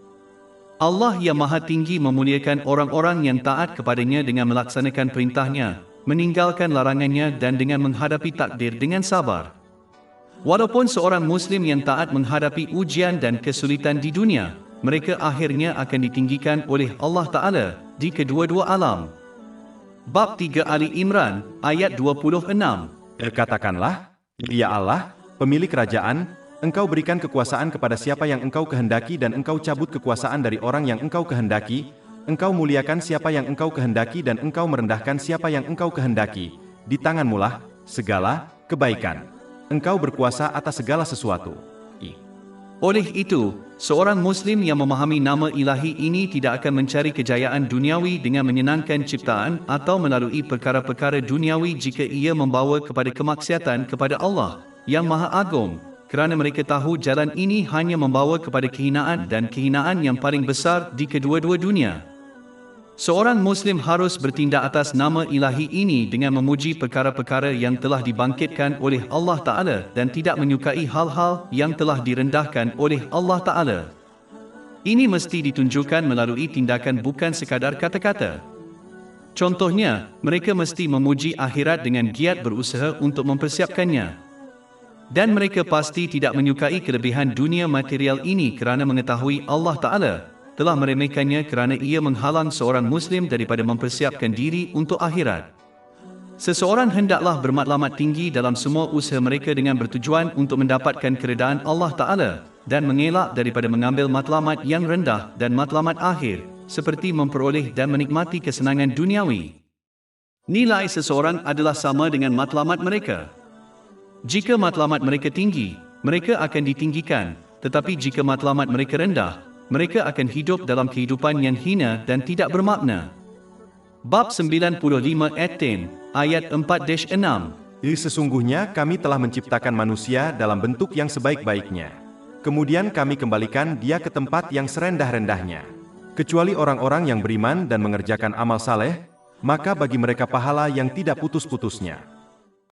Allah yang Maha Tinggi memuliakan orang-orang yang taat kepadanya dengan melaksanakan perintahnya, meninggalkan larangannya dan dengan menghadapi takdir dengan sabar. Walaupun seorang Muslim yang taat menghadapi ujian dan kesulitan di dunia, mereka akhirnya akan ditinggikan oleh Allah Ta'ala di kedua-dua alam. Bab 3 Ali Imran, ayat 26. Katakanlah, ya Allah, pemilik kerajaan, Engkau berikan kekuasaan kepada siapa yang Engkau kehendaki dan Engkau cabut kekuasaan dari orang yang Engkau kehendaki. Engkau muliakan siapa yang Engkau kehendaki dan Engkau merendahkan siapa yang Engkau kehendaki. Di tangan-Mu-lah segala kebaikan. Engkau berkuasa atas segala sesuatu. Oleh itu, seorang Muslim yang memahami nama ilahi ini tidak akan mencari kejayaan duniawi dengan menyenangkan ciptaan atau melalui perkara-perkara duniawi jika ia membawa kepada kemaksiatan kepada Allah yang Maha Agung, kerana mereka tahu jalan ini hanya membawa kepada kehinaan dan kehinaan yang paling besar di kedua-dua dunia. Seorang Muslim harus bertindak atas nama ilahi ini dengan memuji perkara-perkara yang telah dibangkitkan oleh Allah Ta'ala dan tidak menyukai hal-hal yang telah direndahkan oleh Allah Ta'ala. Ini mesti ditunjukkan melalui tindakan bukan sekadar kata-kata. Contohnya, mereka mesti memuji akhirat dengan giat berusaha untuk mempersiapkannya. Dan mereka pasti tidak menyukai kelebihan dunia material ini kerana mengetahui Allah Ta'ala telah meremehkannya kerana ia menghalang seorang Muslim daripada mempersiapkan diri untuk akhirat. Seseorang hendaklah bermatlamat tinggi dalam semua usaha mereka dengan bertujuan untuk mendapatkan keredaan Allah Ta'ala dan mengelak daripada mengambil matlamat yang rendah dan matlamat akhir, seperti memperoleh dan menikmati kesenangan duniawi. Nilai seseorang adalah sama dengan matlamat mereka. Jika matlamat mereka tinggi, mereka akan ditinggikan, tetapi jika matlamat mereka rendah, mereka akan hidup dalam kehidupan yang hina dan tidak bermakna. Bab 95 ayat 4-6. Sesungguhnya kami telah menciptakan manusia dalam bentuk yang sebaik-baiknya. Kemudian kami kembalikan dia ke tempat yang serendah-rendahnya. Kecuali orang-orang yang beriman dan mengerjakan amal saleh, maka bagi mereka pahala yang tidak putus-putusnya.